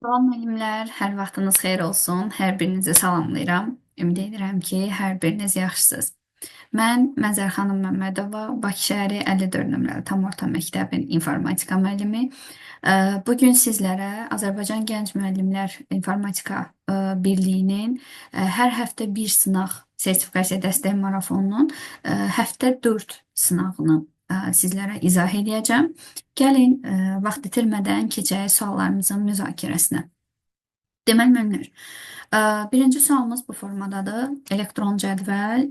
Salam müəllimlər, hər vaxtınız xeyir olsun. Hər birinizi salamlayıram. Ümid edirəm ki, hər biriniz yaxşısınız. Mən Məzər xanım Məmmədova, Bakı şəhəri 54 nömrəli tam orta məktəbin informatika müəllimi. Bu gün sizlərə Azərbaycan Gənc Müəllimlər İnformatika Birliyinin hər həftə bir sınaq sertifikasiya dəstək marafonunun həftə 4 sınağını sizlərə izah edəcəm. Gəlin, vaxt itirmədən keçək suallarımızın müzakirəsinə. Deməli, müəllimlər, birinci sualımız bu formadadır. Elektron cədvəl,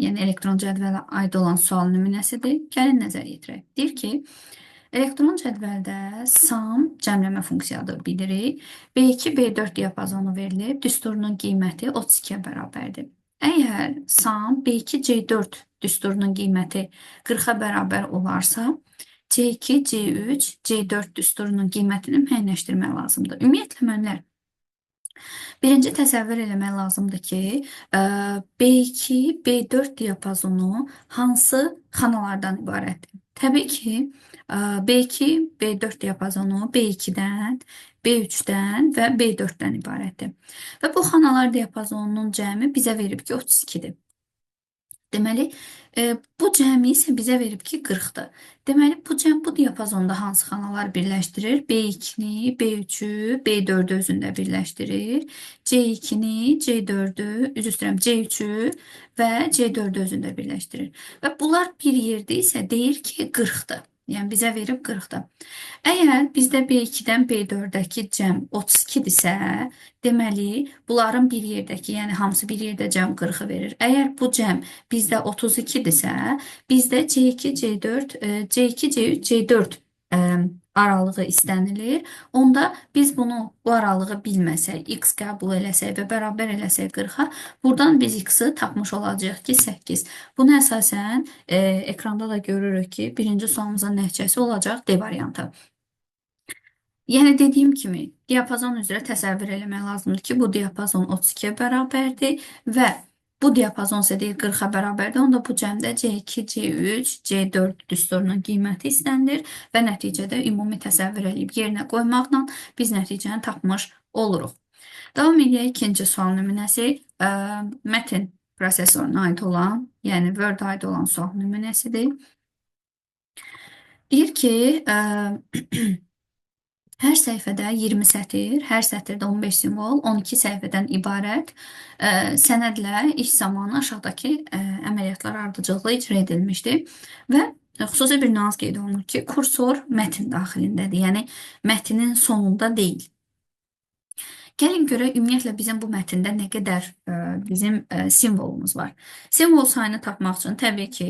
yəni elektron cədvələ aid olan sual nümunəsidir. Gəlin nəzər yetirək. Deyir ki, elektron cədvəldə sam cəmləmə funksiyadır bilirik. B2, B4 diapazonu verilib, düsturunun qiyməti 32-yə bərabərdir. Əgər sam B2, C4 düsturunun qiyməti 40-a bərabər olarsa, C2, C3, C4 düsturunun qiymətini müəyyənləşdirmək lazımdır. Ümumiyyətlə, müəllimlər, birinci təsəvvür eləmək lazımdır ki, B2, B4 diapazonu hansı xanalardan ibarətdir? Təbii ki, B2, B4 diapazonu B2-dən, B3-dən və B4-dən ibarətdir. Və bu xanalar diapazonunun cəmi bizə verib ki, 32-dir. Deməli, bu cəmi isə bizə verib ki, 40-dır. Deməli, bu cəm bu diapazonda hansı xanalar birləşdirir? B2-ni, B3-ü, B4-ü özündə birləşdirir. C2-ni, C4-ü, üzr istəyirəm, C3-ü və C4-ü özündə birləşdirir. Və bunlar bir yerdə isə deyir ki, 40-dır. Yəni, bizə verib 40-dır. Əgər bizdə B2-dən B4-dəki cəm 32-dirsə, deməli, bunların bir yerdəki, yəni hamısı bir yerdə cəm 40-ı verir. Əgər bu cəm bizdə 32-dirsə, bizdə C2, C4, C2, C3, C4 aralığı istənilir. Onda biz bunu, bu aralığı bilməsək, x qəbul eləsək və bərabər eləsək 40-a, buradan biz x-ı tapmış olacağıq ki, 8. Bunu əsasən ekranda da görürük ki, birinci sualımızın nəticəsi olacaq D variantı. Yəni dediyim kimi, diapazon üzrə təsəvvür eləmək lazımdır ki, bu diapazon 32-yə bərabərdir və bu diapazon isə deyir 40-a bərabərdir. Onda bu cəmdə C2, C3, C4 düsturunun qiyməti istənilir və nəticədə ümumi təsəvvür eləyib yerinə qoymaqla biz nəticəni tapmış oluruq. Davam edək ikinci sual nümunəsi. Mətn prosesoruna aid olan, yəni Word-a aid olan sual nümunəsidir. Deyir ki, hər səhifədə 20 sətir, hər sətirdə 15 simvol, 12 səhifədən ibarət sənədlə iş zamanı aşağıdakı əməliyyatlar ardıcılıqla icra edilmişdir və xüsusi bir nüans qeyd olunur ki, kursor mətn daxilindədir, yəni mətnin sonunda deyil. Gəlin görək ümumiyyətlə bizim bu mətndə nə qədər bizim simvolumuz var. Simvol sayını tapmaq üçün təbii ki,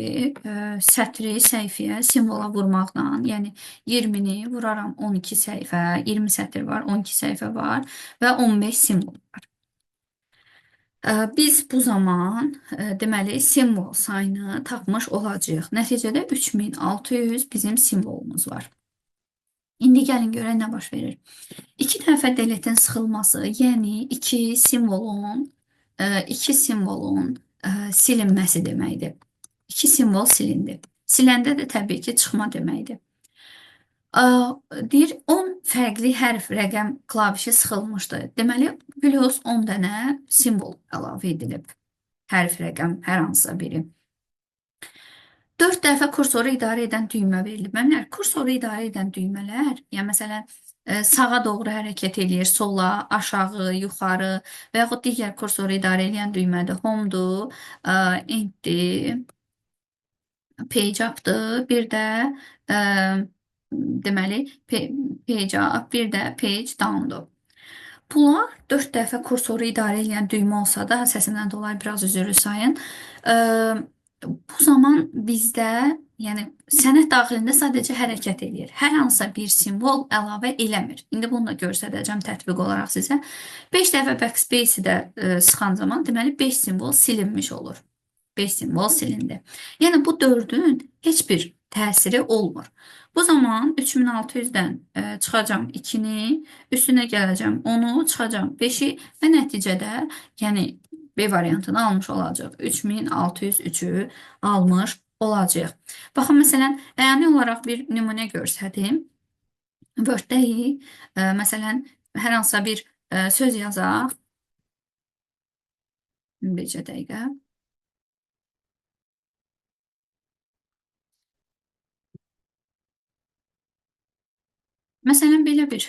sətri səhifəyə simvola vurmaqla, yəni 20-ni vuraram 12 səhifə, 20 sətr var, 12 səhifə var və 15 simvol var. Biz bu zaman deməli simvol sayını tapmış olacağıq. Nəticədə 3600 bizim simvolumuz var. İndi gəlin görək nə baş verir. 2 dəfə deletin sıxılması, yəni 2 simvolun silinməsi deməkdir. 2 simvol silindi. Siləndə də təbii ki, çıxma deməkdir. Deyir, 10 fərqli hərf, rəqəm klavişi sıxılmışdır. Deməli, plus 10 dənə simvol əlavə edilib. Hərf, rəqəm, hər hansısa biri. 4 dəfə kursoru idarə edən düymə verilib. Mənlər, kursoru idarə edən düymələr, yəni məsələn, sağa doğru hərəkət edir, sola, aşağı, yuxarı və yaxud digər kursoru idarə edən düymədir. Home'dur, enddir, page up'dır, bir də deməli, page up, bir də page down'dur. Bunlar 4 dəfə kursoru idarə edən düymə olsa da, səsimdən dolayı biraz üzrlü sayın. Bu zaman bizdə, yəni sənəd daxilində sadəcə hərəkət edir. Hər hansısa bir simvol əlavə eləmir. İndi bunu da göstərəcəm tətbiq olaraq sizə. 5 dəfə backspace-i də sıxan zaman, deməli 5 simvol silinmiş olur. 5 simvol silindi. Yəni bu 4-ün heç bir təsiri olmur. Bu zaman 3600-dən çıxacam 2-ni, üstünə gələcəm 10-u, çıxacam 5-i və nəticədə, yəni B variantını almış olacaq. 3603-ü almış olacaq. Baxın, məsələn, əyani olaraq bir nümunə görsədim. Word-dəyi, məsələn, hər hansısa bir söz yazaq. Bircə dəqiqə. Məsələn, belə bir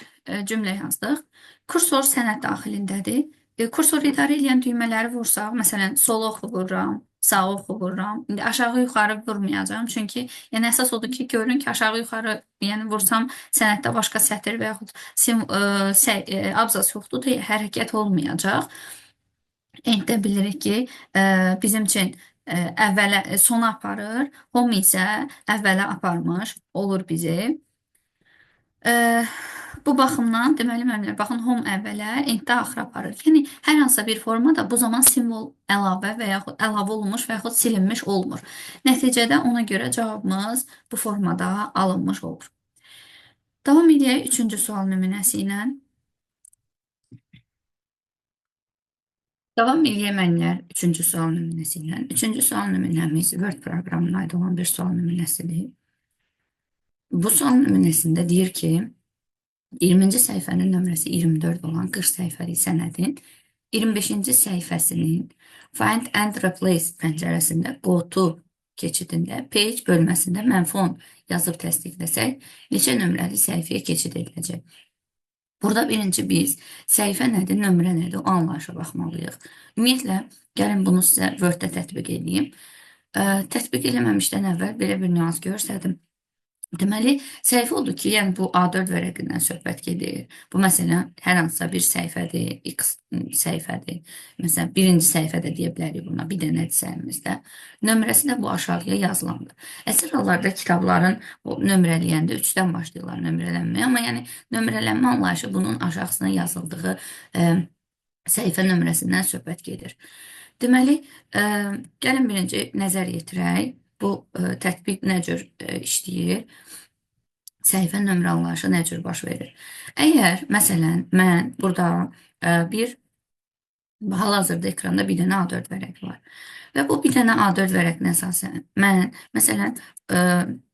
cümlə yazdıq. Kursor sənəd daxilindədir. Kursor idarə edən düymələri vursaq, məsələn, sol oxu vururam, sağ oxu vururam. İndi aşağı yuxarı vurmayacağım. Çünki yəni əsas odur ki, görün ki, aşağı yuxarı yəni vursam sənəddə başqa sətr və yaxud abzas yoxdur deyə hərəkət olmayacaq. Endə bilirik ki, bizim üçün əvvələ sona aparır, home isə əvvələ aparmış olur bizi. Bu baxımdan deməli müəllimlər, baxın home əvvələ, enddə axıra aparır. Yəni hər hansısa bir formada bu zaman simvol əlavə və yaxud əlavə olunmuş və yaxud silinmiş olmur. Nəticədə ona görə cavabımız bu formada alınmış olur. Davam edək üçüncü sual nümunəsi ilə. Davam edək müəllimlər üçüncü sual nümunəsi ilə. Üçüncü sual nümunəmiz Word proqramına aid olan bir sual nümunəsidir. Bu sual nümunəsində deyir ki, 20-ci səhifənin nömrəsi 24 olan 40 səhifəlik sənədin 25-ci səhifəsinin Find and Replace pəncərəsində Go to keçidində page bölməsində -10 yazıb təsdiqləsək, neçə nömrəli səhifəyə keçid ediləcək? Burada birinci biz səhifə nədir, nömrə nədir, o anlayışa baxmalıyıq. Ümumiyyətlə, gəlin bunu sizə Word-də tətbiq edeyim. Tətbiq eləməmişdən əvvəl belə bir nüans görsədim. Deməli, səhifə odur ki, yəni bu A4 vərəqindən söhbət gedir. Bu məsələn hər hansısa bir səhifədir, X səhifədir. Məsələn, birinci səhifədə deyə bilərik buna, bir dənədir səhifəmizdə. Nömrəsi də bu aşağıya yazılandır. Əsas hallarda kitabların nömrələyəndə 3-dən başlayırlar nömrələnməyə, amma yəni nömrələnmə anlayışı bunun aşağısına yazıldığı səhifə nömrəsindən söhbət gedir. Deməli, gəlin birinci nəzər yetirək. Bu tətbiq nə cür işləyir? Səhifə nömrə anlayışı nə cür baş verir? Əgər, məsələn, mən burada bir hal-hazırda ekranda bir dənə A4 vərəqi var. Və bu bir dənə A4 vərəqinə əsasən mən, məsələn,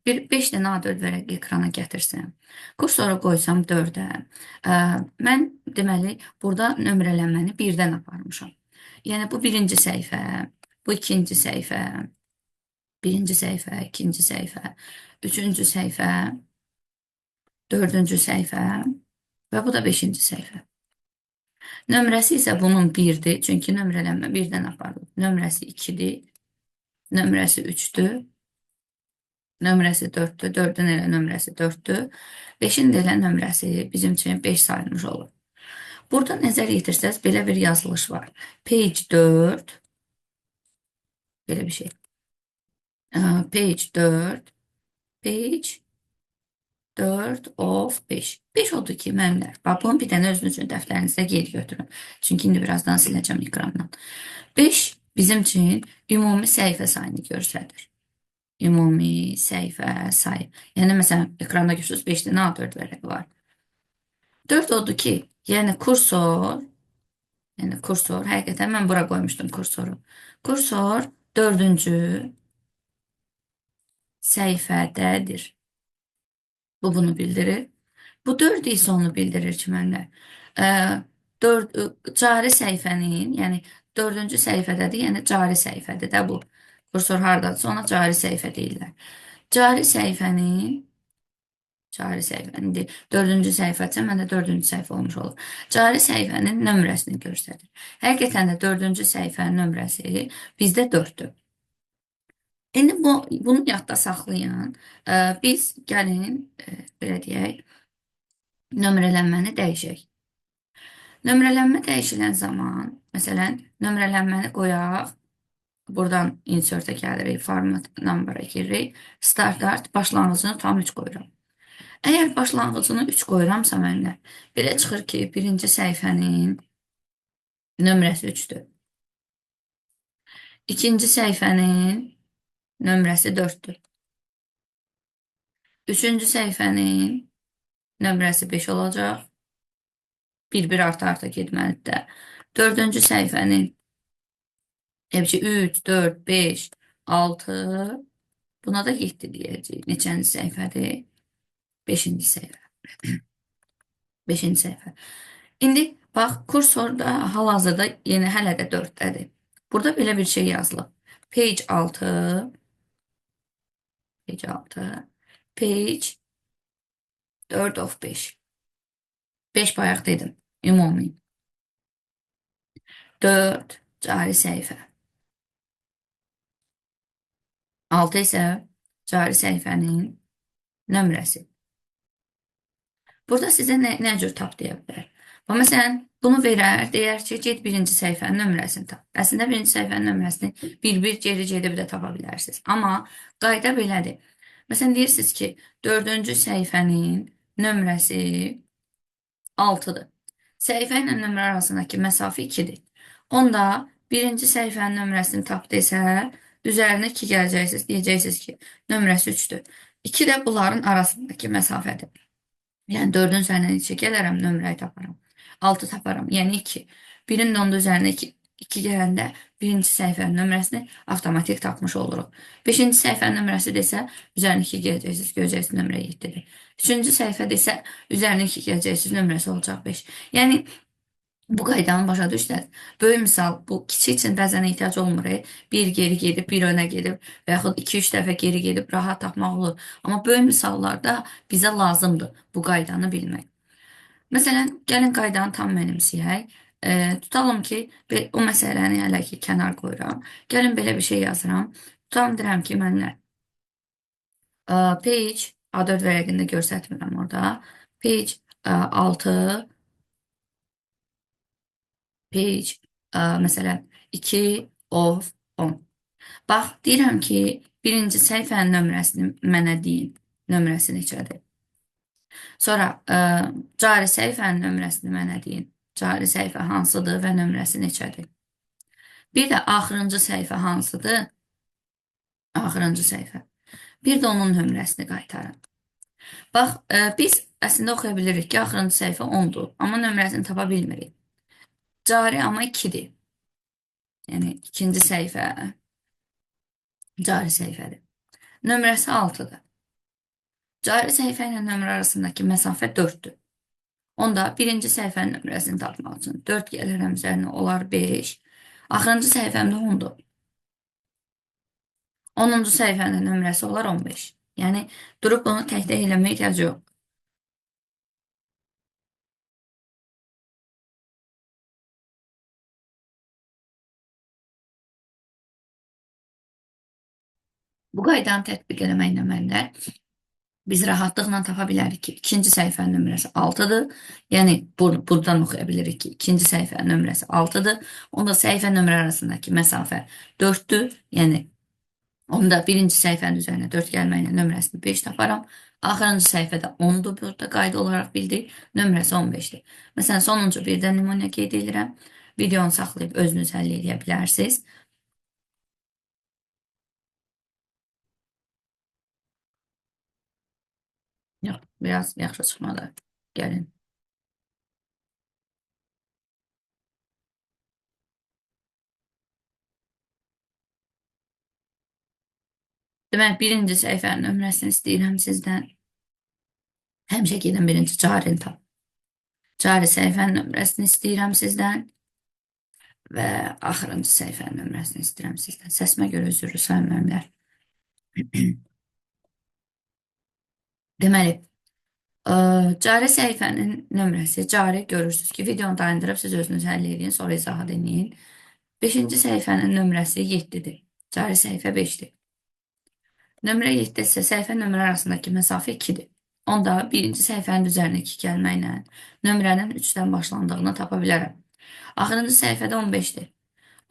bir 5 dənə A4 vərəqi ekrana gətirsəm, kursoru qoysam 4-ə, mən deməli burada nömrələnməni birdən aparmışam. Yəni bu birinci səhifə, bu ikinci səhifə, birinci səhifə, ikinci səhifə, üçüncü səhifə, dördüncü səhifə və bu da beşinci səhifə. Nömrəsi isə bunun 1-dir, çünki nömrələnmə birdən aparılır. Nömrəsi 2-dir, nömrəsi 3-dür, nömrəsi 4-dür, 4-ün elə nömrəsi 4-dür, 5-in də elə nömrəsi bizim üçün 5 sayılmış olur. Burada nəzər yetirsəz, belə bir yazılış var. Page 4, belə bir şey. Page 4, page 4 of 5. 5 odur ki, müəllimlər. Bax, bunu bir dənə özünüz üçün dəftərinizdə qeyd götürün. Çünki indi birazdan siləcəm ekrandan. 5 bizim üçün ümumi səhifə sayını göstərir. Ümumi səhifə sayı. Yəni, məsələn, ekranda görürsünüz 5 dənə A4 vərəqi var. 4 odur ki, yəni kursor, həqiqətən mən bura qoymuşdum kursoru. Kursor 4-cü səhifədədir. Bu bunu bildirir. Bu 4 isə onu bildirir ki, mənlər. Cari səhifənin, yəni 4-cü səhifədədir, yəni cari səhifədir də bu. Kursor haradadırsa ona cari səhifə deyirlər. Cari səhifənin, 4-cü səhifədirsə, məndə 4-cü səhifə olmuş olur. Cari səhifənin nömrəsini göstərir. Həqiqətən də 4-cü səhifənin nömrəsi bizdə 4-dür. İndi bunu yadda saxlayan, biz gəlin, belə deyək, nömrələnməni dəyişək. Nömrələnmə dəyişilən zaman, məsələn, nömrələnməni qoyaq, buradan insert-ə gəlirik, format number-a giririk, start, başlanğıcını tam 3 qoyuram. Əgər başlanğıcını 3 qoyuramsa mənlər, belə çıxır ki, birinci səhifənin nömrəsi 3-dür. İkinci səhifənin nömrəsi 4-dür. Üçüncü səhifənin nömrəsi 5 olacaq. Bir-bir arta-arta getməlidir də. Dördüncü səhifənin 3, 4, 5, 6, buna da 7 deyəcəyik. Neçənci səhifədir? 5-ci səhifə. 5-ci səhifə. İndi bax, kursorda hal-hazırda yeni hələ də 4-dədir. Burada belə bir şey yazılıb. Page 6, page 6, page 4 of 5. 5 bayaq dedim. Ümumi. 4 cari səhifə. 6 isə cari səhifənin nömrəsi. Burada sizə nə cür tap deyə bilər? Və məsələn, bunu verər, deyər ki, get birinci səhifənin nömrəsini tap. Əslində birinci səhifənin nömrəsini bir-bir geri gedib də tapa bilərsiniz. Amma qayda belədir. Məsələn, deyirsiniz ki, dördüncü səhifənin nömrəsi 6-dır. Səhifə ilə nömrə arasındakı məsafə 2-dir. Onda birinci səhifənin nömrəsini tap desə, üzərinə 2 gələcəksiniz, deyəcəksiniz ki, nömrəsi 3-dür. 2 də bunların arasındakı məsafədir. Yəni 4-ün üzərinə neçə gələrəm, nömrəyi taparam. 6 taparam, yəni 2. Birin də onda üzərinə 2 gələndə birinci səhifənin nömrəsini avtomatik tapmış oluruq. 5-ci səhifənin nömrəsi desə, üzərinə 2 gələcəksiniz, görəcəksiniz nömrə 7-dir. 3-cü səhifə desə, üzərinə 2 gələcəksiniz, nömrəsi olacaq 5. Yəni bu qaydanı başa düşsəz, böyük misal, bu kiçik üçün bəzən ehtiyac olmur. Bir geri gedib, bir önə gedib və yaxud 2-3 dəfə geri gedib rahat tapmaq olur. Amma böyük misallarda bizə lazımdır bu qaydanı bilmək. Məsələn, gəlin qaydanı tam mənimsəyək. Tutalım ki, o məsələni hələ ki kənar qoyuram. Gəlin belə bir şey yazıram. Tutalım deyirəm ki, mənlə page A4 vərəqində göstərmirəm orada. Page 6, page məsələn 2 of 10. Bax, deyirəm ki, birinci səhifənin nömrəsini mənə deyin. Nömrəsi neçədir? Sonra cari səhifənin nömrəsini mənə deyin. Cari səhifə hansıdır və nömrəsi neçədir? Bir də axırıncı səhifə hansıdır? Axırıncı səhifə. Bir də onun nömrəsini qaytarın. Bax, biz əslində oxuya bilirik ki, axırıncı səhifə 10-dur, amma nömrəsini tapa bilmirik. Cari amma 2-dir. Yəni, ikinci səhifə cari səhifədir. Nömrəsi 6-dır. Cari səhifə ilə nömrə arasındakı məsafə 4-dür. Onda birinci səhifənin nömrəsini tapmaq üçün 4 gəlirəm üzərinə, olar 5. Axırıncı səhifəmdə 10-dur. 10-cu səhifənin nömrəsi olar 15. Yəni, durub bunu təkdə eləmək ehtiyacı yox. Bu qaydanı tətbiq eləməklə məndə biz rahatlıqla tapa bilərik ki, ikinci səhifənin nömrəsi 6-dır. Yəni, buradan oxuya bilirik ki, ikinci səhifənin nömrəsi 6-dır. Onda səhifə nömrə arasındakı məsafə 4-dür. Yəni, onda birinci səhifənin üzərinə 4 gəlməklə nömrəsini 5 taparam. Axırıncı səhifədə 10-dur, burada qayda olaraq bildik. Nömrəsi 15-dir. Məsələn, sonuncu bir də nümunə qeyd edirəm. Videonu saxlayıb özünüz həll edə bilərsiniz. Yox, biraz yaxşı çıxmadı. Gəlin. Demək, birinci səhifənin nömrəsini istəyirəm sizdən. Həmişə gedin birinci carini tap. Cari səhifənin nömrəsini istəyirəm sizdən. Və axırıncı səhifənin nömrəsini istəyirəm sizdən. Səsimə görə üzrlü sayılmamlar. Deməli, cari səhifənin nömrəsi, cari görürsünüz ki, videonu dayandırıb siz özünüz həll edin, sonra izahı deneyin. 5-ci səhifənin nömrəsi 7-dir. Cari səhifə 5-dir. Nömrə 7 isə səhifə nömrə arasındakı məsafə 2-dir. Onda birinci səhifənin üzərinə 2 gəlməklə nömrənin 3-dən başlandığını tapa bilərəm. Axırıncı səhifədə 15-dir.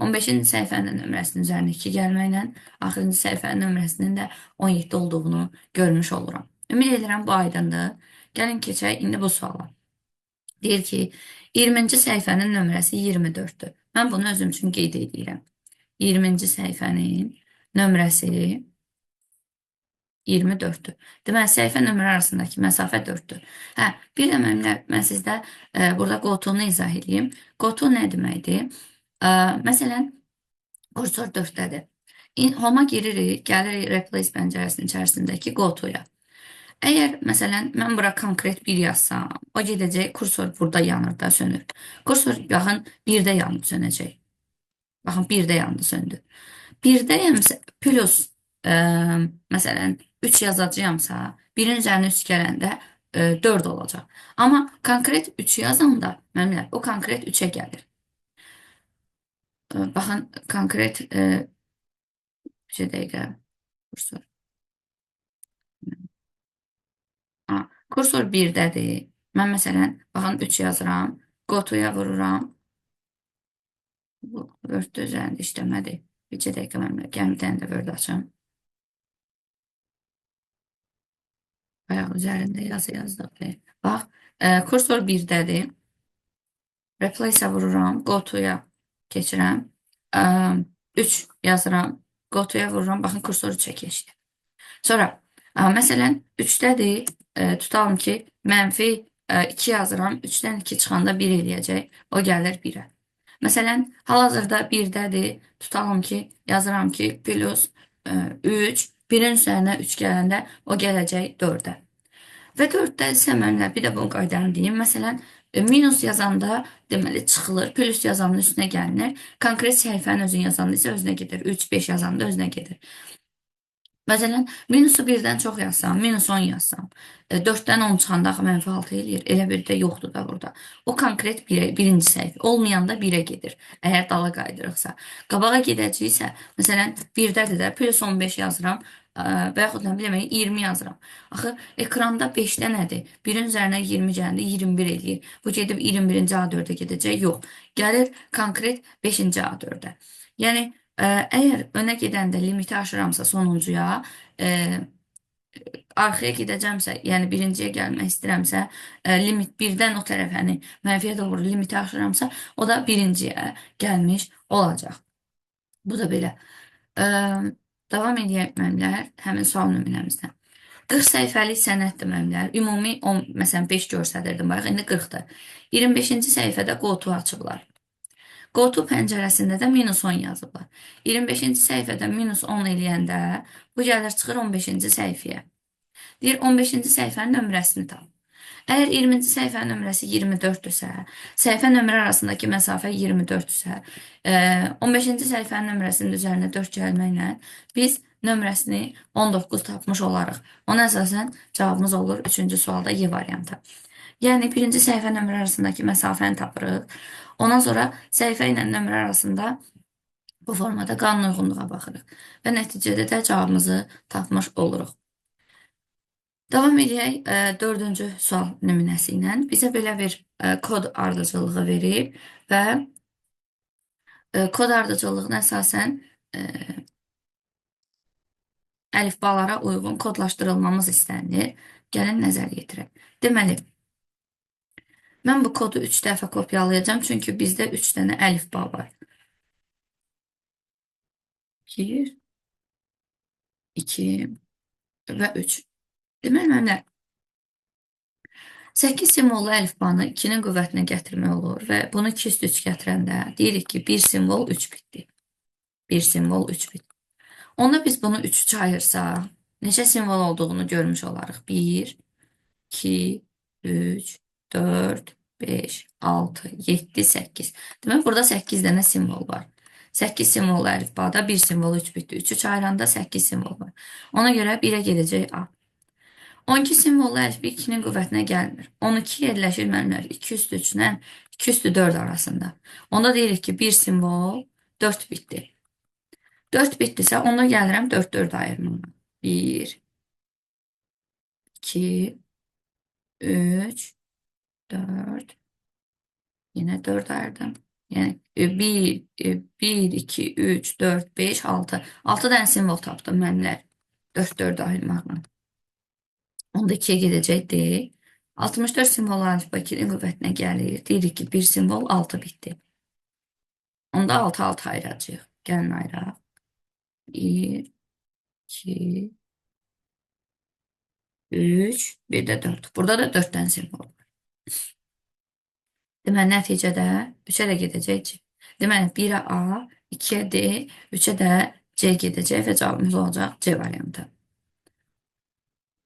15-ci səhifənin nömrəsinin üzərinə 2 gəlməklə axırıncı səhifənin nömrəsinin də 17 olduğunu görmüş oluram. Ümid edirəm bu aydındır. Gəlin keçək indi bu suala. Deyir ki, 20-ci səhifənin nömrəsi 24-dür. Mən bunu özüm üçün qeyd edirəm. 20-ci səhifənin nömrəsi 24-dür. Deməli, səhifə nömrə arasındakı məsafə 4-dür. Bir də mən sizdə burada qotunu izah edeyim. Qotu nə deməkdir? Məsələn, kursor 4-dədir. Homa giririk, gəlirik Replace pəncərəsinin içərisindəki qotuya. Əgər məsələn mən bura konkret bir yazsam, o gedəcək kursor burada yanır da sönür. Kursor baxın birdə yanıb sönəcək. Baxın birdə yandı söndü. Birdəyəmsə plus ə, məsələn 3 yazacağamsa, birin üzərinə 3 gələndə 4 olacaq. Amma konkret 3 yazanda mənim o konkret 3-ə gəlir. Baxın konkret bir dəqiqə kursor. Ha, kursor 1-dədir. Mən məsələn baxın 3 yazıram, go to-ya vururam. Bu Word üzərində işləmədi. Bir dəqiqə mənimlə gəlin bir dənə də Word açım. Bayaq üzərində yazı yazdıq. Bax, kursor 1-dədir. Replace-a vururam, go to-ya keçirəm. 3 yazıram, go to-ya vururam. Baxın kursor 3-ə keçdi. Sonra məsələn 3-dədir. Tutalım ki, mənfi 2 yazıram. 3-dən 2 çıxanda 1 eləyəcək. O gəlir 1-ə. Məsələn, hal-hazırda 1-dədir. Tutalım ki, yazıram ki, plus 3, 1-in üzərinə 3 gələndə o gələcək 4-ə. Və 4-də isə mənimlə bir də bu qaydanı deyim. Məsələn, minus yazanda deməli çıxılır, plus yazanın üstünə gəlinir. Konkret səhifənin özünü yazanda isə özünə gedir. 3, 5 yazanda özünə gedir. Məsələn, minusu 1-dən çox yazsam, minus 10 yazsam, 4-dən 10 çıxanda axı mənfi 6 eləyir. Elə bir də yoxdur da burada. O konkret birinci səhifə. Olmayanda 1-ə gedir. Əgər dala qaydırıqsa. Qabağa gedəcəksə, məsələn, 1-dədir də, plus 15 yazıram və yaxud nə bilmək 20 yazıram. Axı ekranda 5-də nədir? 1-in üzərinə 20 gələndə 21 eləyir. Bu gedib 21-ci A4-ə gedəcək? Yox. Gəlir konkret 5-ci A4-ə. Yəni, əgər önə gedəndə limiti aşıramsa sonuncuya, arxaya gedəcəmsə, yəni birinciyə gəlmək istəyirəmsə, limit 1-dən o tərəfəni mənfiyə doğru limiti aşıramsa, o da birinciyə gəlmiş olacaq. Bu da belə. Davam edək müəllimlər, həmin sual nümunəmizdən. 40 səhifəlik sənəddir müəllimlər. Ümumi 10, məsələn 5 göstərirdim bayaq, indi 40-dır. 25-ci səhifədə qotu açıblar. Qotu pəncərəsində də minus 10 yazıblar. 25-ci səhifədə minus 10 eləyəndə bu gəlir çıxır 15-ci səhifəyə. Deyir 15-ci səhifənin nömrəsini tap. Əgər 20-ci səhifənin nömrəsi 24-dürsə, səhifə nömrə arasındakı məsafə 24-dürsə, 15-ci səhifənin nömrəsinin üzərinə 4 gəlməklə biz nömrəsini 19 tapmış olarıq. Ona əsasən cavabımız olur 3-cü sualda Y variantı. Yəni, birinci səhifə nömrə arasındakı məsafəni tapırıq. Ondan sonra səhifə ilə nömrə arasında bu formada qanun uyğunluğa baxırıq. Və nəticədə də cavabımızı tapmış oluruq. Davam edək 4-cü sual nümunəsi ilə. Bizə belə bir kod ardıcıllığı verir və kod ardıcıllığına əsasən əlifbalara uyğun kodlaşdırılmamız istənilir. Gəlin nəzər yetirək. Deməli, mən bu kodu 3 dəfə kopyalayacağım, çünki bizdə 3 dənə əlifba var. 1, 2 və 3. Deməli, mənimlə 8 simvollu əlifbanı 2-nin qüvvətinə gətirmək olur və bunu 2 üstü 3 gətirəndə deyirik ki, 1 simvol 3 bitdir. 1 simvol 3 bit. Onda biz bunu 3-3 ayırsaq, neçə simvol olduğunu görmüş olarıq. 1, 2, 3, 4, 5, 6, 7, 8. Demək, burada 8 dənə simvol var. 8 simvollu əlifbada 1 simvol 3 bitdir. 3-3 ayıranda 8 simvol var. Ona görə 1-ə gedəcək A. 12 simvollu əlifbi 2-nin qüvvətinə gəlmir. 12 yerləşir mənimlər 2 üstü 3-lə 2 üstü 4 arasında. Onda deyirik ki, 1 simvol 4 bitdir. 4 bitdirsə, onda gəlirəm 4-4 ayırmağa. 1, 2, 3, 4, yenə 4 ayırdım. Yəni 1, 2, 3, 4, 5, 6. 6 dənə simvol tapdım mənimlər 4-4 ayırmaqla. Onda 2-yə gedəcəkdir. 64 simvol əlifba 2-nin qüvvətinə gəlir. Deyirik ki, 1 simvol 6 bitdi. Onda 6-6 ayıracaq. Gəlin ayıraq. 1, 2, 3, bir də 4. Burada da 4 dənə simvol var. Deməli, nəticədə 3-ə də gedəcək C. Deməli, 1-ə A, 2-ə D, 3-ə də C gedəcək və cavabımız olacaq C variantı.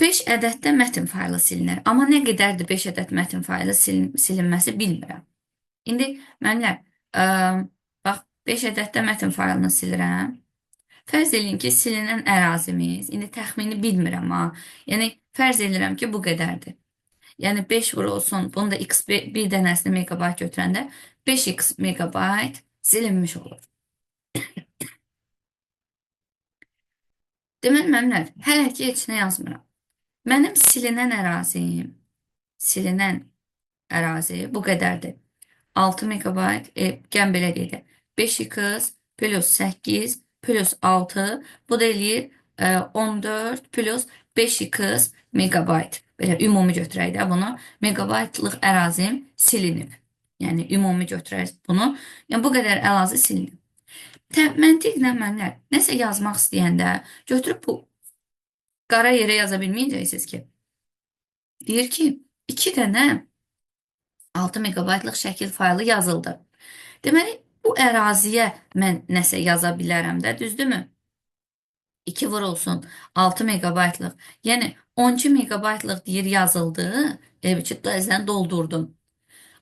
5 ədəddə mətn faylı silinir. Amma nə qədərdir 5 ədəd mətn faylı silinməsi bilmirəm. İndi mənlər, ə, bax, 5 ədəddə mətn faylını silirəm. Fərz edin ki, silinən ərazimiz, indi təxmini bilmirəm ha. Yəni, fərz edirəm ki, bu qədərdir. Yəni, 5 vurulsun, bunu da x bir dənəsini megabayt götürəndə 5x megabayt silinmiş olur. Deməli, mənlər, hələ ki, heç nə yazmıram. Mənim silinən ərazi bu qədərdir. 6 megabayt, gəlin belə qeyd edək. 5x plus 8 plus 6, bu da eləyir 14 plus 5x megabayt. Belə ümumi götürək də bunu. Megabaytlıq ərazim silinib. Yəni, ümumi götürək bunu. Yəni, bu qədər ərazi silinib. Məntiqlə mənlər nəsə yazmaq istəyəndə götürüb bu qara yerə yaza bilməyəcəksiniz ki. Deyir ki, 2 dənə 6 megabaytlıq şəkil faylı yazıldı. Deməli, bu əraziyə mən nəsə yaza bilərəm də, düzdürmü? 2 vurulsun 6 megabaytlıq, yəni 12 megabaytlıq deyir yazıldı, ki, doldurdum.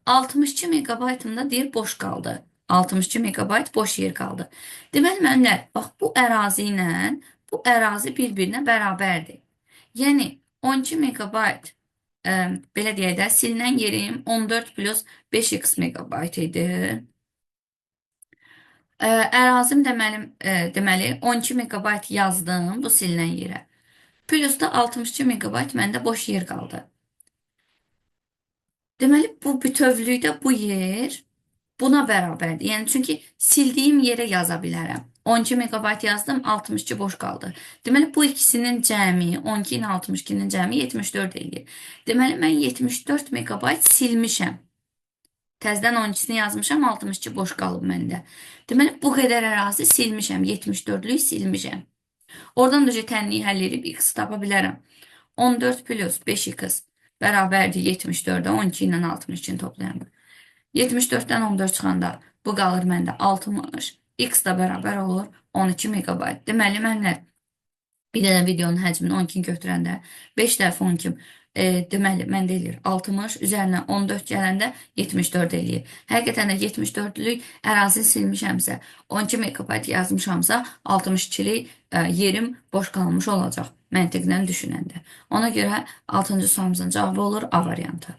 62 megabaytımda deyir boş qaldı. 62 megabayt boş yer qaldı. Deməli, mənlər, bax, bu ərazi ilə bu ərazi bir-birinə bərabərdir. Yəni, 12 megabayt, belə deyək də, silinən yerim 14 plus 5x megabayt idi. Ərazim deməli 12 megabayt yazdım bu silinən yerə. Plus da 62 megabayt məndə boş yer qaldı. Deməli, bu bütövlükdə bu yer buna bərabərdir. Yəni, çünki sildiyim yerə yaza bilərəm. 12 megabayt yazdım, 62 boş qaldı. Deməli, bu ikisinin cəmi, 12 ilə 62-nin cəmi 74 eləyir. Deməli, mən 74 megabayt silmişəm. Təzdən 12-sini yazmışam, 62 boş qalıb məndə. Deməli, bu qədər ərazi silmişəm, 74-lük silmişəm. Oradan da tənliyi həll edib x tapa bilərəm. 14 plus 5x bərabərdir 74-də, 12 ilə 62-ni toplayanda. 74-dən 14 çıxanda bu qalır məndə 60, x da bərabər olur 12 megabayt. Deməli, mənlər bir dənə videonun həcmini 12 götürəndə 5 dəfə 12, deməli, məndə eləyir 60, üzərinə 14 gələndə 74 eləyir. Həqiqətən də 74-lük ərazini silmişəmsə, 12 megabayt yazmışamsa, 62-lik yerim boş qalmış olacaq, məntiqlə düşünəndə. Ona görə 6-cı sualımızın cavabı olur A variantı.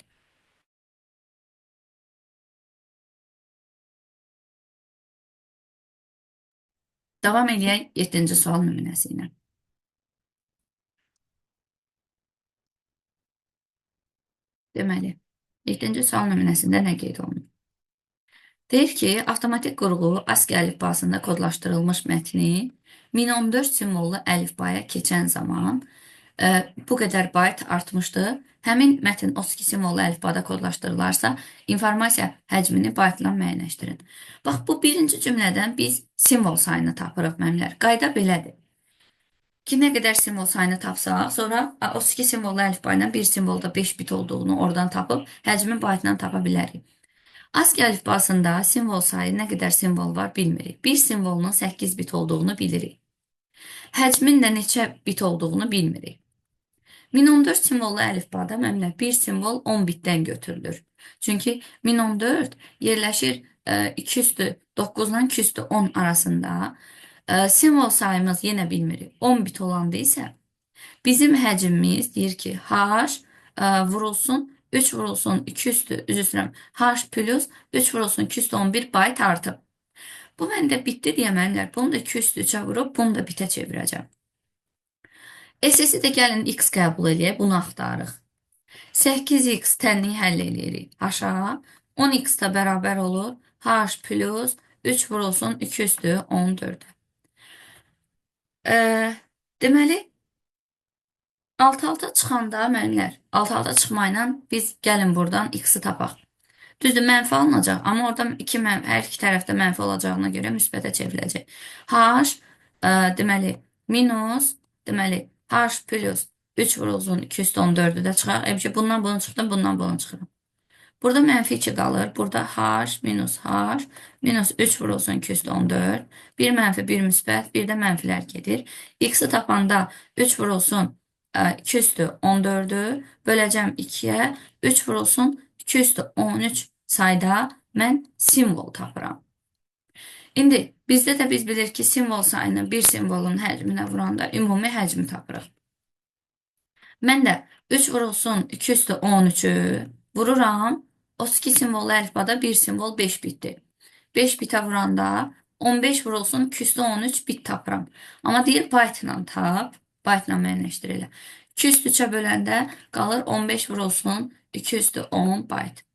Davam edək 7-ci sual nümunəsi ilə. Deməli, 7-ci sual nümunəsində nə qeyd olunur? Deyir ki, avtomatik qurğu ASCII əlifbasında kodlaşdırılmış mətni 1014 simvollu əlifbaya keçən zaman bu qədər bayt artmışdır. Həmin mətn 32 simvollu əlifbada kodlaşdırılarsa, informasiya həcmini baytla müəyyənləşdirin. Bax, bu birinci cümlədən biz simvol sayını tapırıq məmlər. Qayda belədir ki, nə qədər simvol sayını tapsaq, sonra 32 simvollu əlifbayla bir simvolda 5 bit olduğunu oradan tapıb, həcmin baytla tapa bilərik. ASCII əlifbasında simvol sayı nə qədər simvol var bilmirik. Bir simvolunun 8 bit olduğunu bilirik. Həcmin də neçə bit olduğunu bilmirik. 1014 simvollu əlifbada məmlə bir simvol 10 bitdən götürülür. Çünki 1014 yerləşir 2 üstü 9 ilə 2 üstü 10 arasında. Simvol sayımız yenə bilmirik. 10 bit olanda isə bizim həcmimiz deyir ki, h vurulsun 3 vurulsun 2 üstü, üzr h plus 3 vurulsun 2 üstü 11 bayt artıb. Bu məndə bitdi deyə mənlər. Bunu da 2 üstü 3-ə vurub, bunu da bitə çevirəcəm. SS-i də gəlin x qəbul edək, bunu axtarıq. 8x tənliyi həll edirik. H-a 10x da bərabər olur. H plus 3 vurulsun 2 üstü 14. Deməli, alt-alta çıxanda mənlər, alt-alta çıxmayla biz gəlin buradan x-i tapaq. Düzdür, mənfi alınacaq, amma orada hər iki tərəfdə mənfi olacağına görə müsbətə çevriləcək. H, deməli, minus, deməli, h plus 3 vurulsun 2 üstü 14-ü də çıxaq. Bundan bunu çıxdım, bundan bunu çıxıram. Burada mənfi 2 qalır. Burada h minus 3 vurulsun 2 üstü 14. Bir mənfi, bir müsbət, bir də mənfilər gedir. X-i tapanda 3 vurulsun 2 üstü 14'ü böləcəm 2-yə. 3 vurulsun 2 üstü 13 sayda mən simvol tapıram. İndi bizdə də biz bilir ki, simvol sayını bir simvolun həcminə vuranda ümumi həcmi tapırıq. Mən də 3 vurulsun 2 üstü 13'ü vururam. 32 simvollu əlifbada bir simvol 5 bitdir. 5 bitə vuranda 15 vurulsun 2 üstü 13 bit tapıram. Amma deyir byte-la tap, byte-la müəyyənləşdir elə. 2 üstü 3'ə böləndə qalır 15 vurulsun 2 üstü 10 byte.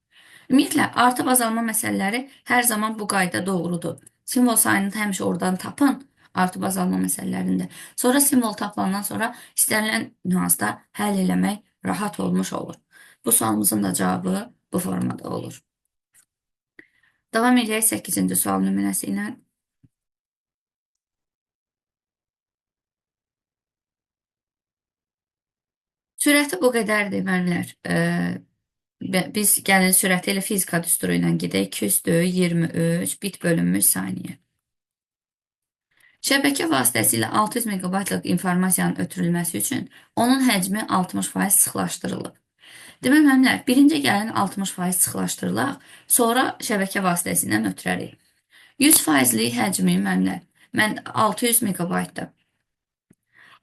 Ümumiyyətlə, artıb azalma məsələləri hər zaman bu qayda doğrudur. Simvol sayını həmişə oradan tapın, artıb azalma məsələlərində. Sonra simvol tapılandan sonra istənilən nüansda həll eləmək rahat olmuş olur. Bu sualımızın da cavabı bu formada olur. Davam edək 8-ci sual nümunəsi ilə. Sürəti bu qədərdir, müəllimlər. Biz gəlin sürəti ilə fizika düsturu ilə gedək. 2 üstü 23 bit bölünmüş saniyə. Şəbəkə vasitəsilə 600 megabaytlıq informasiyanın ötürülməsi üçün onun həcmi 60% sıxlaşdırılıb. Demək müəllimlər, birinci gəlin 60% sıxlaşdırılaq, sonra şəbəkə vasitəsilə ötürərik. 100%lik həcmi müəllimlər, mən 600 megabaytdır.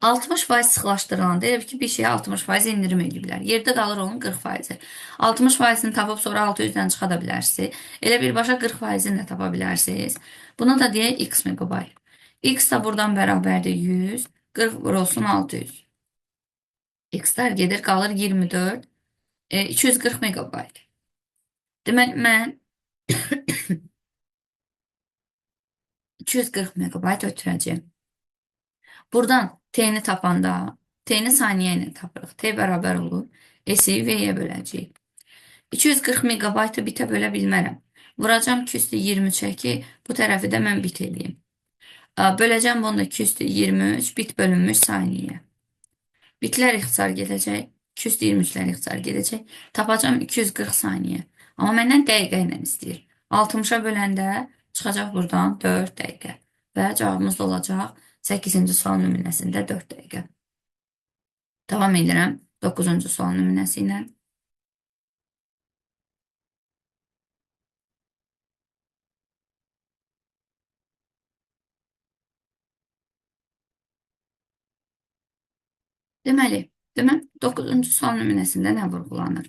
60% sıxlaşdırılanda elə ki, bir şeyə 60% indirim ediblər. Yerdə qalır onun 40%. 60%-ni tapıb sonra 600-dən çıxa da bilərsiniz. Elə birbaşa 40%-ni də tapa bilərsiniz. Buna da deyək x megabayt. X da buradan bərabərdir 100. 40 vurulsun 600. X-lər gedir, qalır 24. 240 megabayt. Demək, mən 240 megabayt ötürəcəyim. Buradan t-ni tapanda, t-ni saniyə ilə tapırıq. T bərabər olur. S-i v-yə böləcəyik. 240 megabaytı bitə bölə bilmərəm. Vuracam 2 üstü 23-ə ki, bu tərəfi də mən bit eləyim. Böləcəm bunu da 2 üstü 23 bit bölünmüş saniyəyə. Bitlər ixtisar gedəcək. 2 üstü 23'lər ixtisar gedəcək. Tapacam 240 saniyə. Amma məndən dəqiqə ilə istəyir. 60'a böləndə çıxacaq buradan 4 dəqiqə. Və cavabımız da olacaq 8-ci sual nümunəsində 4 dəqiqə. Davam edirəm 9-cu sual nümunəsi ilə. Deməli, 9-cu sual nümunəsində nə vurğulanır?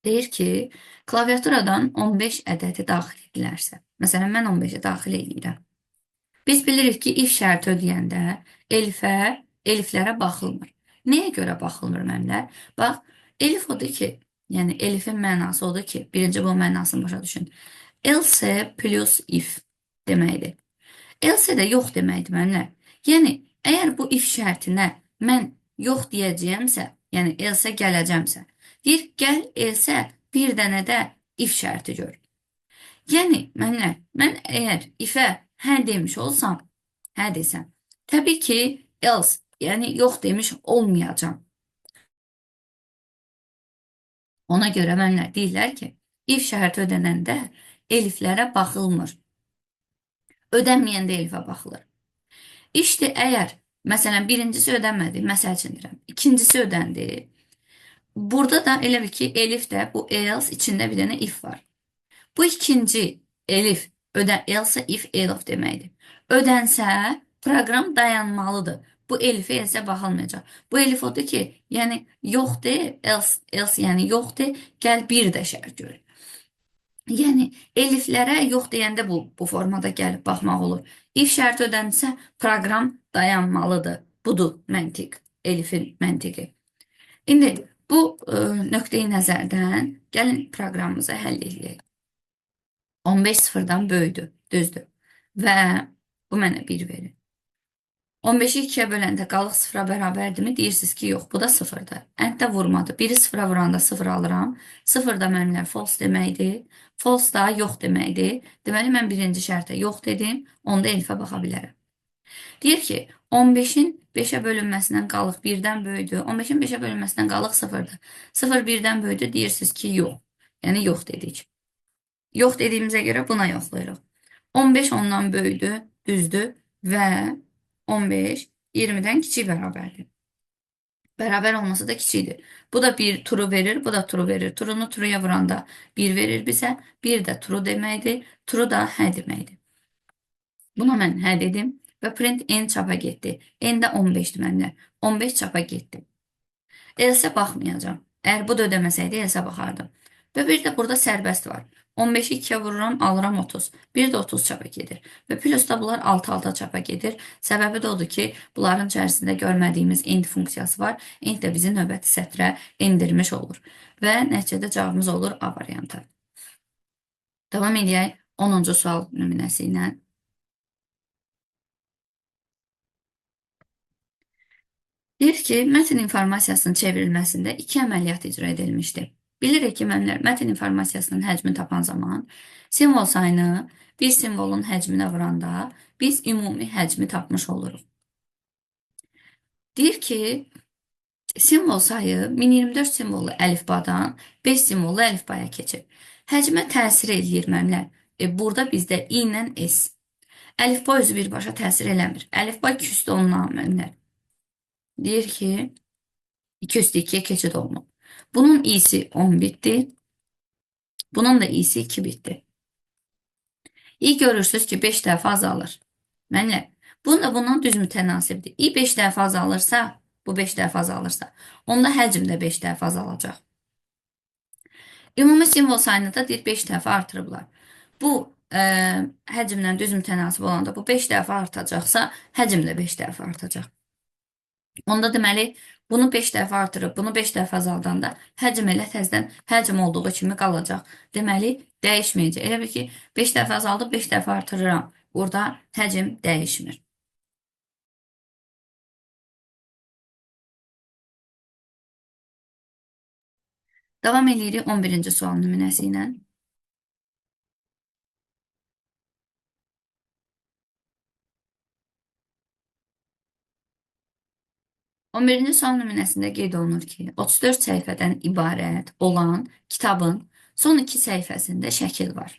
Deyir ki, klaviaturadan 15 ədədi daxil edilərsə, məsələn, mən 15'i daxil edirəm. Biz bilirik ki, if şərti ödəyəndə eliflərə baxılmır. Nəyə görə baxılmır müəllimlər? Bax, elif odur ki, yəni elifin mənası odur ki, birinci bu mənasını başa düşün. Else plus if deməkdir. Else də yox deməkdir müəllimlər. Yəni, əgər bu if şərtinə mən yox deyəcəyəmsə, yəni else gələcəmsə, deyir, gəl else bir dənə də if şərti gör. Yəni, müəllimlər, mən əgər ifə hə demiş olsam, hə desəm, təbii ki, else, yəni yox demiş olmayacam. Ona görə müəllimlər deyirlər ki, if şərti ödənəndə eliflərə baxılmır. Ödənməyəndə elifə baxılır. İşte əgər, məsələn, birincisi ödənmədi, məsəl üçün deyirəm, ikincisi ödəndi. Burada da elə bir ki, elif də bu else içində bir dənə if var. Bu ikinci elif, else if elif deməkdir. Ödənsə, proqram dayanmalıdır. Bu elifi else baxılmayacaq. Bu elif odur ki, yəni yox de, else yəni yox de, gəl bir də şərt gör. Yəni, eliflərə yox deyəndə bu formada gəlib baxmaq olur. İf şərti ödənsə, proqram dayanmalıdır. Budur məntiq, elifin məntiqi. İndi bu nöqteyi nəzərdən gəlin proqramımızı həll edək. 15 sıfırdan böyüdür, düzdür. Və bu mənə 1 verir. 15'i 2'ye böləndə qalıq sıfıra bərabərdirmi? Deyirsiniz ki, yox, bu da sıfırdır. Ənd də vurmadı. Biri sıfıra vuranda sıfır alıram. Sıfır da mənimlər false deməkdir. False da yox deməkdir. Deməli, mən birinci şərtə yox dedim. Onda elifə baxa bilərəm. Deyir ki, 15'in 5'ə bölünməsindən qalıq 1-dən böyüdür. 15'in 5'ə bölünməsindən qalıq 0'dır. 0 1-dən böyüdür. Deyirsiniz ki, yox. Yəni, yox dedik. Yox dediyimizə görə buna yoxlayırıq. 15 ondan böyüdü, düzdür və 15 20'den kiçik bərabərdir. Beraber olması da kiçikdir. Bu da bir true verir, bu da true verir. True'nu true'ya vuranda bir verir bizə. Bir də true deməkdir. True da hə deməkdir. Buna mən hə dedim və print n çapa getdi. N də 15-dir mənimlə. 15 çapa getdi. Else baxmayacağım. Əgər bu da ödəməsəydi else baxardım. Və bir də burada sərbəst var. 15-i 2-yə vururam, alıram 30. Bir də 30 çapa gedir. Və plus da bunlar alt-alta çapa gedir. Səbəbi də odur ki, bunların içərisində görmədiyimiz end funksiyası var. End də bizi növbəti sətrə endirmiş olur. Və nəticədə cavabımız olur A variantı. Davam edək 10-cu sual nümunəsi ilə. Deyir ki, mətn informasiyasının çevrilməsində iki əməliyyat icra edilmişdir. Bilirik ki, müəllimlər mətn informasiyasının həcmini tapan zaman simvol sayını bir simvolun həcminə vuranda biz ümumi həcmi tapmış oluruq. Deyir ki, simvol sayı 1024 simvollu əlifbadan 5 simvollu əlifbaya keçir. Həcmə təsir eləyir müəllimlər. Burada bizdə i ilə s. Əlifba özü birbaşa təsir eləmir. Əlifba 2 üstü ondan müəllimlər. Deyir ki, 2 üstü 2'ye keçid olunub. Bunun i'si 10 bitdi. Bunun da i'si 2 bitdi. İ görürsünüz ki 5 dəfə azalır. Mənlə. Bunun da bundan düz mütənasibdir. İ 5 dəfə azalırsa, bu 5 dəfə azalırsa, onda həcm də 5 dəfə azalacaq. Ümumi simvol sayını da 5 dəfə artırıblar. Bu həcmlə düz mütənasib olanda bu 5 dəfə artacaqsa, həcm də 5 dəfə artacaq. Onda deməli, bunu 5 dəfə artırıb, bunu 5 dəfə azaldanda həcm elə təzədən həcm olduğu kimi qalacaq. Deməli, dəyişməyəcək. Elə bil ki, 5 dəfə azaldıb, 5 dəfə artırıram. Burada həcm dəyişmir. Davam edirik 11-ci sual nümunəsi ilə. 11-ci sual nümunəsində qeyd olunur ki, 34 səhifədən ibarət olan kitabın son 2 səhifəsində şəkil var.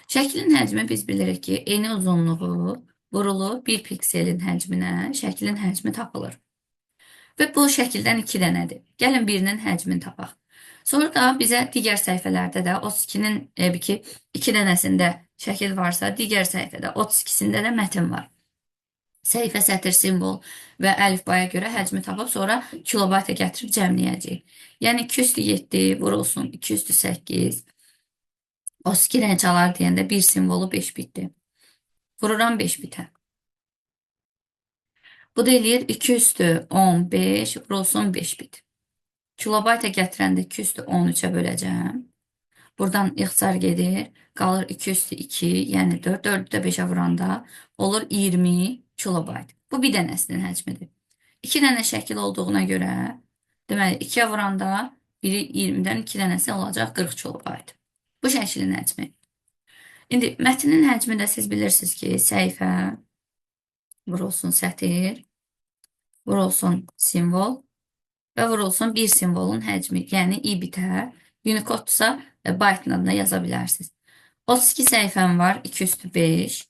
Şəklin həcmi biz bilirik ki, eni uzunluğu vurulur 1 pikselin həcminə, şəklin həcmi tapılır. Və bu şəkildən 2 dənədir. Gəlin birinin həcmini tapaq. Sonra da bizə digər səhifələrdə də 32-nin 2 dənəsində şəkil varsa, digər səhifədə 32-sində də mətn var. Səhifə, sətr, simvol və əlifbaya görə həcmi tapıb sonra kilobayta gətirib cəmləyəcəyik. Yəni 2 üstü 7 vurulsun 2 üstü 8. 32 rəng çalar deyəndə bir simvolu 5 bitdi. Vururam 5 bitə. Bu da eləyir 2 üstü 15 vurulsun 5 bit. Kilobayta gətirəndə 2 üstü 13-ə böləcəm. Buradan ixtisar gedir. Qalır 2 üstü 2, yəni 4. 4'ü də 5'ə vuranda olur 20 kilobayt. Bu bir dənəsinin həcmidir. 2 dənə şəkil olduğuna görə, deməli 2'yə vuranda biri 20'dən 2 dənəsi olacaq 40 kilobayt. Bu şəklin həcmi. İndi mətnin həcmi də siz bilirsiniz ki, səhifə, vurulsun sətir, vurulsun simvol və vurulsun bir simvolun həcmi, yəni i bitər. Unicode-sa byte adına yaza bilərsiniz. 32 səhifəm var, 2 üstü 5.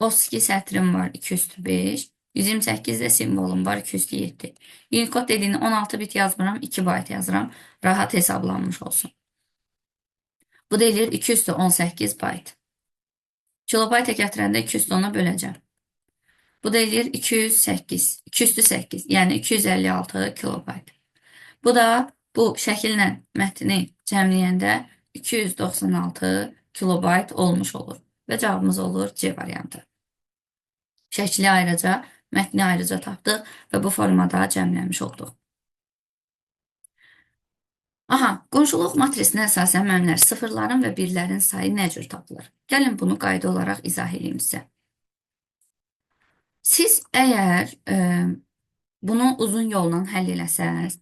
32 sətrim var, 2 üstü 5. 128 də simvolum var, 2 üstü 7. Unicode dediyini 16 bit yazmıram, 2 byte yazıram. Rahat hesablanmış olsun. Bu da eləyir 2 üstü 18 byte. Kilobayta gətirəndə 2 üstü 10'a böləcəm. Bu da eləyir 208, 2 üstü 8, yəni 256 kilobayt. Bu da bu şəkillə mətni cəmləyəndə 296 kilobayt olmuş olur. Və cavabımız olur C variantı. Şəkli ayrıca, mətni ayrıca tapdıq və bu formada cəmləmiş olduq. Aha, qonşuluq matrisinə əsasən müəllimlər sıfırların və birlərin sayı nə cür tapılır? Gəlin bunu qayda olaraq izah edeyim sizə. Siz əgər bunu uzun yolla həll eləsəz,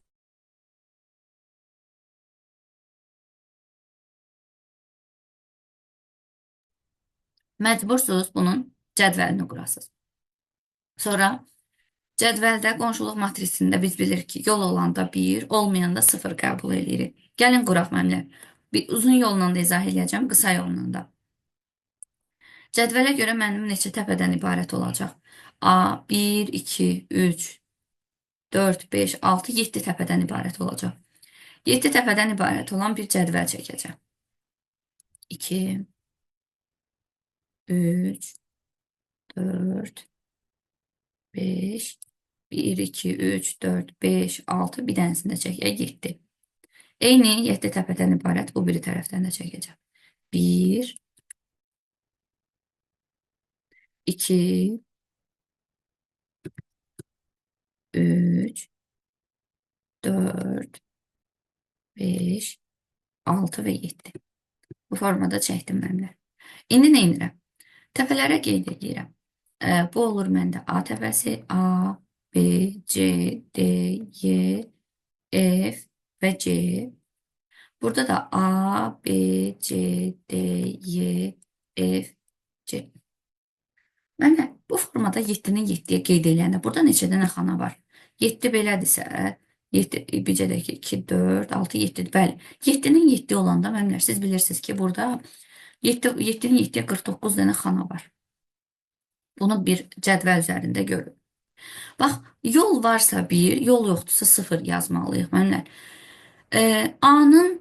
məcbursunuz bunun cədvəlini qurasınız. Sonra cədvəldə qonşuluq matrisində biz bilirik ki, yol olanda 1, olmayanda 0 qəbul edirik. Gəlin quraq müəllimlər. Bir uzun yolla da izah edəcəm, qısa yolla da. Cədvələ görə mənim neçə təpədən ibarət olacaq? A, 1, 2, 3, 4, 5, 6, 7 təpədən ibarət olacaq. 7 təpədən ibarət olan bir cədvəl çəkəcəm. 2, 3, 4, 5, 1, 2, 3, 4, 5, 6, bir dənəsində çəkək, 7. Eyni 7 təpədən ibarət bu biri tərəfdən də çəkəcəm. 1, 2, 3, 4, 5, 6 və 7. Bu formada çəkdim mənlər. İndi nə edirəm? Təpələrə qeyd edirəm. Bu olur məndə A təpəsi, A, B, C, D, Y, F və C. Burada da A, B, C, D, Y, F, C. Mənlə bu formada 7-ni 7-yə qeyd eləyəndə burada neçə dənə xana var? 7 belədirsə, 7, bircədəki 2, 4, 6, 7, bəli. 7-nin 7 olanda mənlər, siz bilirsiniz ki, burada 7-nin 7-yə 49 dənə xana var. Bunu bir cədvəl üzərində görün. Bax, yol varsa 1, yol yoxdursa 0 yazmalıyıq mənlər. A-nın,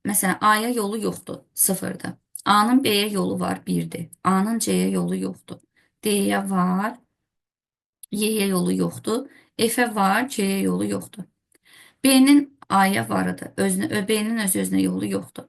məsələn, A-ya yolu yoxdur, 0-dır. A-nın B-yə yolu var, 1-dir. A-nın C-yə yolu yoxdur. D-yə var, Y-yə yolu yoxdur. F-ə var, C-yə yolu yoxdur. B-nin A-ya varıdır, B-nin öz-özünə yolu yoxdur.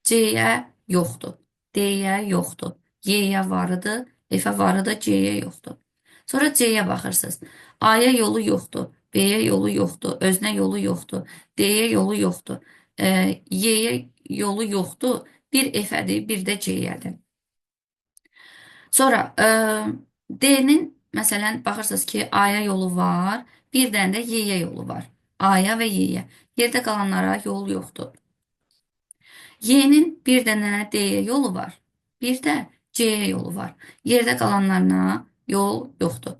C-yə yoxdur, D-yə yoxdur, Y-yə varıdır, F-ə varıdır, C-yə yoxdur. Sonra C-yə baxırsınız. A-ya yolu yoxdur, B-yə yolu yoxdur, özünə yolu yoxdur, D-yə yolu yoxdur, Y-yə yolu yoxdur, bir F-ədir, bir də C-yədir. Sonra D-nin, məsələn, baxırsınız ki, A-ya yolu var, bir dənə də Y-yə yolu var. A-ya və Y-yə. Yerdə qalanlara yol yoxdur. Y-nin bir dənə D-yə yolu var, bir də C-yə yolu var. Yerdə qalanlarına yol yoxdur.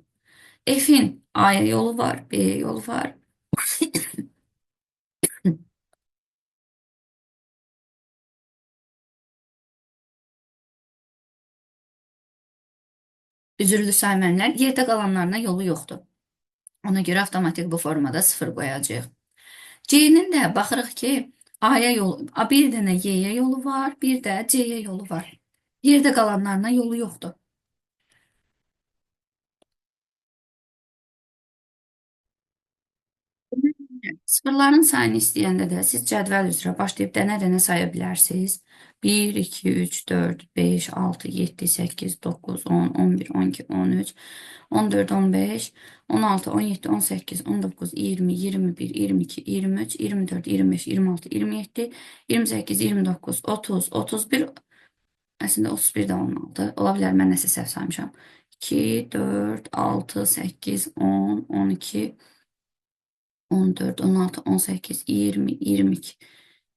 F-in A-ya yolu var, B-yə yolu var. Üzürlü saymənlər, yerdə qalanlarına yolu yoxdur. Ona görə avtomatik bu formada 0 qoyacağıq. C-nin də baxırıq ki, A-ya yolu, bir dənə Y-yə yolu var, bir də C-yə yolu var. Yerdə qalanlarına yolu yoxdur. Sıfırların sayını istəyəndə də siz cədvəl üzrə başlayıb dənə-dənə saya bilərsiniz. 1, 2, 3, 4, 5, 6, 7, 8, 9, 10, 11, 12, 13, 14, 15, 16, 17, 18, 19, 20, 21, 22, 23, 24, 25, 26, 27, 28, 29, 30, 31, əslində 31 də olmalıdır. Ola bilər, mən nəsə səhv saymışam. 2, 4, 6, 8, 10, 12, 14, 16, 18, 20, 22,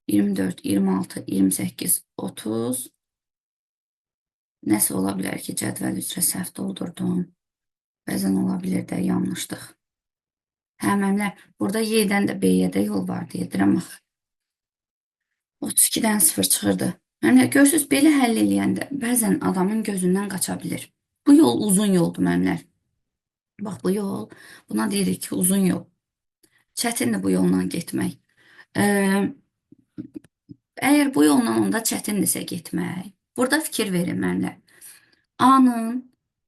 24, 26, 28, 30. Nəsə ola bilər ki, cədvəl üzrə səhv doldurdum. Bəzən ola bilər də yanlışlıq. Həmənlər, burada Y-dən də B-yə də yol var deyirəm. 32-dən 0 çıxırdı. Məmlər, görürsünüz, belə həll eləyəndə bəzən adamın gözündən qaça bilir. Bu yol uzun yoldur, məmlər. Bax, bu yol, buna deyirik ki, uzun yol. Çətindir bu yolla getmək. Əgər bu yolla onda çətindirsə getmək, burada fikir verin mənlə. A-nın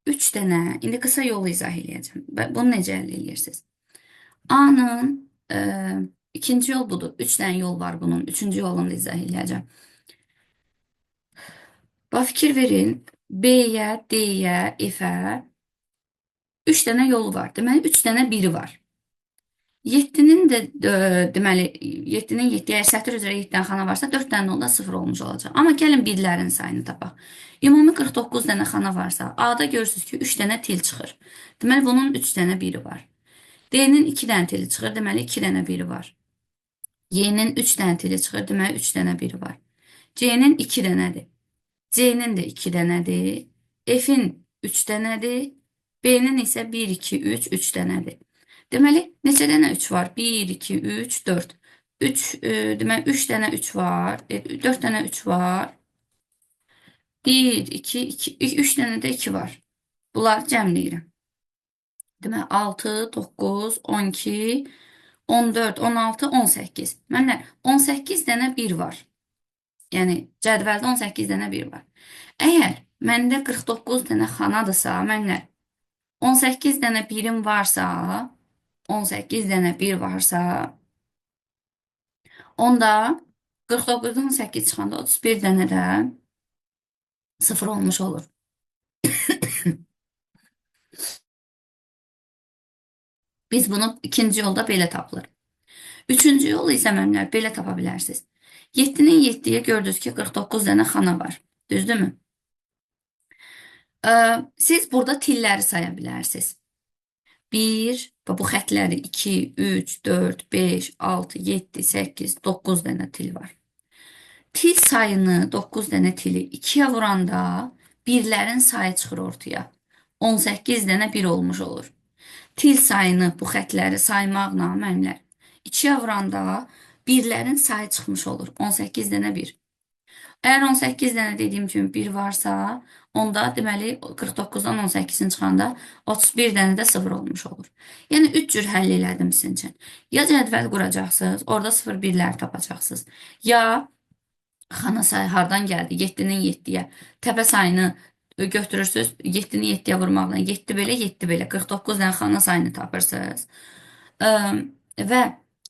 3 dənə, indi qısa yolu izah edəcəm. Bunu necə əldə edirsiniz? A-nın ikinci yol budur. 3 dənə yol var bunun. Üçüncü yolunu da izah edəcəm. Bax, fikir verin. B-yə, D-yə, F-ə 3 dənə yolu var. Deməli, 3 dənə biri var. 7-nin də deməli 7-nin 7-yə sətr üzrə 7 dənə xana varsa 4 dənə onda 0 olmuş olacaq. Amma gəlin birlərin sayını tapaq. Ümumi 49 dənə xana varsa A-da görürsünüz ki 3 dənə tel çıxır. Deməli bunun 3 dənə biri var. D-nin 2 dənə teli çıxır, deməli 2 dənə biri var. Y-nin 3 dənə teli çıxır, deməli 3 dənə biri var. C-nin 2 dənədir. C-nin də 2 dənədir. F-in 3 dənədir. B-nin isə 1, 2, 3, 3 dənədir. Deməli, neçə dənə 3 var? 1, 2, 3, 4. 3, deməli, 3 dənə 3 var. 4 dənə 3 var. 1, 2, 2, 3 dənə də 2 var. Bunları cəmləyirəm. Demək 6, 9, 12, 14, 16, 18. Mənlər 18 dənə 1 var. Yəni cədvəldə 18 dənə 1 var. Əgər məndə 49 dənə xanadırsa, mənlər 18 dənə 1-im varsa, 18 dənə 1 varsa, onda 49-dan 8 çıxanda 31 dənə də 0 olmuş olur. Biz bunu ikinci yolda belə tapılır. Üçüncü yol isə mənlər belə tapa bilərsiniz. 7-nin 7-yə gördünüz ki, 49 dənə xana var. Düzdürmü? Siz burada tilləri saya bilərsiniz. 1, bu xətləri 2, 3, 4, 5, 6, 7, 8, 9 dənə til var. Til sayını, 9 dənə tili 2-yə vuranda birlərin sayı çıxır ortaya. 18 dənə 1 olmuş olur. Til sayını, bu xətləri saymaqla mənlər 2-yə vuranda birlərin sayı çıxmış olur. 18 dənə 1. Əgər 18 dənə dediyim kimi 1 varsa, onda deməli 49-dan 18-in çıxanda 31 dənə də 0 olmuş olur. Yəni 3 cür həll elədim sizin üçün. Ya cədvəl quracaqsınız, orada 0 birlər tapacaqsınız. Ya xana sayı hardan gəldi? 7-nin 7-yə. Təpə sayını götürürsünüz. 7-ni 7-yə vurmaqla 7 belə, 7 belə. 49 dənə xana sayını tapırsınız. Və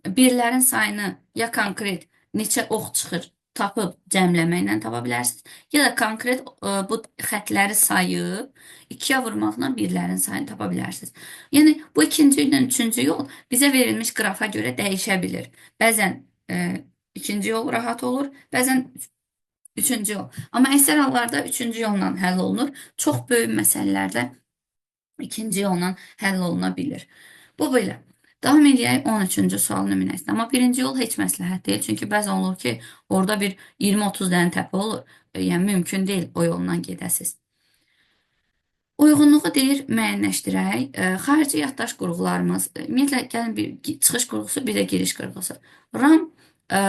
birlərin sayını ya konkret neçə ox çıxır tapıb cəmləməklə tapa bilərsiniz. Ya da konkret bu xətləri sayıb 2-yə vurmaqla birlərin sayını tapa bilərsiniz. Yəni bu ikinci ilə üçüncü yol bizə verilmiş qrafa görə dəyişə bilir. Bəzən ikinci yol rahat olur, bəzən üçüncü yol. Amma əksər hallarda üçüncü yolla həll olunur. Çox böyük məsələlərdə ikinci yolla həll oluna bilir. Bu belə. Davam edək 13-cü sual nümunəsinə. Amma birinci yol heç məsləhət deyil. Çünki bəzən olur ki, orada bir 20-30 dənə təpə olur. Yəni mümkün deyil o yolla gedəsiz. Uyğunluğu deyir, müəyyənləşdirək. Xarici yaddaş qurğularımız, ümumiyyətlə gəlin bir çıxış qurğusu, bir də giriş qurğusu. RAM ə,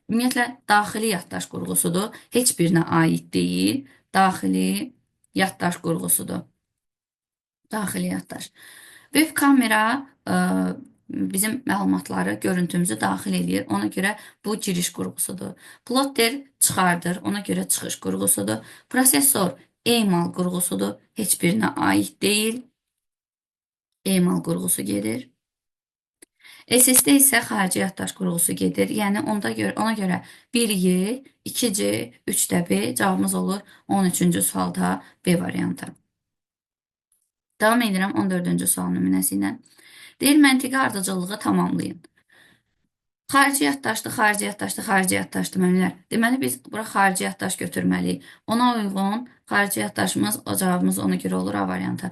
ümumiyyətlə daxili yaddaş qurğusudur. Heç birinə aid deyil. Daxili yaddaş qurğusudur. Daxili yaddaş. Web kamera bizim məlumatları, görüntümüzü daxil edir. Ona görə bu giriş qurğusudur. Plotter çıxardır. Ona görə çıxış qurğusudur. Prosesor emal qurğusudur. Heç birinə aid deyil. Emal qurğusu gedir. SSD isə xarici yaddaş qurğusu gedir. Yəni ona görə 1Y, 2C, 3də B cavabımız olur 13-cü sualda B variantı. Davam edirəm 14-cü sual nümunəsi ilə. Deyir, məntiqi ardıcıllığı tamamlayın. Xarici yaddaşdır, xarici yaddaşdır, xarici yaddaşdır müəllimlər. Deməli, biz bura xarici yaddaş götürməliyik. Ona uyğun xarici yaddaşımız, o cavabımız ona görə olur A variantı.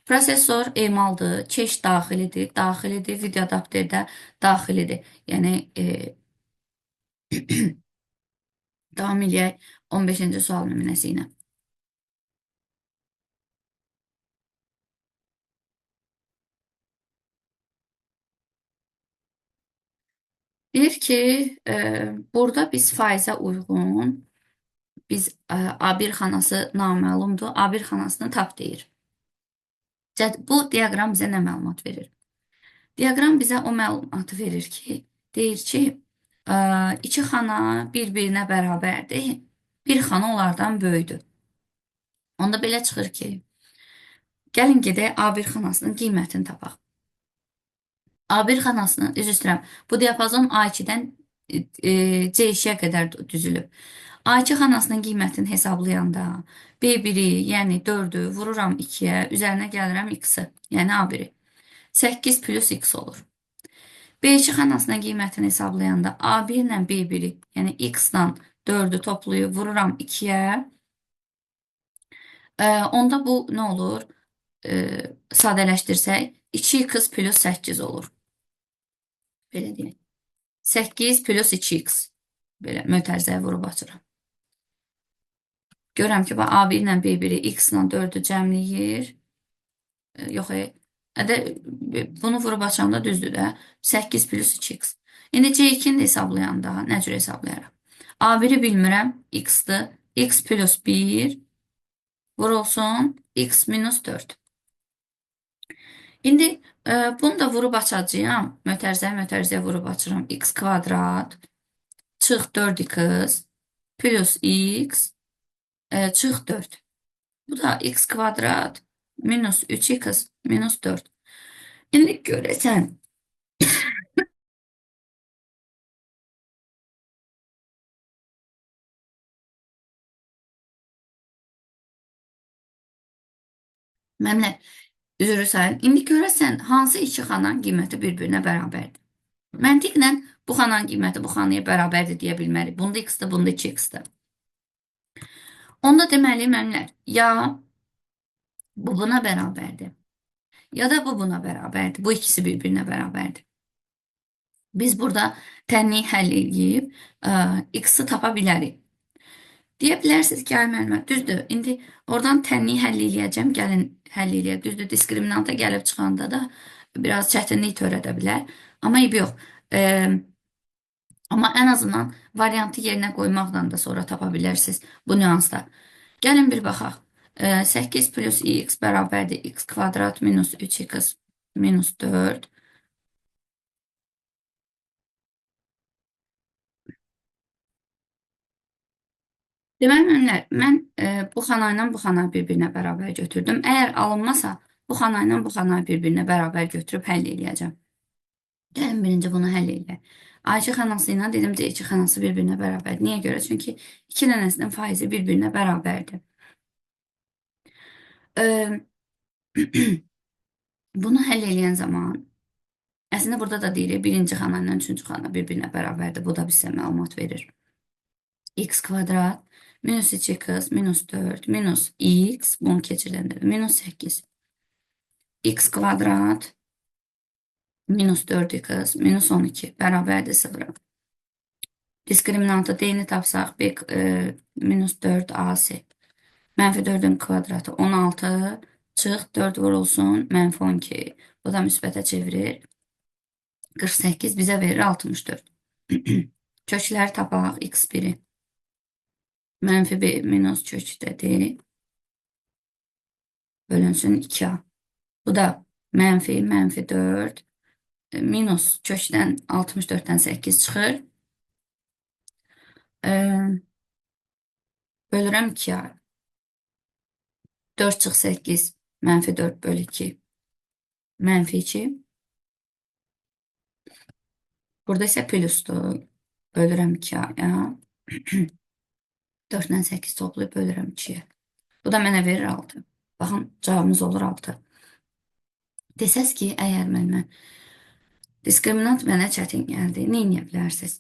Prosesor emaldır, keş daxilidir, video adapterdə daxilidir. Yəni, davam edək 15-ci sual nümunəsi ilə. Deyir ki, burada biz faizə uyğun, biz A1 xanası naməlumdur, A1 xanasını tap deyir. Bu diaqram bizə nə məlumat verir? Diaqram bizə o məlumatı verir ki, deyir ki, iki xana bir-birinə bərabərdir, bir xana onlardan böyüdür. Onda belə çıxır ki, gəlin gedək A1 xanasının qiymətini tapaq. A1 xanasını, üzr istəyirəm, bu diapazon A2-dən C2-yə qədər düzülüb. A2 xanasının qiymətini hesablayanda B1-i, yəni 4-ü vururam 2-yə, üzərinə gəlirəm X-i, yəni A1-i. 8 plus X olur. B2 xanasının qiymətini hesablayanda A1 ilə B1-i, yəni X-dan 4-ü toplayıb vururam 2-yə. Onda bu nə olur? Sadələşdirsək 2x plus 8 olur. Belə deyək. 8 plus 2x. Belə mötərizəyə vurub açıram. Görürəm ki, A1 ilə B1-i X ilə 4-ü cəmləyir. Yox, bunu vurub açanda düzdür də. 8 plus 2x. İndi C2-ni də hesablayanda nə cür hesablayaraq? A1-i bilmirəm, X-dır. X plus 1 vurulsun X minus 4. İndi bunu da vurub açacağam. Mötərizəyə vurub açıram. X kvadrat çıx 4x plus x çıx 4. Bu da x kvadrat minus 3x minus 4. İndi görəsən, məmlə üzrü sayın. İndi görəsən, hansı iki xananın qiyməti bir-birinə bərabərdir? Məntiqlə bu xananın qiyməti bu xanaya bərabərdir deyə bilmərik. Bunda x-dir, bunda 2x-dir. Onda deməli, məmlər, ya bu buna bərabərdir, ya da bu buna bərabərdir. Bu ikisi bir-birinə bərabərdir. Biz burada tənliyi həll edib x-i tapa bilərik. Deyə bilərsiniz ki, ay müəllimə, düzdür. İndi oradan tənliyi həll eləyəcəm, gəlin həll eləyək. Düzdür, diskriminanta gəlib çıxanda da biraz çətinlik törədə bilər. Amma eybi yox. Amma ən azından variantı yerinə qoymaqla da sonra tapa bilərsiniz bu nüansda. Gəlin bir baxaq. 8 plus x bərabərdir x kvadrat minus 3x minus 4. Deməli, müəllimlər, mən bu xana ilə bu xana bir-birinə bərabər götürdüm. Əgər alınmasa, bu xana ilə bu xana bir-birinə bərabər götürüb həll eləyəcəm. Gəlin birinci bunu həll eləyək. A2 xanası ilə dedim C2 xanası bir-birinə bərabərdir. Niyə görə? Çünki 2 dənəsinin faizi bir-birinə bərabərdir. Bunu həll eləyən zaman əslində burada da deyirik, birinci xana ilə üçüncü xana bir-birinə bərabərdir. Bu da bizə məlumat verir. X kvadrat minus 2x minus 4 minus x bunu keçiriləndir. Minus 8 x kvadrat minus 4x minus 12 bərabərdir 0. Diskriminantı deyini tapsaq b minus 4 ac mənfi 4'ün kvadratı 16 çıx 4 vurulsun mənfi 12. Bu da müsbətə çevirir. 48 bizə verir 64. Kökləri tapaq x1'i. Mənfi b minus kökdədir. Bölünsün 2a. Bu da mənfi 4 minus kökdən 64'dən 8 çıxır. Bölürəm 2'a. 4 çıx 8 mənfi 4 bölü 2 mənfi 2. Burada isə plusdur. Bölürəm 2'a. 4 ilə 8 toplayıb bölürəm 2'yə. Bu da mənə verir 6. Baxın, cavabımız olur 6. Desəz ki, əgər mənə diskriminant mənə çətin gəldi, nə edə bilərsiniz?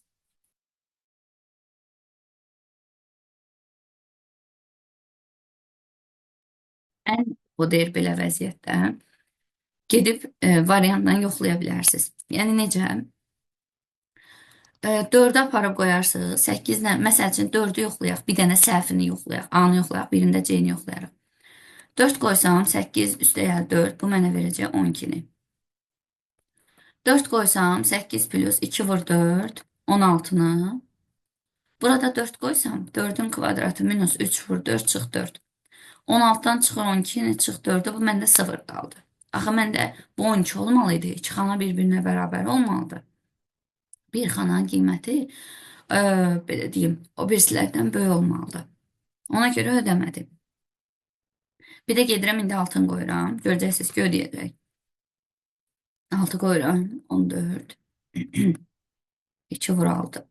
Ən bu deyir belə vəziyyətdə gedib variantdan yoxlaya bilərsiniz. Yəni necə? 4'ü aparıb qoyarsınız, 8 ilə, məsəl üçün 4'ü yoxlayaq, bir dənə səhvini yoxlayaq, A-nı yoxlayaq, birində C-ni yoxlayarıq. 4 qoysam 8 üstəgəl 4, bu mənə verəcək 12'ni. 4 qoysam 8 plus 2 vur 4, 16'nı. Burada 4 qoysam 4'ün kvadratı minus 3 vur 4 çıx 4. 16'dan çıxır 12'ni çıx 4'ü, bu məndə 0 qaldı. Axı məndə bu 12 olmalıydı, 2 xana bir-birinə bərabər olmalıdır. Bir xananın qiyməti, belə deyim, o birisilərdən böyük olmalıdır. Ona görə ödəmədim. Bir də gedirəm, indi altın qoyuram. Görəcəksiniz ki, ödəyəcək. 6 qoyuram, 14. 2 vur 6.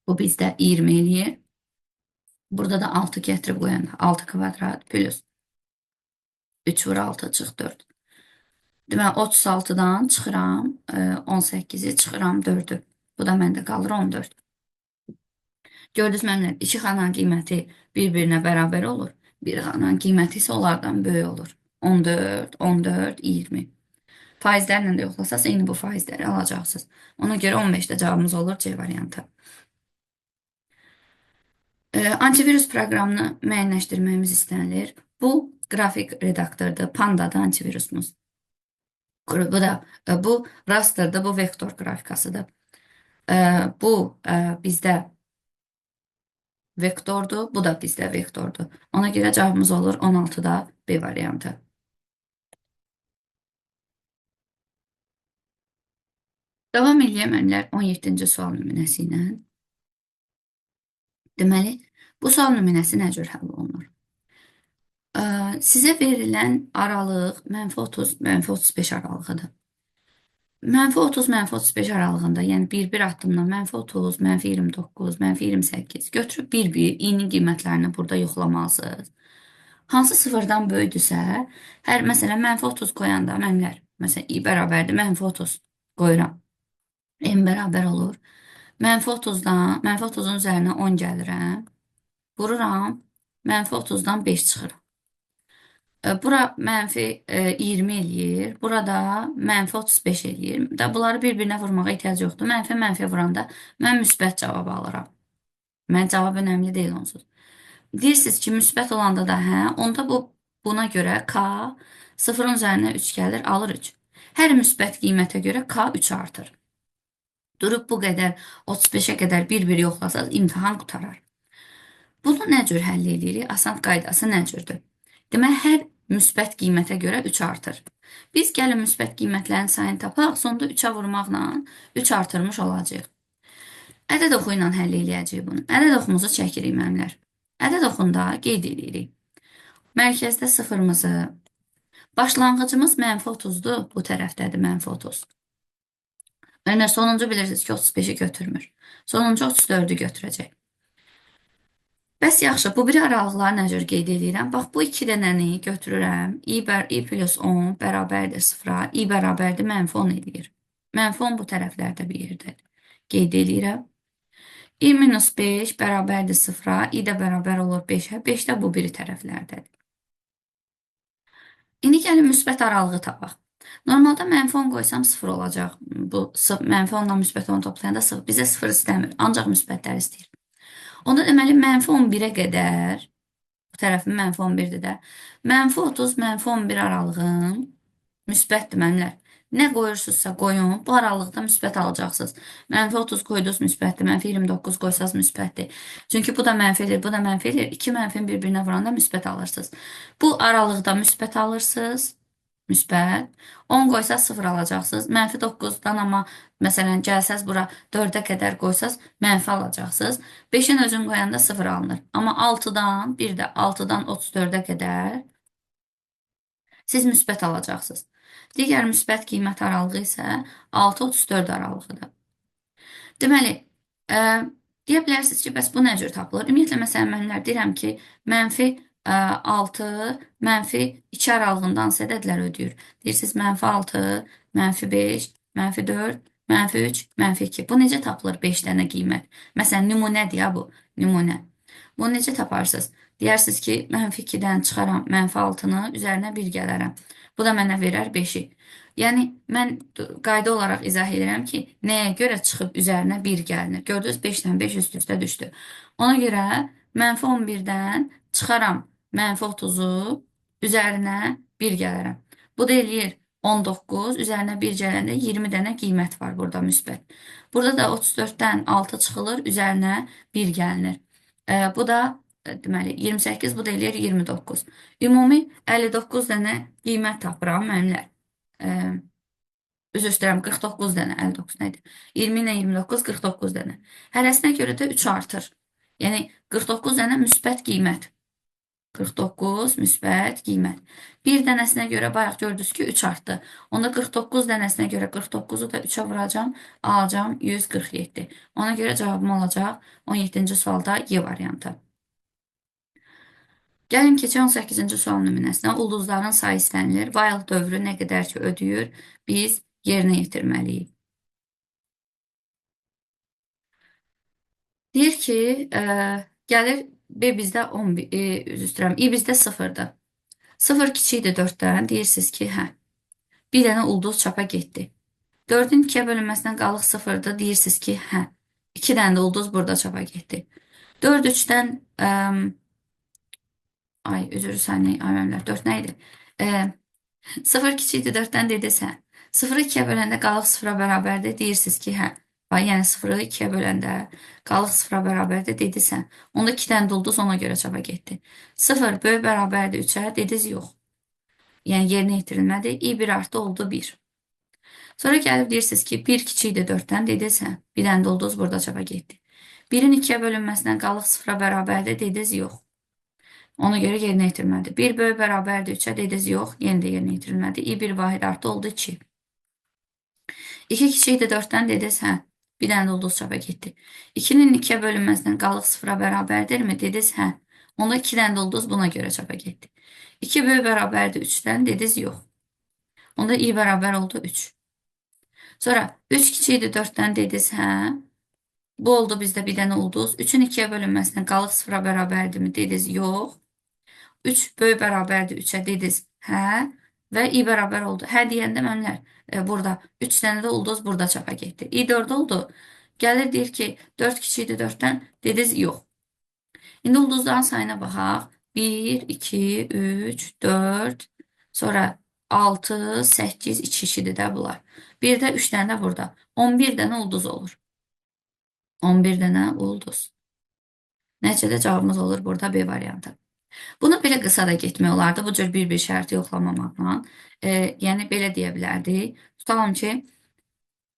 Bu bizdə 20 eləyir. Burada da 6 gətirib qoyanda 6 kvadrat plus 3 vur 6 çıx 4. Deməli, 36'dan çıxıram 18'i çıxıram 4'ü. Bu da məndə qalır 14. Gördünüz mənimlə, iki xananın qiyməti bir-birinə bərabər olur. Bir xananın qiyməti isə onlardan böyük olur. 14, 14, 20. Faizlərlə də yoxlasaq, eyni bu faizləri alacaqsınız. Ona görə 15'də cavabımız olur C variantı. Antivirus proqramını müəyyənləşdirməyimiz istənilir. Bu qrafik redaktordur. Panda'da antivirusumuz. Bu rasterdir, bu vektor qrafikasıdır. Bu bizdə vektordur. Bu da bizdə vektordur. Ona görə cavabımız olur 16-da B variantı. Davam edən əmrlər 17-ci sual nümunəsi ilə. Deməli, bu sual nümunəsi nə cür həll olunur? Sizə verilən aralıq -30, -35 aralığıdır. -30, -35 aralığında, yəni bir addımla -30, -29, -28 götürüb bir-bir eyni qiymətlərini burada yoxlamalısınız. Hansı sıfırdan böyükdürsə, hər məsələn -30 qoyanda mənlər, məsələn i bərabərdir -30 qoyuram. M bərabər olur. -30-dan, -30-un üzərinə 10 gəlirəm. Vururam, -30-dan 5 çıxır. Bura -20 eləyir. Burada -35 eləyir. Bunları bir-birinə vurmağa ehtiyac yoxdur. Mənfi vuranda mən müsbət cavabı alıram. Mən cavab önəmli deyil onsuz. Deyirsiniz ki, müsbət olanda da hə, onda buna görə K sıfırın üzərinə 3 gəlir, alır 3. Hər müsbət qiymətə görə K 3 artır. Durub bu qədər 35-ə qədər bir-bir yoxlasaz imtahan qutarar. Bunu nə cür həll edirik? Asan qaydası nə cürdür? Demək, hər müsbət qiymətə görə 3 artır. Biz gəlin müsbət qiymətlərin sayını tapaq, sonda 3-ə vurmaqla 3 artırmış olacaq. Ədəd oxu ilə həll eləyəcəyik bunu. Ədəd oxumuzu çəkirik məmlər. Ədəd oxunda qeyd edirik. Mərkəzdə sıfırımızı, başlanğıcımız -30-dur, bu tərəfdədir -30. Yəni, sonuncu bilirsiniz ki, 35-i götürmür. Sonuncu 34-ü götürəcək. Bəs yaxşı, bu biri aralıqları nə cür qeyd edirəm? Bax, bu iki dənəni götürürəm. I plus 10 bərabərdir 0-a. I bərabərdir -10 edir. -10 bu tərəflərdə bir yerdə. Qeyd edirəm. I minus 5 bərabərdir 0-a. I də bərabər olur 5-ə. 5 də bu biri tərəflərdədir. İndi gəlin müsbət aralığı tapaq. Normalda -10 qoysam 0 olacaq. Bu -10 ilə müsbət 10 toplayanda 0. Bizə 0 istəmir. Ancaq müsbətlər istəyir. Onda deməli -11-ə qədər, bu tərəfin -11-dir də, -30, -11 aralığım müsbətdir mənlər. Nə qoyursunuzsa qoyun, bu aralıqda müsbət alacaqsınız. -30 qoydunuz müsbətdir, -29 qoysaz müsbətdir. Çünki bu da mənfidir, bu da mənfidir. İki mənfini bir-birinə vuranda müsbət alırsınız. Bu aralıqda müsbət alırsınız. Müsbət. 10 qoysaz 0 alacaqsınız. -9-dan amma məsələn gəlsəz bura 4-ə qədər qoysaz mənfi alacaqsınız. 5-in özünü qoyanda 0 alınır. Amma 6-dan, bir də 6-dan 34-ə qədər siz müsbət alacaqsınız. Digər müsbət qiymət aralığı isə 6-34 aralığıdır. Deməli, deyə bilərsiniz ki, bəs bu nə cür tapılır? Ümumiyyətlə, məsələn, mənlər deyirəm ki, -6, -2 aralığından ədədlər ödəyir. Deyirsiniz, -6, -5, -4, -3, -2. Bu necə tapılır 5 dənə qiymət? Məsələn, nümunədir ya bu, nümunə. Bunu necə taparsınız? Deyərsiniz ki, -2-dən çıxaram -6-nı, üzərinə 1 gələrəm. Bu da mənə verər 5-i. Yəni, mən qayda olaraq izah edirəm ki, nəyə görə çıxıb üzərinə 1 gəlinir? Gördünüz, 5-dən 5 üst-üstə düşdü. Ona görə -11-dən çıxaram -30-u, üzərinə 1 gələrəm. Bu da eləyir 19, üzərinə 1 gələndə 20 dənə qiymət var burada müsbət. Burada da 34-dən 6 çıxılır, üzərinə 1 gəlinir. Bu da deməli 28, bu da eləyir 29. Ümumi 59 dənə qiymət tapıram mənlər. Üzr istəyirəm, 49 dənə, 59 nədir? 20 ilə 29, 49 dənə. Hərəsinə görə də 3 artır. Yəni, 49 dənə müsbət qiymət. 49 müsbət qiymət. Bir dənəsinə görə bayaq gördünüz ki, 3 artdı. Onda 49 dənəsinə görə 49-u da 3-ə vuracam, alacam 147. Ona görə cavabım olacaq 17-ci sualda Y variantı. Gəlin keçək 18-ci sual nümunəsinə. Ulduzların sayı istənilir. While dövrü nə qədər ki ödəyir, biz yerinə yetirməliyik. Deyir ki, gəlir B bizdə 11, üzr istəyirəm, I bizdə 0-dır. 0 kiçikdir 4-dən. Deyirsiniz ki, hə, bir dənə ulduz çapa getdi. 4-ün 2-yə bölünməsindən qalıq 0-dır. Deyirsiniz ki, hə, 2 dənə də ulduz burada çapa getdi. 4 3-dən üzr saniyə, məmlər, 4 nə idi? 0 kiçikdir 4-dən dedisə, 0-ı 2-yə böləndə qalıq 0-a bərabərdir. Deyirsiniz ki, hə, Yəni 0-ı 2-yə böləndə qalıq 0-a bərabərdir dedisən. Onda 2 dənə də ulduz ona görə çapa getdi. 0 böyük bərabərdir 3-ə dediz yox. Yəni yerinə yetirilmədi. i1 artı oldu 1. Sonra gəlib deyirsiniz ki 1 kiçikdir 4-dən dedisən. Bir dənə də ulduz burada çapa getdi. 1-in 2-yə bölünməsindən qalıq 0-a bərabərdir dediz yox. Ona görə yerinə yetirilmədi. 1 böyük bərabərdir 3-ə dediz yox. Yenə də yerinə yetirilmədi. i1 vahid artı oldu 2. 2 kiçikdir 4-dən dediz, hə. Bir dənə də ulduz çapa getdi. 2-nin 2-yə bölünməsindən qalıq 0-a bərabərdirmi? Dediz, hə. Onda 2 dənə də ulduz buna görə çapa getdi. 2 böyük bərabərdir 3-dən, dediz, yox. Onda i bərabər oldu 3. Sonra 3 kiçikdir 4-dən dediz, hə. Bu oldu bizdə bir dənə ulduz. 3-ün 2-yə bölünməsindən qalıq 0-a bərabərdirmi? Dediz, yox. 3 böyük bərabərdir 3-ə dediz, hə. Və i bərabər oldu. Hə deyəndə mənlər burada 3 dənə də ulduz burada çapa getdi. i 4 oldu. Gəlir deyir ki 4 kiçikdir 4-dən dediz yox. İndi ulduzların sayına baxaq. 1, 2, 3, 4, sonra 6, 8, 2, 2-dir də bunlar. Bir də 3 dənə də burada. 11 dənə ulduz olur. 11 dənə ulduz. Nəticədə cavabımız olur burada B variantı. Bunu belə qısa da getmək olardı. Bu cür bir-bir şərti yoxlamamaqla. Yəni belə deyə bilərdik. Tutalım ki,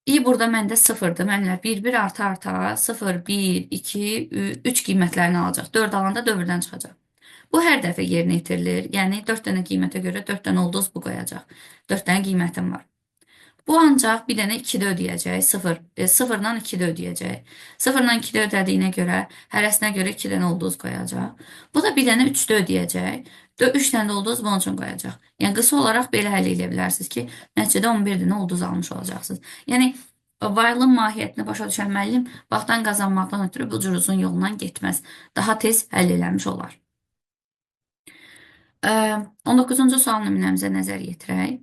i burada məndə 0-dır. Mənlər 1 arta 0, 1, 2, 3 qiymətlərini alacaq. 4 alanda dövrdən çıxacaq. Bu hər dəfə yerinə yetirilir. Yəni 4 dənə qiymətə görə 4 dənə ulduz bu qoyacaq. 4 dənə qiymətim var. Bu ancaq bir dənə 2-də ödəyəcək. 0-dan 2-də ödəyəcək. 0-dan 2-də ödədiyinə görə, hərəsinə görə 2 dənə ulduz qoyacaq. Bu da bir dənə 3-də ödəyəcək. 3 dənə də ulduz bunun üçün qoyacaq. Yəni qısa olaraq belə həll edə bilərsiniz ki, nəticədə 11 dənə ulduz almış olacaqsınız. Yəni varlığın mahiyyətini başa düşən müəllim vaxtdan qazanmaqdan ötürü bu cür uzun yolla getməz. Daha tez həll eləmiş olar. 19-cu sual nümunəmizə nəzər yetirək.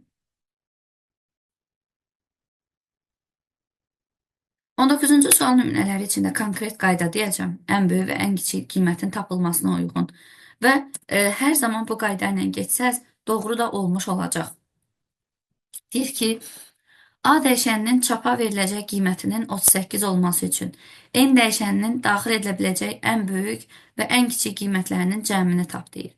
19-cu sual nümunələri içində konkret qayda deyəcəm. Ən böyük və ən kiçik qiymətin tapılmasına uyğun. Və hər zaman bu qayda ilə getsəz, doğru da olmuş olacaq. Deyir ki, A dəyişəninin çapa veriləcək qiymətinin 38 olması üçün N dəyişəninin daxil edilə biləcək ən böyük və ən kiçik qiymətlərinin cəmini tap deyir.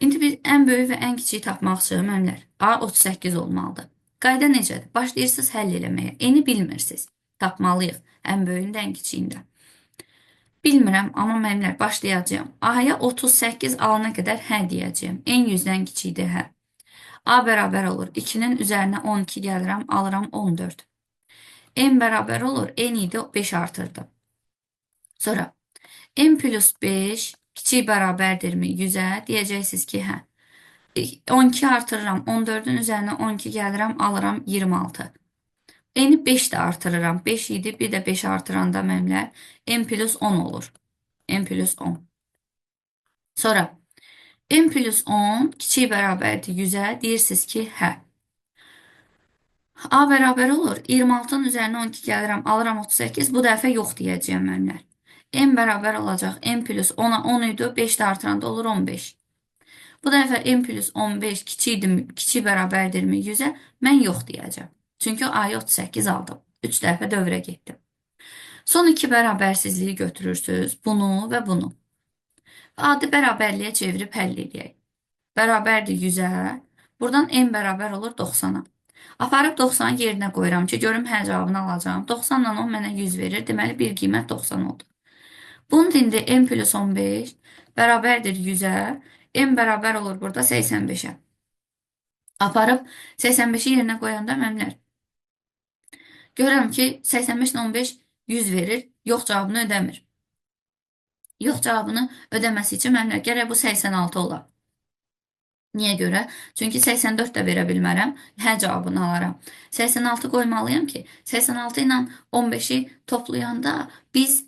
İndi biz ən böyük və ən kiçiyi tapmaq üçün müəllimlər A 38 olmalıdır. Qayda necədir? Başlayırsınız həll eləməyə. N-i bilmirsiniz. Tapmalıyıq. Ən böyüyündə, ən kiçiyində. Bilmirəm, amma müəllimlər başlayacağım. A-ya 38 alana qədər hə deyəcəyim. N 100-dən kiçikdir hə. A bərabər olur. 2-nin üzərinə 12 gəlirəm, alıram 14. N bərabər olur. N idi 5 artırdım. Sonra N plus 5 kiçik bərabərdirmi 100-ə? Deyəcəksiniz ki, hə. 12 artırıram, 14-ün üzərinə 12 gəlirəm, alıram 26. N-i 5 də artırıram. 5 idi, bir də 5 artıranda müəllimlər N plus 10 olur. N plus 10. Sonra N plus 10 kiçik bərabərdir 100-ə. Deyirsiniz ki, hə. A bərabər olur. 26-nın üzərinə 12 gəlirəm, alıram 38. Bu dəfə yox deyəcəyəm müəllimlər. N bərabər olacaq. N plus 10-a 10 idi, 5 də artıranda olur 15. Bu dəfə N plus 15 kiçik bərabərdirmi 100-ə? Mən yox deyəcəm. Çünki A-yı 38 aldım. 3 dəfə dövrə getdim. Son iki bərabərsizliyi götürürsünüz. Bunu və bunu. Adi bərabərliyə çevirib həll edək. Bərabərdir 100-ə. Buradan N bərabər olur 90-a. Aparıb 90-ı yerinə qoyuram ki, görüm hər cavabını alacağım. 90 ilə 10 mənə 100 verir. Deməli, bir qiymət 90 oldu. Bunun indi N plus 15 bərabərdir 100-ə. N bərabər olur burada 85-ə. Aparıb 85-i yerinə qoyanda müəllimlər. Görürəm ki, 85 ilə 15 100 verir. Yox cavabını ödəmir. Yox cavabını ödəməsi üçün müəllimlər gərək bu 86 ola. Niyə görə? Çünki 84 də verə bilmərəm. Hə cavabını alaram. 86 qoymalıyam ki, 86 ilə 15-i toplayanda biz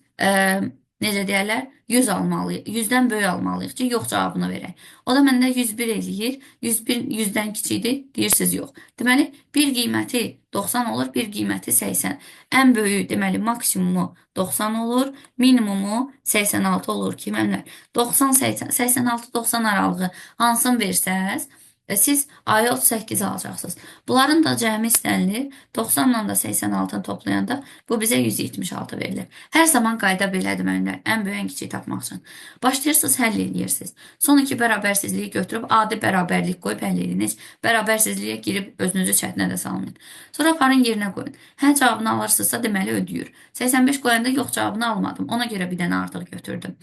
necə deyərlər, 100 almalıyıq. 100-dən böyük almalıyıq ki, yox cavabını verək. O da məndə 101 eləyir. 101 100-dən kiçikdir, deyirsiniz yox. Deməli, bir qiyməti 90 olur, bir qiyməti 80. Ən böyüyü, deməli, maksimumu 90 olur, minimumu 86 olur ki, müəllimlər. 90, 86, 90 aralığı hansını versəz, Siz IELTS 8 alacaqsınız. Bunların da cəmi istənilir. 90 ilə də 86-ını toplayanda bu bizə 176 verilir. Hər zaman qayda belədir müəllimlər. Ən böyük, ən kiçiyi tapmaq üçün. Başlayırsınız, həll edirsiniz. Son iki bərabərsizliyi götürüb adi bərabərlik qoyub həll edin. Heç bərabərsizliyə girib özünüzü çətinə də salmayın. Sonra aparın yerinə qoyun. Hə cavabını alırsınızsa deməli ödəyir. 85 qoyanda yox cavabını almadım. Ona görə bir dənə artıq götürdüm.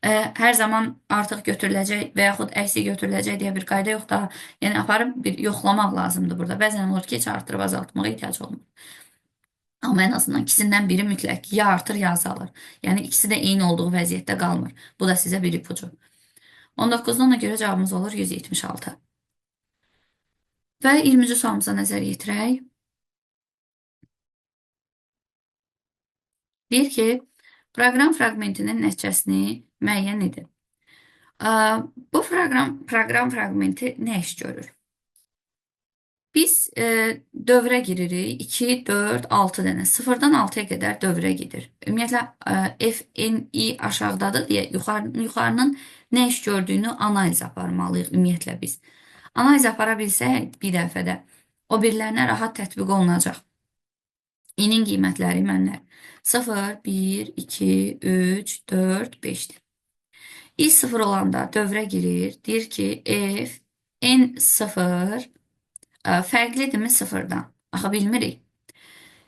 Hər zaman artıq götürüləcək və yaxud əksik götürüləcək deyə bir qayda yox da, yəni aparıb bir yoxlamaq lazımdır burada. Bəzən olur ki, heç artırıb azaltmağa ehtiyac olmur. Amma ən azından ikisindən biri mütləq ya artır, ya azalır. Yəni ikisi də eyni olduğu vəziyyətdə qalmır. Bu da sizə bir ipucu. 19-dan ona görə cavabımız olur 176. Və 20-ci sualımıza nəzər yetirək. Deyir ki, proqram fraqmentinin nəticəsini müəyyən edin. Bu proqram fraqmenti nə iş görür? Biz dövrə giririk. 2, 4, 6 dənə. 0-dan 6-ya qədər dövrə gedir. Ümumiyyətlə, F, N, I aşağıdadır deyə yuxarının nə iş gördüyünü analiz aparmalıyıq ümumiyyətlə biz. Analiz apara bilsək bir dəfədə o birlərinə rahat tətbiq olunacaq. I-nin qiymətləri mənlər 0, 1, 2, 3, 4, 5-dir. I 0 olanda dövrə girir. Deyir ki, F, N0 fərqlidirmi 0-dan? Axı bilmirik.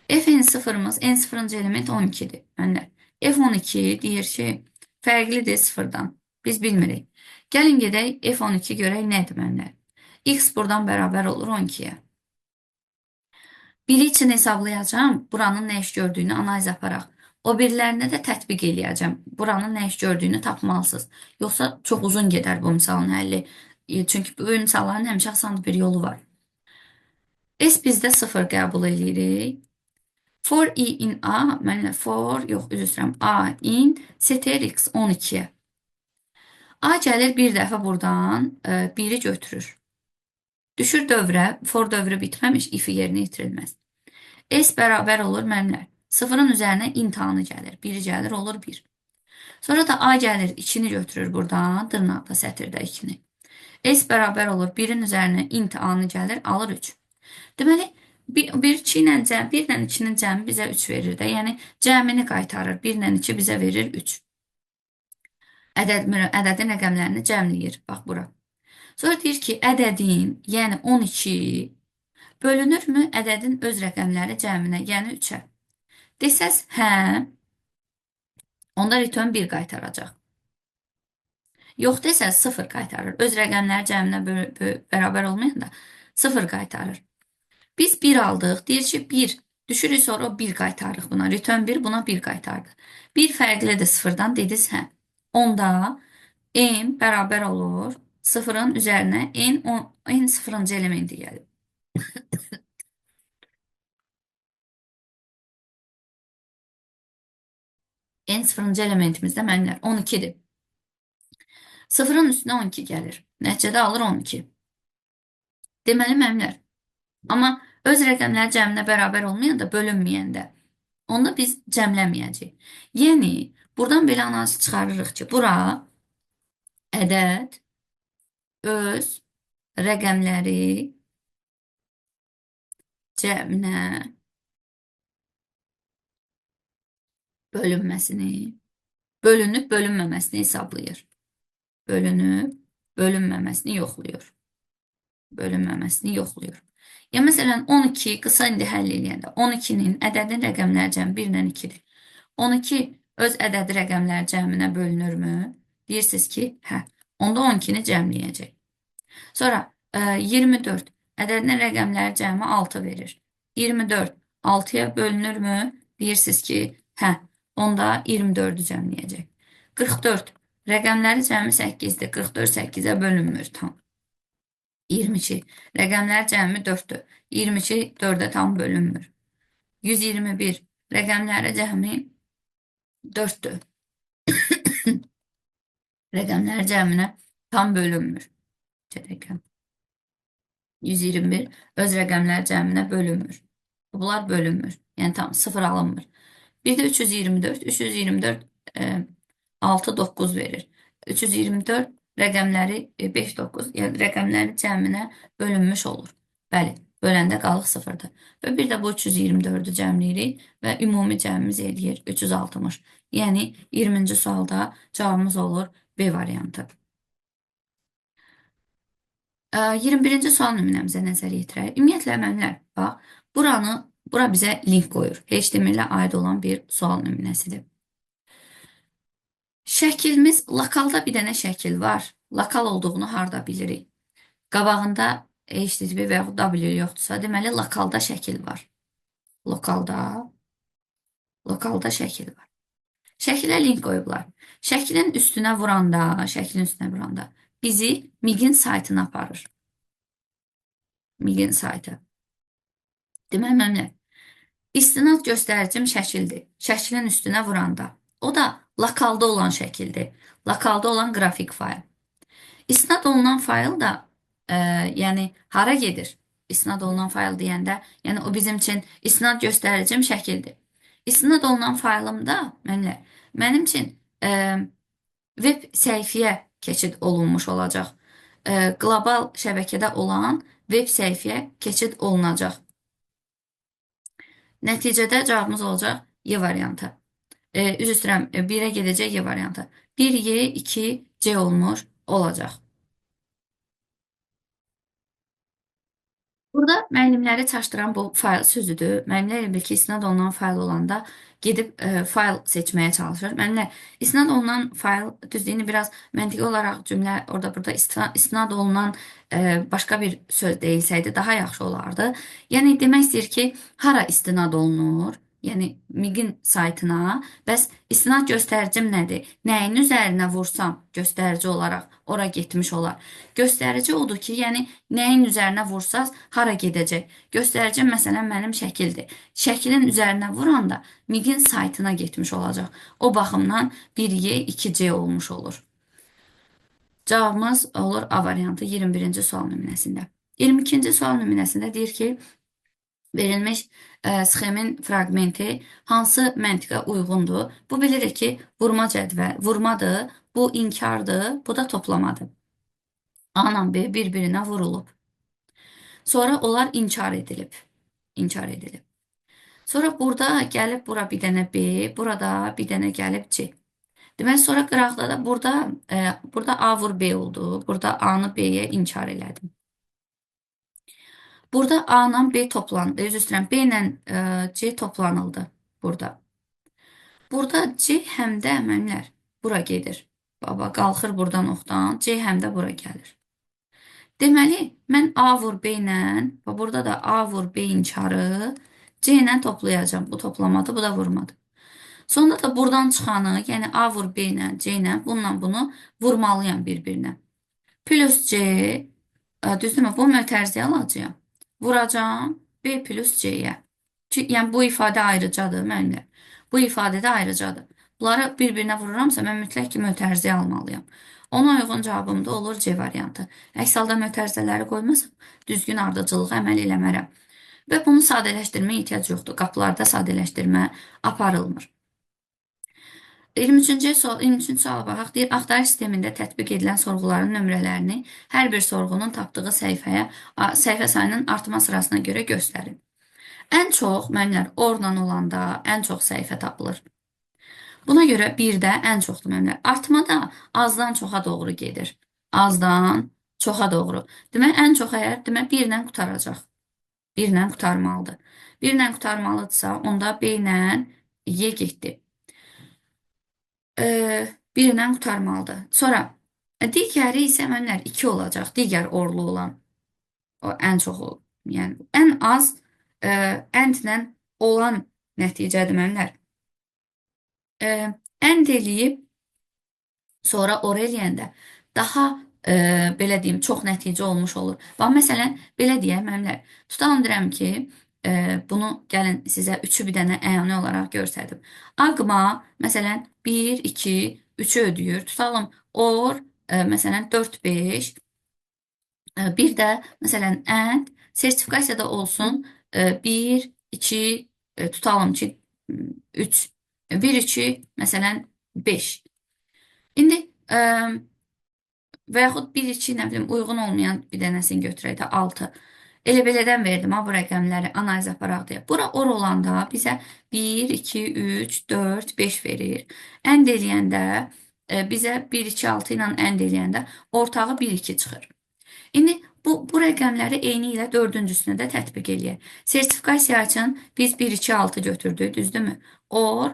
Fn 0-ımız, N0-cı element 12-dir. Mənlər. F12 deyir ki, fərqlidir 0-dan. Biz bilmirik. Gəlin gedək F12 görək nədir mənlər. X buradan bərabər olur 12-yə. Biri üçün hesablayacağım. Buranın nə iş gördüyünü analiz aparaq. O birilərinə də tətbiq eləyəcəm. Buranın nə iş gördüyünü tapmalısınız. Yoxsa çox uzun gedər bu misalın həlli. Çünki bu misalların həmişə asan bir yolu var. S bizdə 0 qəbul edirik. For I in A, mənlə for, yox, üzr istəyirəm, A in setir X 12-yə. A gəlir bir dəfə buradan 1-i götürür. Düşür dövrə, for dövrü bitməmiş, if-i yerinə yetirilməz. S bərabər olur mənlər. 0-ın üzərinə int A-nı gəlir. 1-i gəlir, olur 1. Sonra da A gəlir, 2-ni götürür buradan, dırnaqda sətirdə 2-ni. S bərabər olur, 1-in üzərinə int A-nı gəlir, alır 3. Deməli, bir 2 ilə 2-nin cəmi bizə 3 verir də. Yəni, cəmini qaytarır. 1 ilə 2 bizə verir 3. Ədədin rəqəmlərini cəmləyir. Bax, bura. Sonra deyir ki, ədədin, yəni 12 bölünürmü ədədin öz rəqəmləri cəminə, yəni 3-ə? Desəz, hə, onda return 1 qaytaracaq. Yox desəz, 0 qaytarır. Öz rəqəmləri cəminə bərabər olmayanda 0 qaytarır. Biz 1 aldıq. Deyir ki, 1. Düşürük sonra o 1 qaytarırıq buna. Return 1 buna 1 qaytardı. 1 fərqlidir 0-dan dediniz, hə. Onda n bərabər olur 0-ın üzərinə n 0-cı elementi gəlir. N 0-cı elementimizdə mənlər 12-dir. 0-ın üstünə 12 gəlir. Nəticədə alır 12. Deməli mənlər. Amma öz rəqəmlər cəminə bərabər olmayanda, bölünməyəndə, onda biz cəmləməyəcəyik. Yəni, buradan belə analiz çıxarırıq ki, bura ədəd öz rəqəmləri cəminə bölünməsini, bölünüb bölünməməsini hesablayır. Bölünüb bölünməməsini yoxlayır. Bölünməməsini yoxlayır. Ya məsələn 12 qısa indi həll edəndə 12-nin ədədin rəqəmləri cəmi 1 ilə 2-dir. 12 öz ədədi rəqəmlər cəminə bölünürmü? Deyirsiniz ki, hə. Onda 12-ni cəmləyəcək. Sonra 24 ədədinin rəqəmləri cəmi 6 verir. 24 6-ya bölünürmü? Deyirsiniz ki, hə. Onda 24-ü cəmləyəcək. 44 rəqəmləri cəmi 8-dir. 44 8-ə bölünmür tam. 22. Rəqəmlər cəmi 4-dür. 22 4-ə tam bölünmür. 121. Rəqəmləri cəmi 4-dür. Rəqəmlər cəminə tam bölünmür. 121 öz rəqəmlər cəminə bölünmür. Bunlar bölünmür. Yəni tam 0 alınmır. Bir də 324. 324 6 9 verir. 324 rəqəmləri 5, 9, yəni rəqəmlərin cəminə bölünmüş olur. Bəli, böləndə qalıq sıfırdır. Və bir də bu 324-ü cəmləyirik və ümumi cəmimiz eləyir 360. Yəni 20-ci sualda cavabımız olur B variantı. 21-ci sual nümunəmizə nəzər yetirək. Ümumiyyətlə, müəllimlər, bax, bura bizə link qoyur. HTML-ə aid olan bir sual nümunəsidir. Şəkilimiz, lokalda bir dənə şəkil var. Lokal olduğunu harda bilirik? Qabağında HTTP və yaxud W yoxdursa, deməli, lokalda şəkil var. Lokalda şəkil var. Şəkilə link qoyublar. Şəklin üstünə vuranda bizi MİQ-in saytına aparır. MİQ-in saytı. Deməli, müəllimlər, istinad göstəricim şəkildir. Şəklin üstünə vuranda. O da lokalda olan şəkildir. Lokalda olan qrafik fayl. İstinad olunan fayl da yəni hara gedir? İstinad olunan fayl deyəndə, yəni o bizim üçün istinad göstəricim şəkildir. İstinad olunan faylımda mənim üçün web səhifəyə keçid olunmuş olacaq. Qlobal şəbəkədə olan web səhifəyə keçid olunacaq. Nəticədə cavabımız olacaq Y variantı. Üzr istəyirəm, 1-ə gedəcək Y variantı. 1Y, 2C olmuş olacaq. Burada müəllimləri çaşdıran bu fayl sözüdür. Müəllimlər elə bil ki, istinad olunan fayl olanda gedib fayl seçməyə çalışır. Müəllimlər, istinad olunan fayl düzdüyünü biraz məntiqi olaraq cümlə orada burada istinad olunan başqa bir söz deyilsəydi daha yaxşı olardı. Yəni demək istəyir ki, hara istinad olunur? Yəni MİQ-in saytına. Bəs istinad göstəricim nədir? Nəyin üzərinə vursam göstərici olaraq ora getmiş olar. Göstərici odur ki, yəni nəyin üzərinə vursaz hara gedəcək. Göstəricim məsələn mənim şəkildir. Şəklin üzərinə vuranda MİQ-in saytına getmiş olacaq. O baxımdan 1Y, 2C olmuş olur. Cavabımız olur A variantı 21-ci sual nümunəsində. 22-ci sual nümunəsində deyir ki, verilmiş sxemin fraqmenti hansı məntiqə uyğundur? Bu bilirik ki, vurmadır, bu inkardır, bu da toplamadır. A ilə B bir-birinə vurulub. Sonra onlar inkar edilib. Sonra burada gəlib bura bir dənə B, burada bir dənə gəlib C. Deməli, sonra qıraqda da burada A vur B oldu. Burada A-nı B-yə inkar elədim. Burada A ilə B toplandı. Üzr istəyirəm, B ilə C toplanıldı burada. Burada C həm də müəllimlər bura gedir. Baba qalxır buradan oxdan. C həm də bura gəlir. Deməli, mən A vur B ilə, burada da A vur B inkarı C ilə toplayacağım. Bu toplamadı, bu da vurmadı. Sonra da buradan çıxanı, yəni A vur B ilə, C ilə, bununla bunu vurmalıyam bir-birinə. Plus C, düzdürmü? Bu mötərizəyə alacağım. Vuracağım B plus C-yə. Yəni bu ifadə ayrıcadır müəllimlər. Bu ifadə də ayrıcadır. Bunları bir-birinə vururamsa mən mütləq ki mötərizəyə almalıyam. Ona uyğun cavabım da olur C variantı. Əks halda mötərizələri qoymasam düzgün ardıcılığı əməl eləmərəm. Və bunu sadələşdirməyə ehtiyac yoxdur. Qapılarda sadələşdirmə aparılmır. 23-cü suala baxaq. Deyir, axtarış sistemində tətbiq edilən sorğuların nömrələrini hər bir sorğunun tapdığı səhifə sayının artma sırasına görə göstərin. Ən çox, müəllimlər, orla olanda ən çox səhifə tapılır. Buna görə 1-də ən çoxdur, müəllimlər. Artma da azdan çoxa doğru gedir. Azdan çoxa doğru. Demək, ən çox əgər, demək, 1-lə qutaracaq. 1-lə qutarmalıdır. 1-lə qutarmalıdırsa, onda B ilə Y getdi. 1-lə qutarmalıdır. Sonra digəri isə müəllimlər 2 olacaq. Digər orlu olan o ən çoxu, yəni ən az əndlə olan nəticədir müəllimlər. Ənd eləyib sonra or eləyəndə daha belə deyim, çox nəticə olmuş olur. Bax, məsələn, belə deyək müəllimlər. Tutalım deyirəm ki, bunu gəlin sizə 3-ü bir dənə əyani olaraq göstərdim. Aqma, məsələn, 1, 2, 3-ü ödəyir. Tutalım, or, məsələn, 4, 5. Bir də, məsələn, ənd, sertifikasiyada olsun, 1, 2, tutalım ki, 3, 1, 2, məsələn, 5. İndi, və yaxud 1-2 nə bilim uyğun olmayan bir dənəsini götürək də 6. Elə belədən verdim ha bu rəqəmləri analiz aparaq deyə. Bura or olanda bizə 1, 2, 3, 4, 5 verir. Ənd eləyəndə bizə 1, 2, 6 ilə ənd eləyəndə ortağı 1, 2 çıxır. İndi bu rəqəmləri eyni ilə dördüncüsünə də tətbiq eləyək. Sertifikasiya üçün biz 1, 2, 6 götürdük, düzdürmü? Or,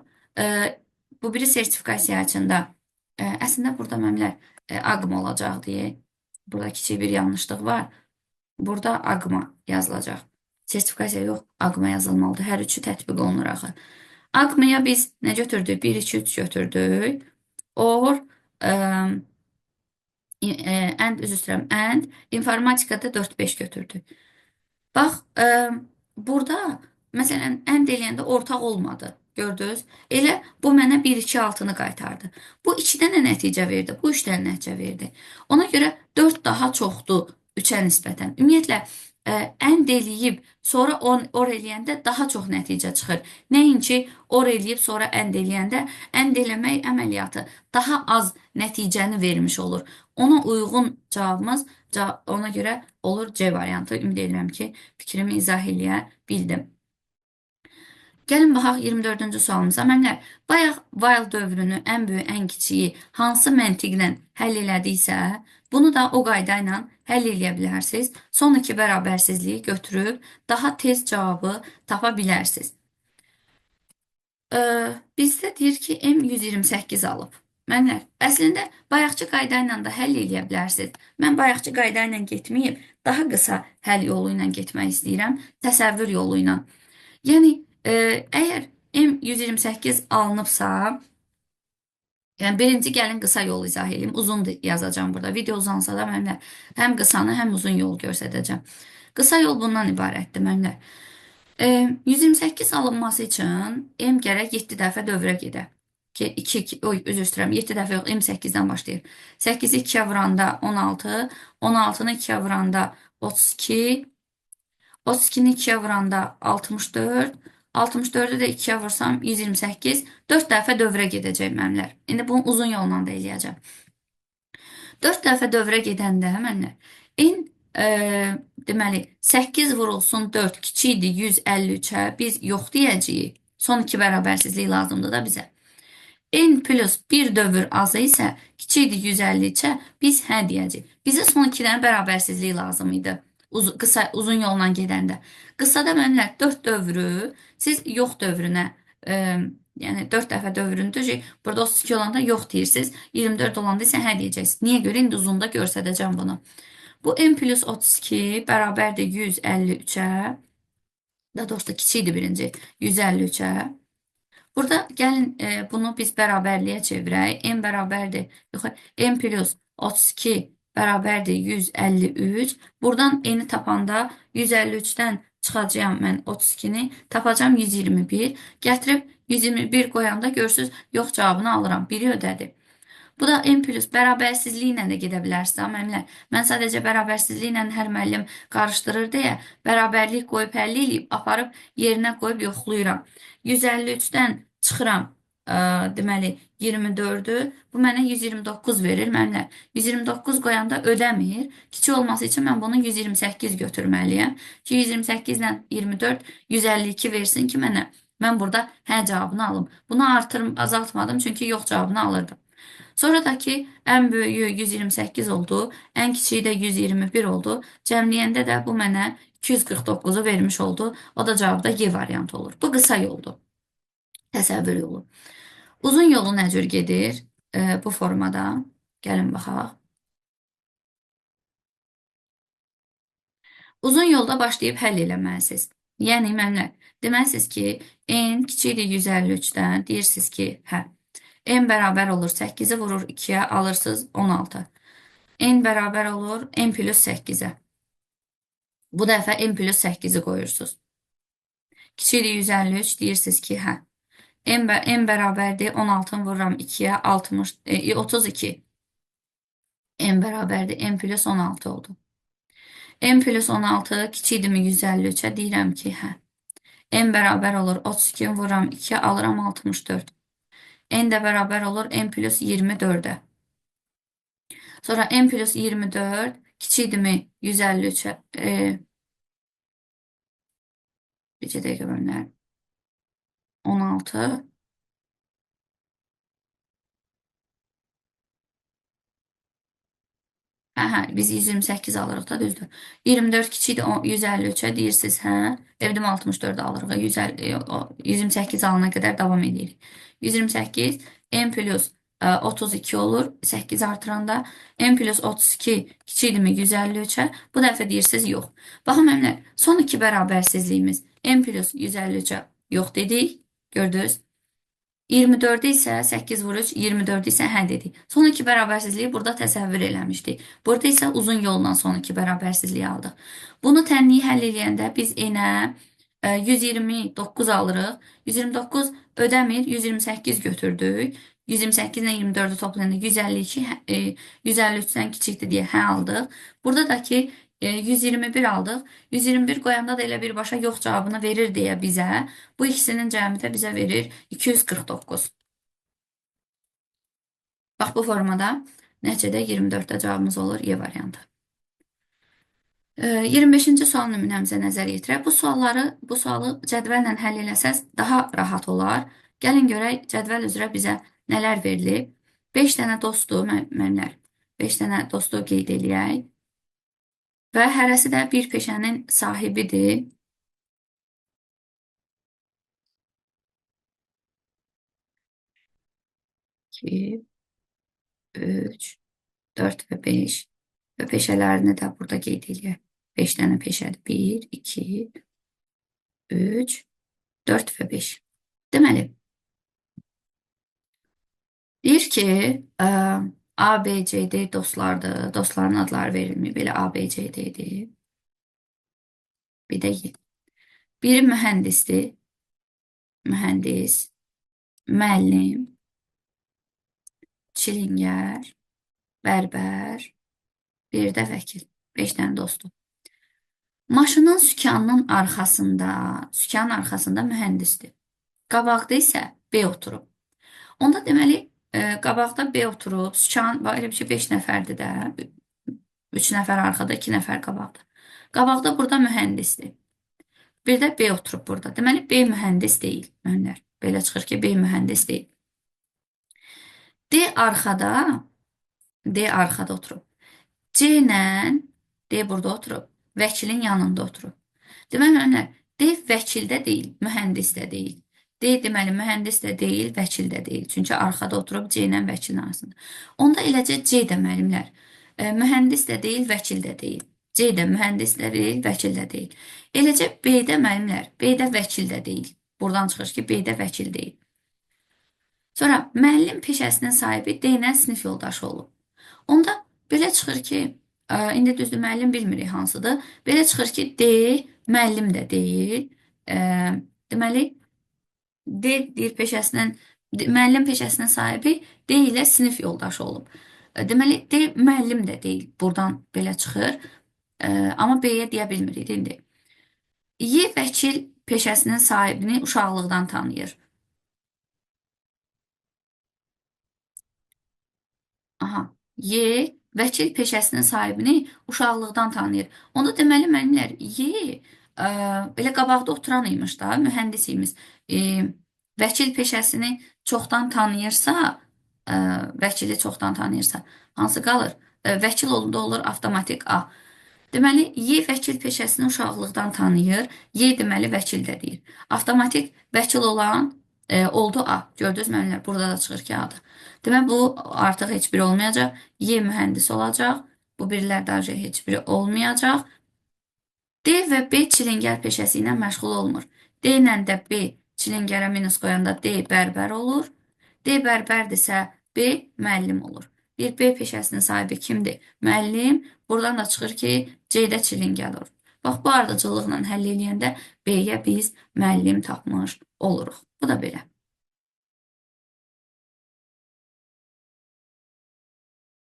bu biri sertifikasiya üçün də əslində burada məmlər aqm olacaq deyə. Burada kiçik bir yanlışlıq var. Burada aqma yazılacaq. Sertifikasiya yox, aqma yazılmalıdır. Hər üçü tətbiq olunur axı. Aqmaya biz nə götürdük? 1, 2, 3 götürdük. Or, and üzr istəyirəm, and informatikada 4-5 götürdük. Bax, burada məsələn ən eləyəndə ortaq olmadı. Gördünüz? Elə bu mənə 1 2 6-nı qaytardı. Bu 2 dənə nəticə verdi, bu 3 dənə nəticə verdi. Ona görə 4 daha çoxdur 3-ə nisbətən. Ümumiyyətlə ən eləyib sonra or eləyəndə daha çox nəticə çıxır. Nəinki or eləyib sonra ən eləyəndə ən eləmək əməliyyatı daha az nəticəni vermiş olur. Ona uyğun cavabımız ona görə olur C variantı. Ümid edirəm ki, fikrimi izah eləyə bildim. Gəlin baxaq 24-cü sualımıza. Məmlər, bayaq while dövrünü ən böyük, ən kiçiyi hansı məntiqlə həll elədiksə, bunu da o qayda ilə həll eləyə bilərsiniz. Son iki bərabərsizliyi götürüb daha tez cavabı tapa bilərsiniz. Bizdə deyir ki, M128 alıb. Mənlər, əslində bayaqçı qayda ilə də həll eləyə bilərsiniz. Mən bayaqçı qayda ilə getməyib, daha qısa həll yolu ilə getmək istəyirəm, təsəvvür yolu ilə. Yəni, əgər M128 alınıbsa, yəni birinci gəlin qısa yol izah edeyim. Uzun yazacağım burada. Video uzansa da mənimlə həm qısanı, həm uzun yol göstərəcəm. Qısa yol bundan ibarətdir mənimlə. 128 alınması üçün M gərək 7 dəfə dövrə gedə. 2, üzr istəyirəm, 7 dəfə yox, M8-dən başlayır. 8-i 2-yə vuranda 16, 16-nı 2-yə vuranda 32, 32-ni 2-yə vuranda 64, 64-ü də 2-yə vursam 128, 4 dəfə dövrə gedəcək mənimlər. İndi bunu uzun yolla da eləyəcəm. 4 dəfə dövrə gedəndə mənimlər, deməli, 8 vurulsun 4 kiçikdir 153-ə, biz yox deyəcəyik. Son iki bərabərsizlik lazımdır da bizə. N plus 1 dövr azı isə kiçikdir 153-ə, biz hə deyəcəyik. Bizə son iki dənə bərabərsizlik lazım idi. Uzun yolla gedəndə. Qısada mənimlə 4 dövrü siz yox dövrünə, yəni 4 dəfə dövründür ki, burada 32 olanda yox deyirsiniz, 24 olanda isə hə deyəcəksiniz. Niyə görə? İndi uzunda göstərəcəm bunu. Bu n plus 32 bərabərdir 153-ə, daha doğrusu kiçikdir birinci 153-ə. Burada gəlin bunu biz bərabərliyə çevirək. N bərabərdir, yox, n plus 32 bərabərdir 153. Buradan n-i tapanda 153-dən çıxacağım mən 32-ni, tapacağım 121. Gətirib 121 qoyanda görürsünüz, yox cavabını alıram. Biri ödədi. Bu da n plus bərabərsizliklə də gedə bilərsiniz. Mənimlə. Mən sadəcə bərabərsizliklə hər müəllim qarışdırır deyə bərabərlik qoyub həll eləyib, aparıb yerinə qoyub yoxlayıram. 153-dən çıxıram, deməli 24-ü, bu mənə 129 verir. Mənimlə 129 qoyanda ödəmir. Kiçik olması üçün mən bunu 128 götürməliyəm. Ki 128 ilə 24 152 versin ki mənə. Mən burada hə cavabını alım. Bunu azaltmadım çünki yox cavabını alırdım. Sonradakı ən böyüyü 128 oldu, ən kiçiyi də 121 oldu. Cəmləyəndə də bu mənə 249-u vermiş oldu. O da cavabda G variantı olur. Bu qısa yoldur. Təsəvvür yolu. Uzun yolu nə cür gedir? Bu formada. Gəlin baxaq. Uzun yolda başlayıb həll eləməlisiniz. Yəni, mənimlə deməlisiniz ki, n kiçikdir 153-dən, deyirsiniz ki, hə. N bərabər olur 8-i vurur 2-yə, alırsınız 16. N bərabər olur n plus 8-ə. Bu dəfə n plus 8-i qoyursunuz. Kiçikdir 153, deyirsiniz ki, hə. N bərabərdir 16-nı vururam 2-yə, 32. N bərabərdir n plus 16 oldu. N plus 16 kiçikdirmi 153-ə, deyirəm ki, hə. N bərabər olur 32-ni vururam 2-yə, alıram 64. N də bərabər olur n plus 24-ə. Sonra n plus 24 kiçikdirmi 153-ə? Bircə dəqiqə bölünər. 16. Hə, biz 128 alırıq da, düzdür. 24 kiçikdir 153-ə deyirsiniz, hə? Evdim 64 alırıq. 150, 128 alana qədər davam edirik. 128 n plus 32 olur. 8 artıranda n plus 32 kiçikdirmi 153-ə? Bu dəfə deyirsiniz, yox. Baxın, məmnlər, son iki bərabərsizliyimiz n plus 153-ə yox dedik. Gördünüz? 24-ü isə 8 vur 3, 24-ü isə hə dedik. Son iki bərabərsizliyi burada təsəvvür eləmişdik. Burada isə uzun yolla son iki bərabərsizliyi aldıq. Bunu tənliyi həll edəndə biz enə 129 alırıq. 129 ödəmir, 128 götürdük. 128 ilə 24-ü toplayanda 152, 153-dən kiçikdir deyə hə aldıq. Burada da ki 121 aldıq. 121 qoyanda da elə birbaşa yox cavabını verir deyə bizə. Bu ikisinin cəmi də bizə verir 249. Bax, bu formada nəticədə 24-də cavabımız olur E variantı. 25-ci sual nümunəmizə nəzər yetirək. Bu sualı cədvəllə həll eləsəz daha rahat olar. Gəlin görək cədvəl üzrə bizə nələr verilib. 5 dənə dostu, mənlər 5 dənə dostu qeyd eləyək. Və hərəsi də bir peşənin sahibidir. 2, 3, 4 və 5 və peşələrini də burada qeyd eləyək. 5 dənə peşədir. 1, 2, 3, 4 və 5. Deməli, deyir ki, A, B, C, D dostlardır. Dostların adları verilməyib. Belə A, B, C, D-dir. Bir də Y. Biri mühəndisdir. Mühəndis, müəllim, çilingər, bərbər, bir də vəkil. 5 dənə dostum. Maşının sükanın arxasında mühəndisdir. Qabaqda isə B oturub. Onda deməli, qabaqda B oturub, sükan, elə bir şey 5 nəfərdir də. 3 nəfər arxada, 2 nəfər qabaqda. Qabaqda burada mühəndisdir. Bir də B oturub burada. Deməli, B mühəndis deyil. Mənlər. Belə çıxır ki, B mühəndis deyil. D arxada oturub. C ilə D burada oturub. Vəkilin yanında oturub. Deməli, mənlər, D vəkildə deyil, mühəndisdə deyil. D deməli, mühəndis də deyil, vəkil də deyil. Çünki arxada oturub C ilə vəkilin arasında. Onda eləcə C də müəllimlər. Mühəndis də deyil, vəkil də deyil. C də mühəndis də deyil, vəkil də deyil. Eləcə B də müəllimlər, B də vəkil də deyil. Buradan çıxır ki, B də vəkil deyil. Sonra müəllim peşəsinin sahibi D ilə sinif yoldaşı olub. Onda belə çıxır ki, indi düzdür, müəllim bilmirik hansıdır. Belə çıxır ki, D müəllim də deyil. Deməli, D deyir müəllim peşəsinin sahibi D ilə sinif yoldaşı olub. Deməli, D müəllim də deyil. Buradan belə çıxır. Amma B-yə deyə bilmirik indi. Y vəkil peşəsinin sahibini uşaqlıqdan tanıyır. Aha, Y vəkil peşəsinin sahibini uşaqlıqdan tanıyır. Onda deməli müəllimlər Y belə qabaqda oturan imiş da, mühəndis imiş. Vəkil peşəsini çoxdan tanıyırsa, vəkili çoxdan tanıyırsa, hansı qalır? Vəkil olunda olur avtomatik A. Deməli, Y vəkil peşəsini uşaqlıqdan tanıyır. Y deməli vəkil də deyir. Avtomatik vəkil olan oldu A. Gördünüz müəllimlər, burada da çıxır ki A'dır. Demək, bu artıq heç biri olmayacaq. Y mühəndis olacaq. Bu birlər daha heç biri olmayacaq. D və B çilingər peşəsi ilə məşğul olmur. D ilə də B çilingərə minus qoyanda D bərbər olur. D bərbərdirsə B müəllim olur. Bir B peşəsinin sahibi kimdir? Müəllim. Buradan da çıxır ki, C-də çilingər olur. Bax, bu ardıcıllıqla həll edəndə B-yə biz müəllim tapmış oluruq. Bu da belə.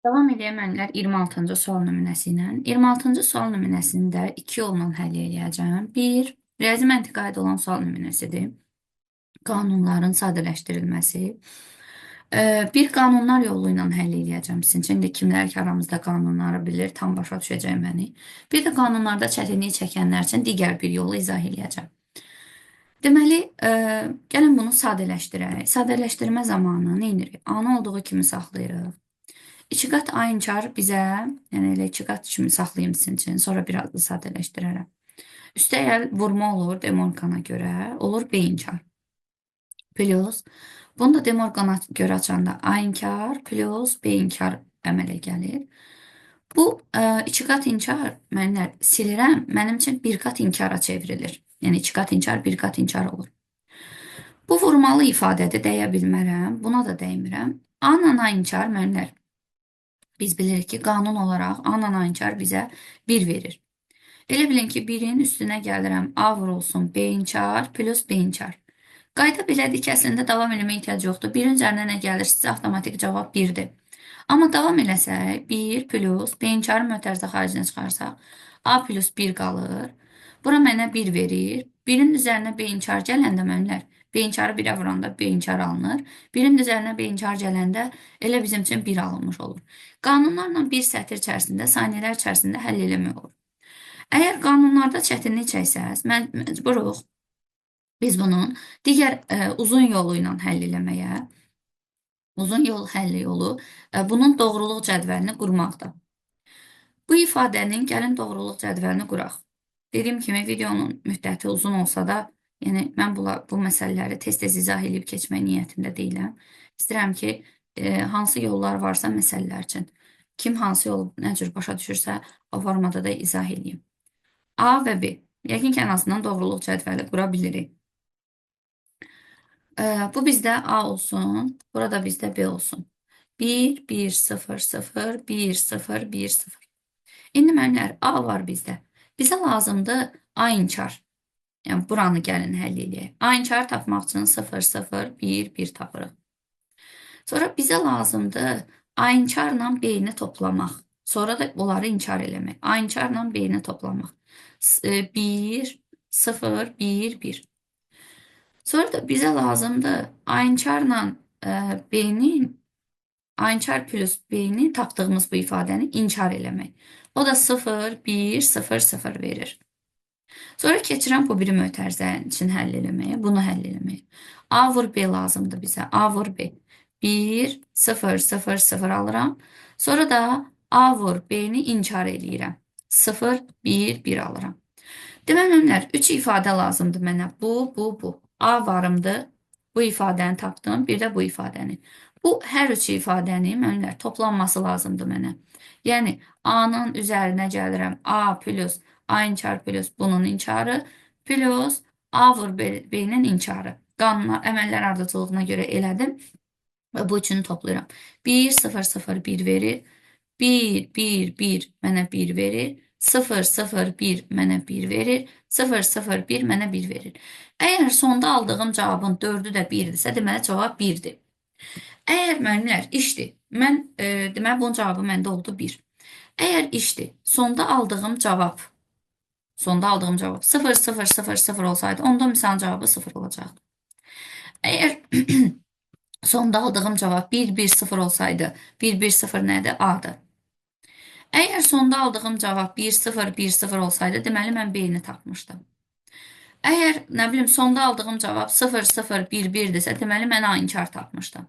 Davam edək mənlər 26-cı sual nümunəsi ilə. 26-cı sual nümunəsində 2 yolla həll edəcəm. 1. Riyazi məntiqə aid olan sual nümunəsidir. Qanunların sadələşdirilməsi. Bir qanunlar yolu ilə həll edəcəm sizin üçün. İndi kimlər ki aramızda qanunları bilir, tam başa düşəcək məni. Bir də qanunlarda çətinlik çəkənlər üçün digər bir yolu izah edəcəm. Deməli, gəlin bunu sadələşdirək. Sadələşdirmə zamanı nə edirik? A-nı olduğu kimi saxlayırıq. 2 qat A inkar bizə, yəni elə 2 qat kimi saxlayım sizin üçün, sonra biraz da sadələşdirərəm. Üstə əgər vurma olur Demorkana görə, olur B inkar. Plus, bunu da Demorkana görə açanda A inkar plus B inkar əmələ gəlir. Bu 2 qat inkar mənlər silirəm, mənim üçün 1 qat inkara çevrilir. Yəni 2 qat inkar 1 qat inkar olur. Bu vurmalı ifadədə dəyə bilmərəm, buna da dəymirəm. A-la A inkar mənlər. Biz bilirik ki, qanun olaraq A-la A inkar bizə 1 verir. Elə bilin ki, 1-in üstünə gəlirəm, A vurulsun B inkar plus B inkar. Qayda belədir ki, əslində davam eləməyə ehtiyac yoxdur. 1-in üzərinə nə gəlirsə, avtomatik cavab 1-dir. Amma davam eləsək, 1 plus B inkarı mötərizə xaricinə çıxarsaq, A plus 1 qalır. Bura mənə 1 verir. 1-in üzərinə B inkar gələndə mənlər, B inkarı 1-ə vuranda B inkar alınır. 1-in üzərinə B inkar gələndə elə bizim üçün 1 alınmış olur. Qanunlarla bir sətir içərisində, saniyələr içərisində həll eləmək olur. Əgər qanunlarda çətinlik çəksəz, məcburuq biz bunun digər uzun yolu ilə həll eləməyə, uzun yol həlli yolu bunun doğruluq cədvəlini qurmaqdır. Bu ifadənin gəlin doğruluq cədvəlini quraq. Dediyim kimi videonun müddəti uzun olsa da, yəni mən bu məsələləri tez-tez izah edib keçmək niyyətində deyiləm. İstəyirəm ki, hansı yollar varsa məsələlər üçün, kim hansı yolu nə cür başa düşürsə, o formada da izah edeyim. A və B. Yəqin ki, ən azından doğruluq cədvəli qura bilirik. Bu bizdə A olsun, burada bizdə B olsun. 1, 1, 0, 0, 1, 0, 1, 0. İndi mənlər A var bizdə. Bizə lazımdır A inkar. Yəni, buranı gəlin həll edək. A inkarı tapmaq üçün 0, 0, 1, 1 tapırıq. Sonra bizə lazımdır A inkarla B-ni toplamaq. Sonra da onları inkar eləmək. A inkarla B-ni toplamaq. 1, 0, 1, 1. Sonra da bizə lazımdır A inkarla B-nin, A inkar plus B-ni tapdığımız bu ifadəni inkar eləmək. O da 0, 1, 0, 0 verir. Sonra keçirəm bu biri mötərizənin üçün həll eləməyə, bunu həll eləməyə. A vur B lazımdır bizə. A vur B. 1, 0, 0, 0 alıram. Sonra da A vur B-ni inkar eləyirəm. 0, 1, 1 alıram. Deməli, 3 ifadə lazımdır mənə. Bu. A varımdır. Bu ifadəni tapdım. Bir də bu ifadəni. Bu hər 3 ifadəni mənlər toplanması lazımdır mənə. Yəni, A-nın üzərinə gəlirəm. A plus A inkar plus bunun inkarı plus A vur B-nin inkarı. Qanunlar, əməllər ardıcıllığına görə elədim və bu üçünü toplayıram. 1, 0, 0, 1 verir. 1, 1, 1 mənə 1 verir. 0, 0, 1 mənə 1 verir. 0, 0, 1 mənə 1 verir. Əgər sonda aldığım cavabın 4-ü də 1-dirsə, deməli cavab 1-dir. Əgər mənlər işdir, deməli bunun cavabı məndə oldu 1. Əgər işdir, sonda aldığım cavab 0, 0, 0, 0 olsaydı, onda misalın cavabı 0 olacaqdı. Əgər sonda aldığım cavab 1, 1, 0 olsaydı, 1, 1, 0 nədir? A-dır. Əgər sonda aldığım cavab 1, 0, 1, 0 olsaydı, deməli mən B-ni tapmışdım. Əgər, nə bilim, sonda aldığım cavab 0, 0, 1, 1-dirsə, deməli mən A inkar tapmışdım.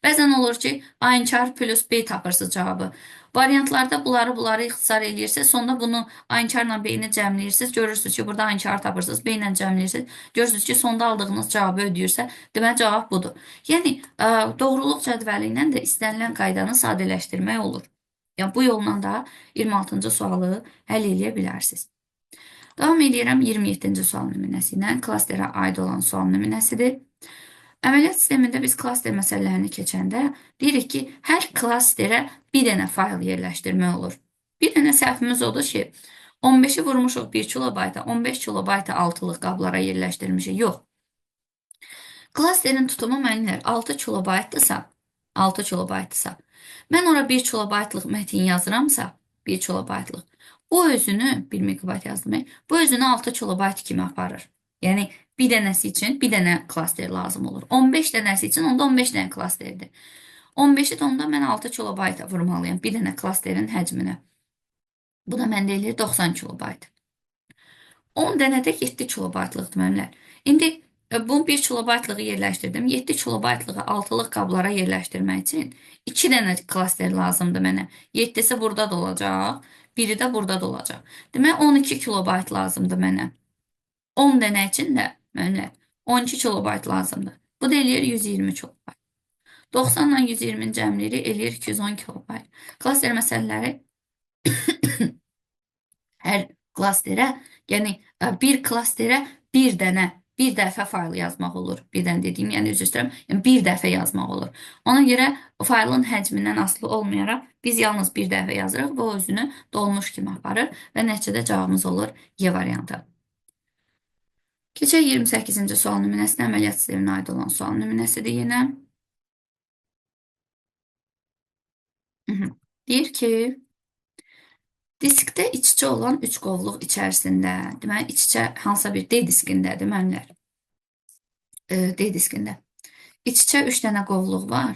Bəzən olur ki, A inkar plus B tapırsınız cavabı. Variantlarda bunları ixtisar edirsiniz. Sonda bunu A inkarla B-ni cəmləyirsiniz. Görürsünüz ki, burada A inkarı tapırsınız. B ilə cəmləyirsiniz. Görürsünüz ki, sonda aldığınız cavabı ödəyirsə, deməli cavab budur. Yəni, doğruluq cədvəli ilə də istənilən qaydanı sadələşdirmək olur. Yəni, bu yolla da 26-cı sualı həll edə bilərsiniz. Davam edirəm 27-ci sual nümunəsi ilə. Klasterə aid olan sual nümunəsidir. Əməliyyat sistemində biz klaster məsələlərini keçəndə deyirik ki, hər klasterə bir dənə fayl yerləşdirmək olur. Bir dənə səhvimiz odur ki, 15-i vurmuşuq 1 kilobayta, 15 kilobayta 6-lıq qablara yerləşdirmişik. Yox. Klasterin tutumu mənlər 6 kilobaytdırsa, mən ora 1 kilobaytlıq mətin yazıramsa, 1 kilobaytlıq, bu özünü, 1 megabayt yazdım, bu özünü 6 kilobayt kimi aparır. Yəni bir dənəsi üçün bir dənə klaster lazım olur. 15 dənəsi üçün onda 15 dənə klasterdir. 15-i də onda mən 6 kilobayta vurmalıyam bir dənə klasterin həcminə. Bu da məndə eləyir 90 kilobayt. 10 dənə də 7 kilobaytlıq müəllimlər. İndi bu 1 kilobaytlığı yerləşdirdim. 7 kilobaytlığı altılıq qablara yerləşdirmək üçün 2 dənə klaster lazımdır mənə. 7-si burada da olacaq, biri də burada da olacaq. Demək 12 kilobayt lazımdır mənə. 10 dənə üçün də müəllimlər 12 kilobayt lazımdır. Bu da eləyir 120 kilobayt. 90 ilə 120-ni cəmləyirik, eləyir 210 kilobayt. Klaster məsələləri hər klasterə, yəni bir klasterə bir dəfə fayl yazmaq olur. Bir dənə dediyim, yəni üzr istəyirəm, yəni bir dəfə yazmaq olur. Ona görə faylın həcmindən asılı olmayaraq biz yalnız bir dəfə yazırıq və o özünü dolmuş kimi aparır və nəticədə cavabımız olur Y variantı. Keçək 28-ci sual nümunəsinə, əməliyyat sisteminə aid olan sual nümunəsidir yenə. Deyir ki, diskdə iç-içə olan 3 qovluq içərisində, deməli iç-içə hansısa bir D diskindədir müəllimlər. D diskində. İç-içə 3 dənə qovluq var.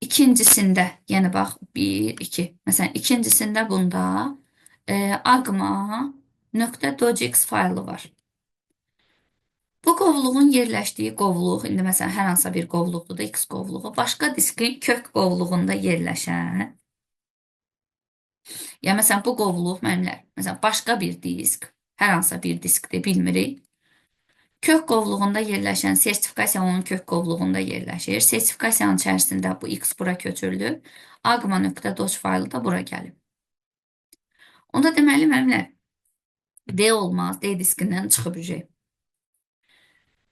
İkincisində, yəni bax 1, 2. Məsələn, ikincisində bunda agma.docx faylı var. Bu qovluğun yerləşdiyi qovluq, indi məsələn hər hansısa bir qovluqdur da X qovluğu, başqa diskin kök qovluğunda yerləşən. Yəni məsələn bu qovluq müəllimlər, məsələn başqa bir disk, hər hansısa bir diskdir, bilmirik. Kök qovluğunda yerləşən sertifikasiya onun kök qovluğunda yerləşir. Sertifikasiyanın içərisində bu X bura köçürülür. Agma.doc faylı da bura gəlib. Onda deməli müəllimlər D olmaz, D diskindən çıxıb ücək.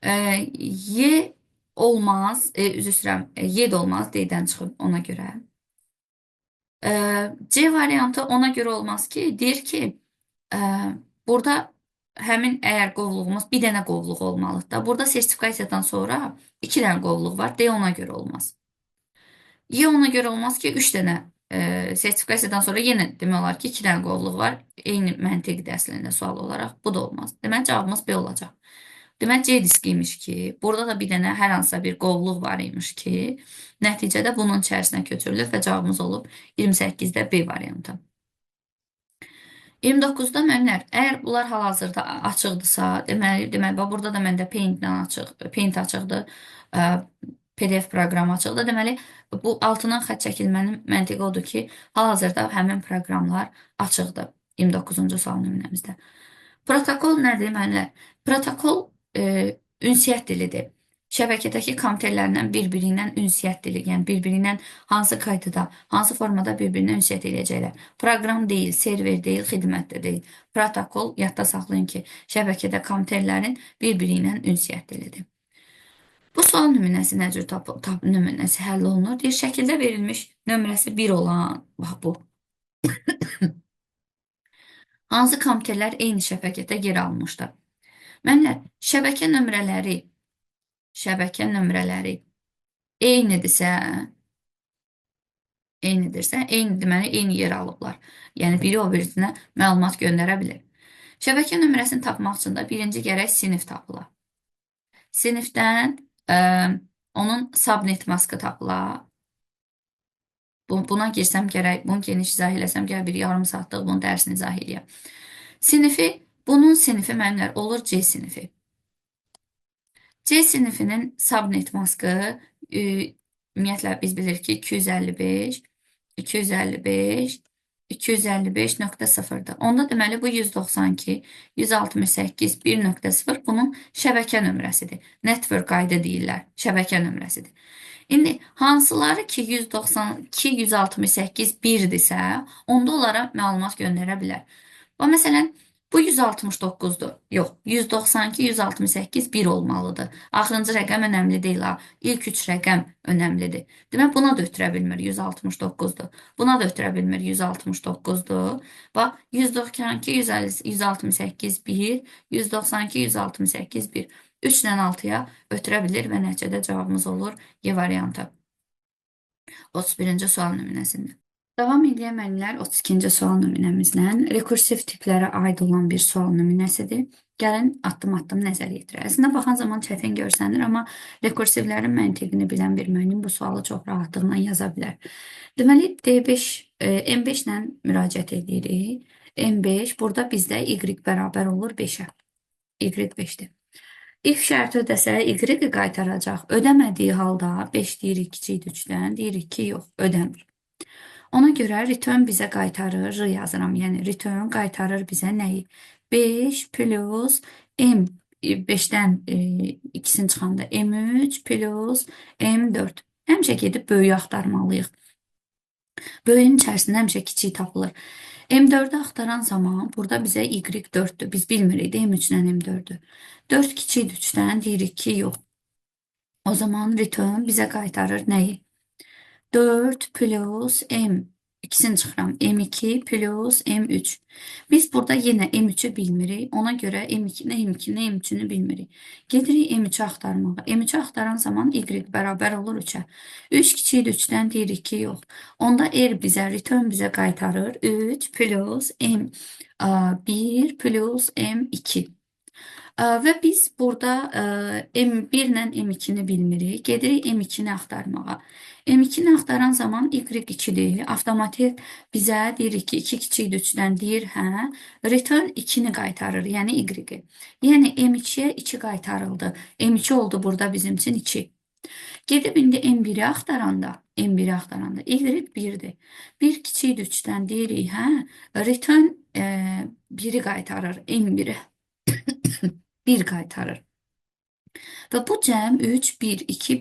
Y olmaz, üzr istəyirəm, Y də olmaz, D-dən çıxıb ona görə. C variantı ona görə olmaz ki, deyir ki, burada həmin əgər qovluğumuz bir dənə qovluq olmalıdır da. Burada sertifikasiyadan sonra 2 dənə qovluq var. D ona görə olmaz. Y ona görə olmaz ki, 3 dənə sertifikasiyadan sonra yenə demək olar ki, 2 dənə qovluq var. Eyni məntiqdir əslində sual olaraq. Bu da olmaz. Deməli cavabımız B olacaq. Demək C diski imiş ki, burada da bir dənə hər hansısa bir qovluq var imiş ki, nəticədə bunun içərisinə köçürülür və cavabımız olub 28-də B variantı. 29-da müəllimlər, əgər bunlar hal-hazırda açıqdırsa, deməli burada da məndə Paint açıqdır, PDF proqramı açıqdır. Deməli, bu altından xətt çəkilmənin məntiqi odur ki, hal-hazırda həmin proqramlar açıqdır 29-cu sual nümunəmizdə. Protokol nədir müəllimlər? Protokol ünsiyyət dilidir. Şəbəkədəki komitələrlə bir-biri ilə ünsiyyət dili, yəni bir-biri ilə hansı qaydada, hansı formada bir-birinə ünsiyyət edəcəklər. Proqram deyil, server deyil, xidmət də deyil. Protokol, yadda saxlayın ki, şəbəkədə komitələrin bir-biri ilə ünsiyyət dilidir. Bu sual nümunəsi nə cür nümunəsi həll olunur? Deyir, şəkildə verilmiş nömrəsi 1 olan, bax bu. Hansı komitələr eyni şəbəkədə yer almışdır? Müəllimlər, şəbəkə nömrələri eynidirsə, deməli eyni yer alıblar. Yəni biri o birisinə məlumat göndərə bilir. Şəbəkə nömrəsini tapmaq üçün də birinci gərək sinif tapılar. Sinifdən onun subnet maskı tapılar. Buna girsəm gərək, bunu geniş izah eləsəm gərək bir yarım saatlıq bunun dərsini izah eləyəm. Bunun sinifi müəllimlər olur C sinifi. C sinifinin subnet maskı ümumiyyətlə biz bilirik ki 255.0-dır. Onda deməli bu 192, 168, 1.0 bunun şəbəkə nömrəsidir. Network ID deyirlər, şəbəkə nömrəsidir. İndi hansıları ki 192, 168, 1-dirsə, onda onlara məlumat göndərə bilər. Və məsələn, bu 169-dur. Yox, 192, 168, 1 olmalıdır. Axırıncı rəqəm önəmli deyil. İlk 3 rəqəm önəmlidir. Demək, buna da ötürə bilmir 169-dur. Buna da ötürə bilmir 169-dur. Bax, 192, 168, 1, 192, 168, 1. 3 ilə 6-ya ötürə bilir və nəticədə cavabımız olur Y variantı. 31-ci sual nümunəsində. Davam edən müəllimlər 32-ci sual nümunəmizlə rekursiv tiplərə aid olan bir sual nümunəsidir. Gəlin addım-addım nəzər yetirək. Əslində baxan zaman çətin görsənir, amma rekursivlərin məntiqini bilən bir müəllim bu sualı çox rahatlıqla yaza bilər. Deməli, D5, M5 ilə müraciət edirik. M5, burada bizdə Y bərabər olur 5-ə. Y 5-dir. If şərti ödəsə, Y qaytaracaq. Ödəmədiyi halda 5 deyirik kiçik 3-dən, deyirik ki, yox, ödəmir. Ona görə return bizə qaytarır, R yazıram. Yəni return qaytarır bizə nəyi? 5 plus M 5-dən ikisini çıxanda M3 plus M4. Həmişə gedib böyüyü axtarmalıyıq. Böyüyün içərisində həmişə kiçik tapılır. M4-ü axtaran zaman burada bizə Y4-dür. Biz bilmirik də M3-dən M4-dür. 4 kiçik 3-dən deyirik ki, yox. O zaman return bizə qaytarır nəyi? 4 plus M. İkisini çıxıram. M2 plus M3. Biz burada yenə M3'ü bilmirik. Ona görə M2-ni, M2-ni, M3'ünü bilmirik. Gedirik M3'ü axtarmağa. M3'ü axtaran zaman Y bərabər olur 3-ə. 3 kiçik 3-dən deyirik ki, yox. Onda R bizə, return bizə qaytarır. 3 plus M1 plus M2. Və biz burada M1 ilə M2-ni bilmirik. Gedirik M2-ni axtarmağa. M2-ni axtaran zaman Y2-dir. Avtomatik bizə deyirik ki, 2 kiçik 3-dən deyir, hə, return 2-ni qaytarır, yəni Y-i. Yəni M2-yə 2 qaytarıldı. M2 oldu burada bizim üçün 2. Gedib indi M1-i axtaranda, Y 1-dir. 1 kiçik 3-dən deyirik, hə, return 1-i qaytarır, M1-i. 1 qaytarır. Və bu cəm 3, 1, 2,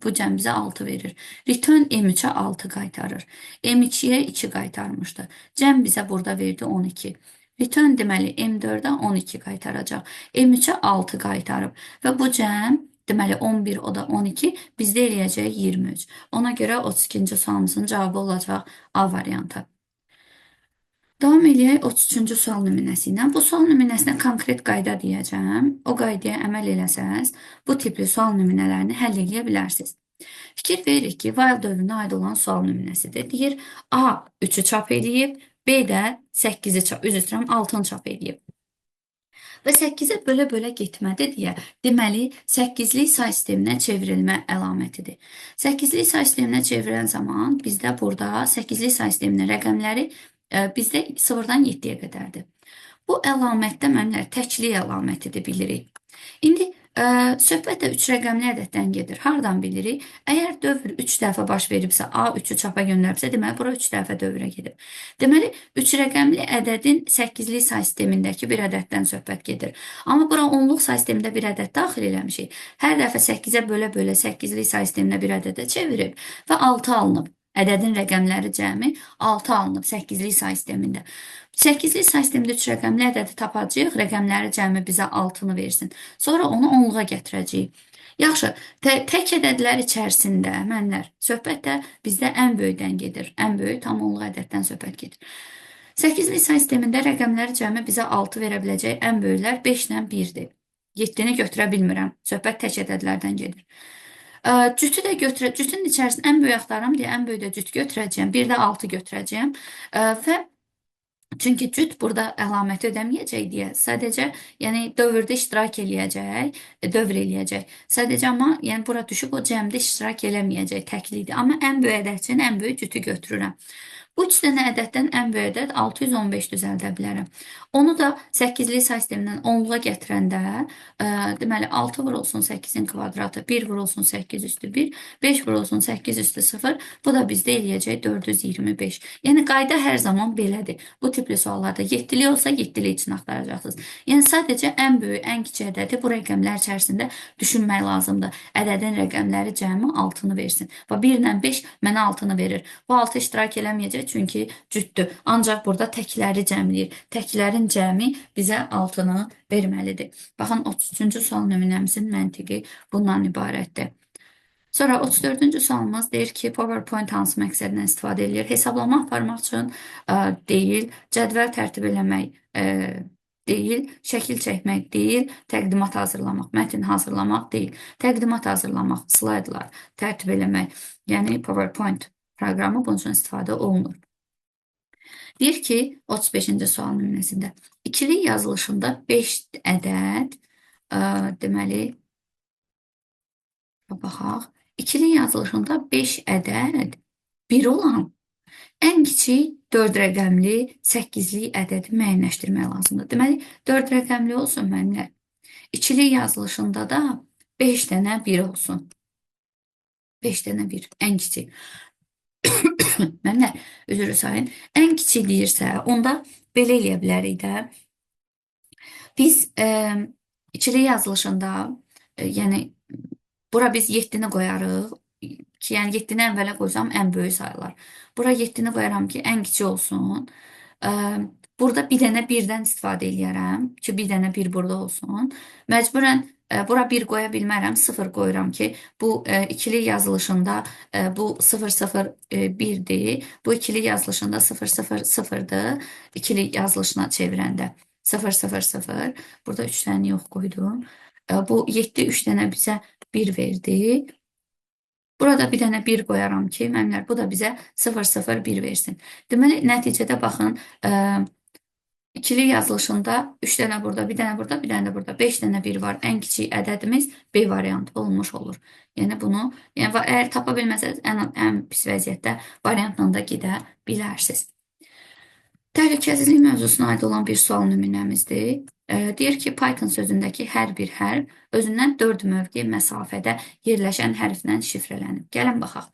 bu cəm bizə 6 verir. Return M3-ə 6 qaytarır. M2-yə 2 qaytarmışdı. Cəm bizə burada verdi 12. Return deməli M4-ə 12 qaytaracaq. M3-ə 6 qaytarıb. Və bu cəm deməli 11, o da 12, bizdə eləyəcək 23. Ona görə 32-ci sualımızın cavabı olacaq A variantı. Davam eləyək 33-cü sual nümunəsi ilə. Bu sual nümunəsinə konkret qayda deyəcəm. O qaydaya əməl eləsəz, bu tipli sual nümunələrini həll edə bilərsiniz. Fikir veririk ki, while dövrünə aid olan sual nümunəsidir. Deyir, A 3-ü çap edib, B də 8-i çap, üzr istəyirəm, 6-ını çap edib. Və 8-ə bölə-bölə getmədi deyə, deməli 8-lik say sisteminə çevrilmə əlamətidir. 8-lik say sisteminə çevrilən zaman bizdə burada 8-lik say sisteminin rəqəmləri bizdə 0-dan 7-yə qədərdir. Bu əlamətdə müəllimlər təklik əlamətidir bilirik. İndi söhbət də 3 rəqəmli ədəddən gedir. Hardan bilirik? Əgər dövr 3 dəfə baş veribsə, A 3-ü çapa göndəribsə, deməli bura 3 dəfə dövrə gedib. Deməli 3 rəqəmli ədədin 8-lik say sistemindəki bir ədəddən söhbət gedir. Amma bura 10-luq say sistemində bir ədəd daxil eləmişik. Hər dəfə 8-ə bölə-bölə 8-lik say sisteminə bir ədədə çevirib və 6 alınıb. Ədədin rəqəmləri cəmi 6 alınıb 8-lik say sistemində. 8-lik say sistemində 3 rəqəmli ədədi tapacağıq, rəqəmləri cəmi bizə 6-nı versin. Sonra onu 10-luğa gətirəcəyik. Yaxşı, tək ədədlər içərisində, müəllimlər, söhbət də bizdə ən böyükdən gedir. Ən böyük tam onluq ədəddən söhbət gedir. 8-lik say sistemində rəqəmləri cəmi bizə 6 verə biləcək ən böyüklər 5 ilə 1-dir. 7-ni götürə bilmirəm. Söhbət tək ədədlərdən gedir. Cütü də cütün içərisində ən böyük axtarıram deyə ən böyük də cüt götürəcəyəm. Bir də 6 götürəcəyəm. Və çünki cüt burada əlaməti ödəməyəcək deyə sadəcə, yəni dövrdə iştirak eləyəcək, dövr eləyəcək. Sadəcə amma, yəni bura düşüb o cəmdə iştirak eləməyəcək, təklidir. Amma ən böyük ədəd üçün ən böyük cütü götürürəm. Bu 3 dənə ədəddən ən böyük ədəd 615 düzəldə bilərəm. Onu da 8-lik say sistemindən 10-luğa gətirəndə, deməli 6 vurulsun 8-in kvadratı, 1 vurulsun 8 üstü 1, 5 vurulsun 8 üstü 0, bu da bizdə eləyəcək 425. Yəni qayda hər zaman belədir. Bu tipli suallarda 7-lik olsa 7-lik üçün axtaracaqsınız. Yəni sadəcə ən böyük, ən kiçik ədədi bu rəqəmlər içərisində düşünmək lazımdır. Ədədin rəqəmləri cəmi 6-nı versin. Və 1 ilə 5 mənə 6-nı verir. Bu 6 iştirak eləməyəcək çünki cütdür. Ancaq burada təkləri cəmləyir. Təklərin cəmi bizə 6-nı verməlidir. Baxın 33-cü sual nümunəmizin məntiqi bundan ibarətdir. Sonra 34-cü sualımız deyir ki, PowerPoint hansı məqsədlə istifadə edir? Hesablama aparmaq üçün deyil, cədvəl tərtib eləmək deyil, şəkil çəkmək deyil, təqdimat hazırlamaq, mətn hazırlamaq deyil. Təqdimat hazırlamaq, slaydlar tərtib eləmək, yəni PowerPoint proqramı bunun üçün istifadə olunur. Deyir ki, 35-ci sual nümunəsində ikili yazılışında 5 ədəd, deməli, baxaq, ikili yazılışında 5 ədəd 1 olan ən kiçik 4 rəqəmli 8-li ədədi müəyyənləşdirmək lazımdır. Deməli, 4 rəqəmli olsun müəllimlər. İkili yazılışında da 5 dənə 1 olsun. 5 dənə 1, ən kiçik. Müəllimlər, üzr sayın. Ən kiçik deyirsə, onda belə eləyə bilərik də. Biz ikili yazılışında, yəni bura biz 7-ni qoyarıq ki, yəni 7-ni əvvələ qoysam ən böyük sayılar. Bura 7-ni qoyaram ki, ən kiçik olsun. E, Burada bir dənə birdən istifadə eləyərəm ki, bir dənə bir burada olsun. Məcburən bura bir qoya bilmərəm, 0 qoyuram ki, bu ikili yazılışında bu 001'dir. Bu ikili yazılışında 000'dır. İkili yazılışına çevirəndə 000. Burada 3 dənə yox qoydum. Bu 7 3 dənə bizə 1 verdi. Burada bir dənə 1 qoyaram ki, müəllimlər, bu da bizə 001 versin. Deməli, nəticədə baxın, ikili yazılışında 3 dənə burada, bir dənə burada, bir dənə də burada, 5 dənə 1 var. Ən kiçik ədədimiz B variantı olmuş olur. Yəni bunu, yəni əgər tapa bilməsəniz, ən pis vəziyyətdə variantla da gedə bilərsiniz. Təhlükəsizlik mövzusuna aid olan bir sual nümunəmizdir. Deyir ki, Python sözündəki hər bir hərf özündən 4 mövqe məsafədə yerləşən hərflə şifrələnib. Gəlin baxaq.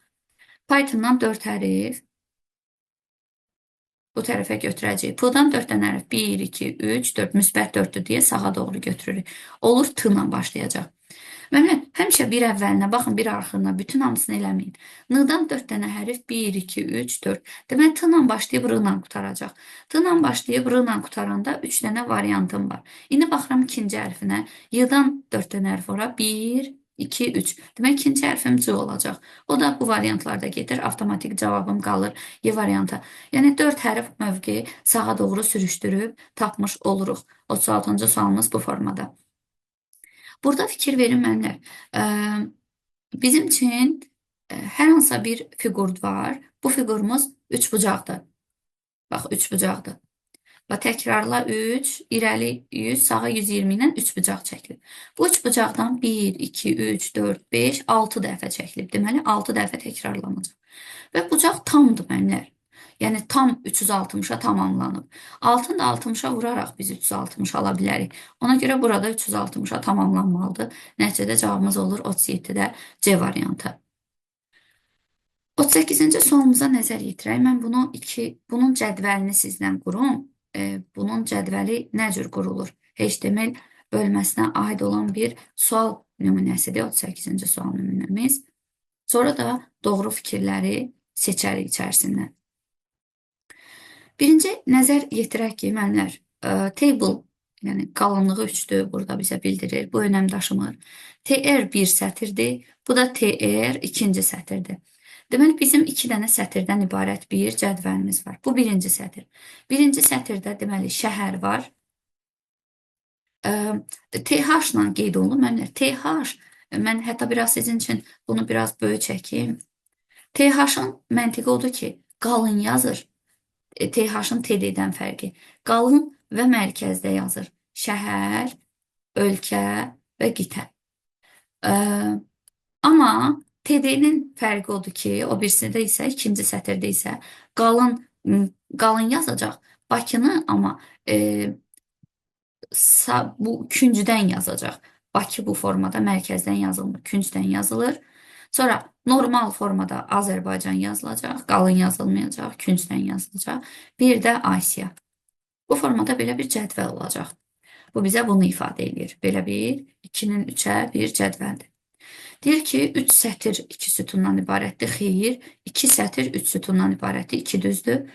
Pythondan 4 hərf bu tərəfə götürəcəyik. Puldan 4 dənə hərf 1, 2, 3, 4, müsbət 4'dür deyə sağa doğru götürürük. Olur, T ilə başlayacaq. Müəllimlər, həmişə bir əvvəlinə baxın, bir arxırına, bütün hamısını eləməyin. N-dan 4 dənə hərf 1, 2, 3, 4. Demək, T ilə başlayıb R ilə qutaracaq. T ilə başlayıb R ilə qutaranda 3 dənə variantım var. İndi baxıram ikinci hərfinə. Y-dan 4 dənə hərf ora 1, 2, 3. Demək, ikinci hərfim C olacaq. O da bu variantlarda gedir. Avtomatik cavabım qalır Y variantı. Yəni 4 hərf mövqeyi sağa doğru sürüşdürüb tapmış oluruq. 36-cı sualımız bu formada. Burada fikir verin müəllimlər. Bizim üçün hər hansısa bir fiqur var. Bu fiqurumuz üçbucaqdır. Bax, üçbucaqdır. Və təkrarla 3, irəli 100, sağa 120 ilə üçbucaq çəkilib. Bu üçbucaqdan 1, 2, 3, 4, 5, 6 dəfə çəkilib. Deməli, 6 dəfə təkrarlanacaq. Və bucaq tamdır müəllimlər. Yəni tam 360'a tamamlanıb. Altını da 60'a vuraraq biz 360 ala bilərik. Ona görə burada 360'a tamamlanmalıdır. Nəticədə cavabımız olur 37-də C variantı. 38-ci sualımıza nəzər yetirək. Mən bunun cədvəlini sizdən qurum. Bunun cədvəli nə cür qurulur? HTML bölməsinə aid olan bir sual nümunəsidir. 38-ci sual nümunəmiz. Sonra da doğru fikirləri seçərik içərisindən. Birinci nəzər yetirək ki, müəllimlər, table, yəni qalınlığı 3'dür, burada bizə bildirir. Bu önəm daşımır. TR bir sətirdir, bu da TR ikinci sətirdir. Deməli, bizim 2 dənə sətirdən ibarət bir cədvəlimiz var. Bu birinci sətir. Birinci sətirdə deməli şəhər var. TH ilə qeyd olunur. Müəllimlər, TH, mən hətta biraz sizin üçün bunu biraz böyük çəkeyim. TH-ın məntiqi odur ki, qalın yazır. TH-ın TD-dən fərqi. Qalın və mərkəzdə yazır. Şəhər, ölkə və qitə. Amma TD-nin fərqi odur ki, o birisində isə, ikinci sətirdə isə qalın yazacaq. Bakını amma bu küncdən yazacaq. Bakı bu formada mərkəzdən yazılmır, küncdən yazılır. Sonra normal formada Azərbaycan yazılacaq, qalın yazılmayacaq, küncdən yazılacaq. Bir də Asiya. Bu formada belə bir cədvəl olacaq. Bu bizə bunu ifadə edir. Belə bir 2-nin 3'ə bir cədvəldir. Deyir ki, 3 sətir 2 sütundan ibarətdir. Xeyr, 2 sətir 3 sütundan ibarətdir. 2 düzdür.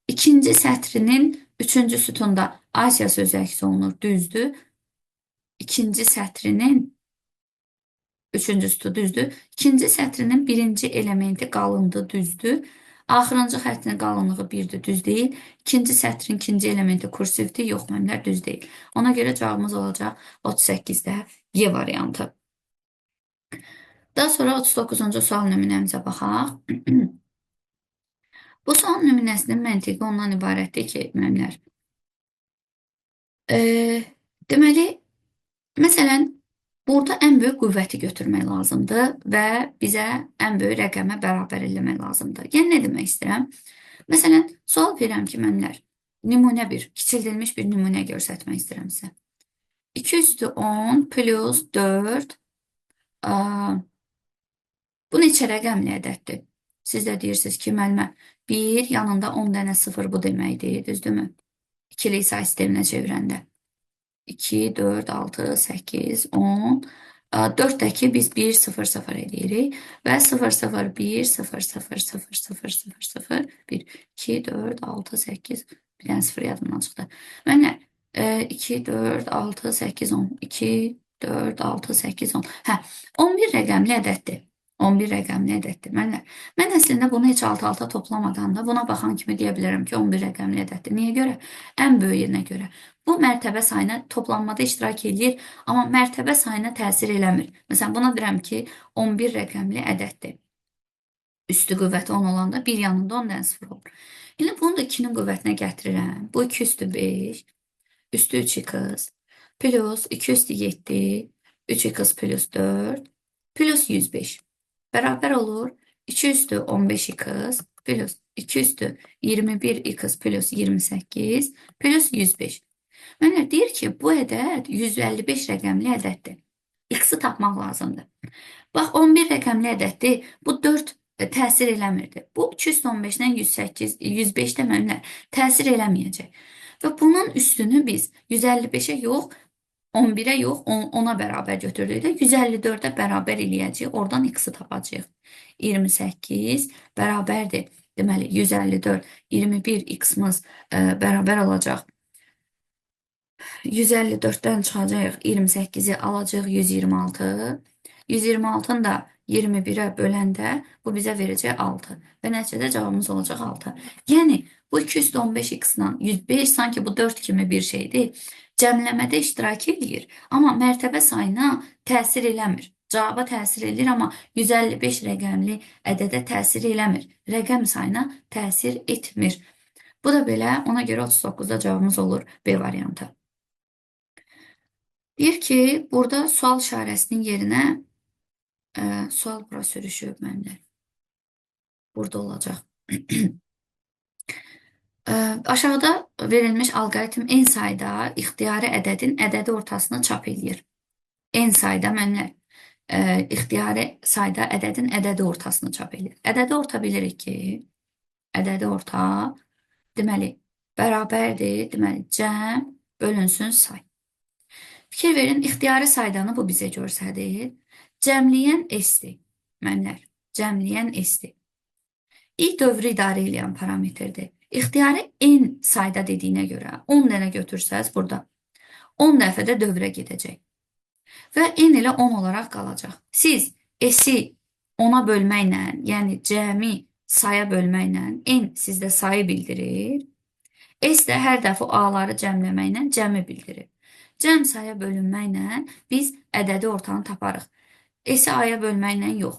İkinci sətrinin 3-cü sütunda Asiya sözü əks olunur. Düzdür. İkinci sətrinin 3-cü sütun düzdür. İkinci sətrinin birinci elementi qalındır, düzdür. Axırıncı xəttinin qalınlığı 1'dir, düz deyil. İkinci sətrin ikinci elementi kursivdir, yox müəllimlər, düz deyil. Ona görə cavabımız olacaq 38'də Y variantı. Daha sonra 39-cu sual nümunəmizə baxaq. Bu sual nümunəsinin məntiqi ondan ibarətdir ki, müəllimlər, e, deməli, məsələn, burada ən böyük qüvvəti götürmək lazımdır və bizə ən böyük rəqəmə bərabər eləmək lazımdır. Yəni, nə demək istəyirəm? Məsələn, sual verirəm ki, müəllimlər, nümunə bir, kiçildilmiş bir nümunə göstərmək istəyirəm sizə. 2 üstü 10 plus 4, bu neçə rəqəmli ədəddir? Siz də deyirsiniz ki, müəllimə, 1 yanında 10 dənə 0 bu deməkdir, düzdürmü? İkili say sisteminə çevirəndə. 2, 4, 6, 8, 10. 4-dəki biz 1, 0, 0 edirik və 0, 0, 1, 0, 0, 0, 0, 0, 0, 1, 2, 4, 6, 8, bir dənə 0 yadımdan çıxdı. Mənlə 2, 4, 6, 8, 10, 2, 4, 6, 8, 10. Hə, 11 rəqəmli ədəddir. 11 rəqəmli ədəddir. Mən əslində bunu heç alt-alta toplamadan da buna baxan kimi deyə bilərəm ki, 11 rəqəmli ədəddir. Niyə görə? Ən böyüyünə görə. Bu mərtəbə sayına toplanmada iştirak edir, amma mərtəbə sayına təsir eləmir. Məsələn, buna deyirəm ki, 11 rəqəmli ədəddir. Üstü qüvvəti 10 olanda bir yanında 10 dənə 0 olur. Yəni, bunu da 2-nin qüvvətinə gətirirəm. Bu 2 üstü 5, üstü 3x, plus 2 üstü 7, 3x plus 4, plus 105. Bərabər olur 2 üstü 15x plus 2 üstü 21x plus 28 plus 105. Mənlər deyir ki, bu ədəd 155 rəqəmli ədəddir. X-i tapmaq lazımdır. Bax, 11 rəqəmli ədəddir. Bu 4 təsir eləmirdi. Bu 215-dən 108, 105 deməklə təsir eləməyəcək. Və bunun üstünü biz 155-ə yox, 11-ə yox, 10-a bərabər götürdükdə 154-ə bərabər eləyəcək. Oradan x-i tapacağıq. 28 bərabərdir. Deməli, 154, 21 x-imiz bərabər olacaq. 154-dən çıxacaq 28-i alacaq 126. 126-nı da 21-ə böləndə bu bizə verəcək 6. Və nəticədə cavabımız olacaq 6. Yəni, bu 215x-la 105 sanki bu 4 kimi bir şeydir. Cəmləmədə iştirak edir, amma mərtəbə sayına təsir eləmir. Cavaba təsir edir, amma 155 rəqəmli ədədə təsir eləmir. Rəqəm sayına təsir etmir. Bu da belə, ona görə 39-da cavabımız olur B variantı. Deyir ki, burada sual işarəsinin yerinə sual bura sürüşüb məndə. Burada olacaq. Aşağıda verilmiş alqoritm n sayda ixtiyari ədədin ədədi ortasını çap edir. N sayda mənlər ixtiyari sayda ədədin ədədi ortasını çap edir. Ədədi orta bilirik ki, ədədi orta deməli bərabərdir, deməli cəm bölünsün say. Fikir verin, ixtiyari saydanı bu bizə göstərir. Cəmləyən S-dir. Mənlər, cəmləyən S-dir. İlk dövrü idarə edən parametrdir. İxtiyari n sayda dediyinə görə 10 dənə götürsəz burada 10 dəfə də dövrə gedəcək. Və n ilə 10 olaraq qalacaq. Siz S-i 10-a bölməklə, yəni cəmi saya bölməklə n sizdə sayı bildirir. S də hər dəfə A-ları cəmləməklə cəmi bildirir. Cəm saya bölünməklə biz ədədi ortanı taparıq. S-i A-ya bölməklə yox,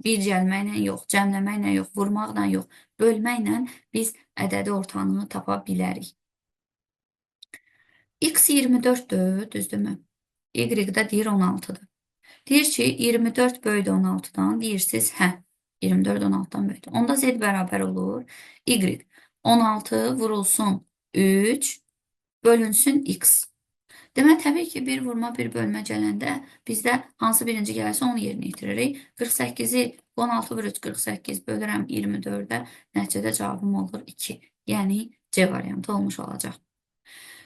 bir gəlməklə yox, cəmləməklə yox, vurmaqla yox, bölməklə biz ədədi ortanı tapa bilərik. X 24-dür, düzdürmü? Y də deyir 16-dır. Deyir ki, 24 böyüdür 16-dan, deyirsiniz, hə, 24 16-dan böyüdür. Onda Z bərabər olur. Y 16 vurulsun 3 bölünsün X. Demək, təbii ki, bir vurma, bir bölmə gələndə bizdə hansı birinci gəlirsə onu yerinə yetiririk. 48-i 16 vur 3, 48 bölürəm 24-də, nəticədə cavabım olur 2. Yəni, C variantı olmuş olacaq.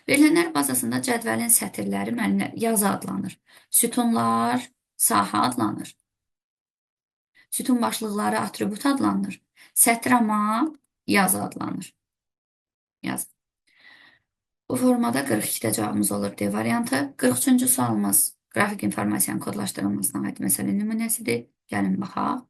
Verilənlər bazasında cədvəlin sətirləri yazı adlanır. Sütunlar sahə adlanır. Sütun başlıqları atribut adlanır. Sətrama yazı adlanır. Yazı. Bu formada 42-də cavabımız olur D variantı. 43-cü sualımız qrafik informasiyanın kodlaşdırılmasına aid məsələ nümunəsidir. Gəlin baxaq.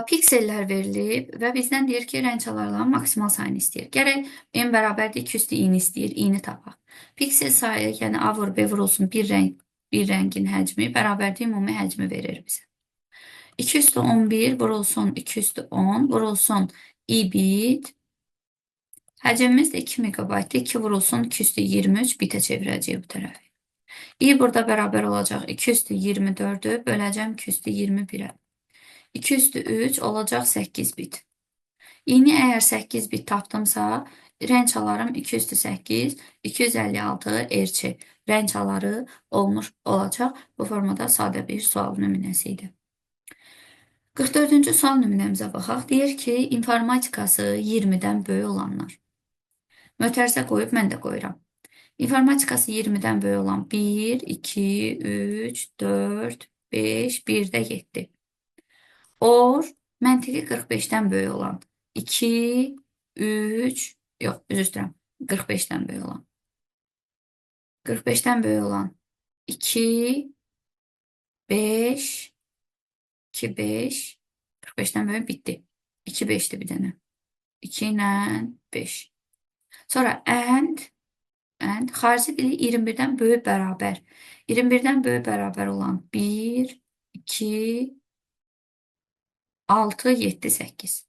Piksellər verilib və bizdən deyir ki, rəng çalarların maksimal sayını istəyir. Gərək n bərabərdir 2 üstü i-ni istəyir, i-ni tapaq. Piksel sayı, yəni A vur, B vurulsun bir rəngin həcmi bərabərdir ümumi həcmi verir bizə. 2 üstü 11 vurulsun 2 üstü 10 vurulsun i bit. Həcmimiz də 2 megabaytdır. 2 vurulsun 2 üstü 23 bitə çevirəcəyik bu tərəfi. I burada bərabər olacaq 2 üstü 24'ü böləcəm 2 üstü 21'ə. 2 üstü 3 olacaq 8 bit. İni əgər 8 bit tapdımsa, rənçalarım 2 üstü 8, 256 erçi rənçaları olmuş olacaq. Bu formada sadə bir sual nümunəsi idi. 44-cü sual nümunəmizə baxaq. Deyir ki, informatikası 20-dən böyük olanlar. Mötərizə qoyub mən də qoyuram. İnformatikası 20-dən böyük olan 1, 2, 3, 4, 5, 1 də 7. Or, məntiqi 45-dən böyük olan 2, 3, yox, üzr istəyirəm, 45-dən böyük olan. 45-dən böyük olan 2, 5, 2, 5, 45-dən böyük bitdi. 2, 5'di bir dənə. 2 ilə 5. Sonra and xarici dili 21-dən böyük bərabər. 21-dən böyük bərabər olan 1, 2, 6, 7, 8.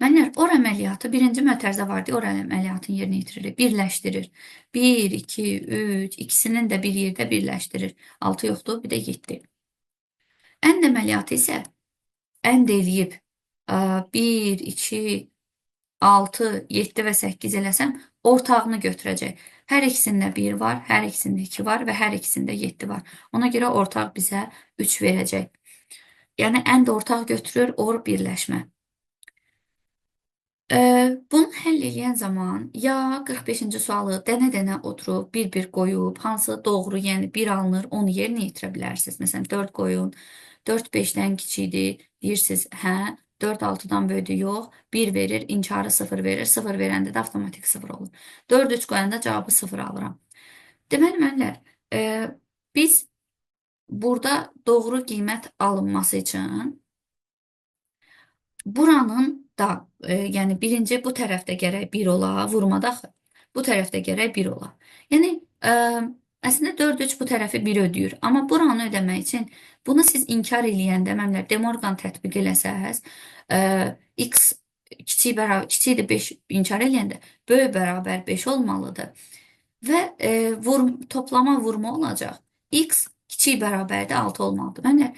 Mənlər or əməliyyatı birinci mötərizə vardı. Or əməliyyatını yerinə yetiririk. Birləşdirir. 1, 2, 3, ikisinin də bir yerdə birləşdirir. 6 yoxdur, bir də 7. And əməliyyatı isə and eləyib 1, 2, 6, 7 və 8 eləsəm ortağını götürəcək. Hər ikisində 1 var, hər ikisində 2 var və hər ikisində 7 var. Ona görə ortaq bizə 3 verəcək. Yəni and ortaq götürür, or birləşmə. Bunu həll edən zaman ya 45-ci sualı dənə-dənə oturub, bir-bir qoyub, hansı doğru, yəni 1 alınır, onu yerinə yetirə bilərsiniz. Məsələn, 4 qoyun, 4 5-dən kiçikdir, deyirsiniz, hə, 4 6-dan böyükdür, yox, 1 verir, inkarı 0 verir, 0 verəndə də avtomatik 0 olur. 4 3 qoyanda cavabı 0 alıram. Deməli, mənlər, biz burada doğru qiymət alınması üçün buranın da, yəni birinci bu tərəfdə gərək 1 ola, vurmada bu tərəfdə gərək 1 ola. Yəni əslində 4 3 bu tərəfi 1 ödəyir, amma buranı ödəmək üçün bunu siz inkar eləyəndə məmlər De Morgan tətbiq eləsəz, x kiçikdir 5 inkar eləyəndə böyük bərabər 5 olmalıdır və toplama vurma olacaq. X kiçik bərabərdə 6 olmalıdır. Məmlər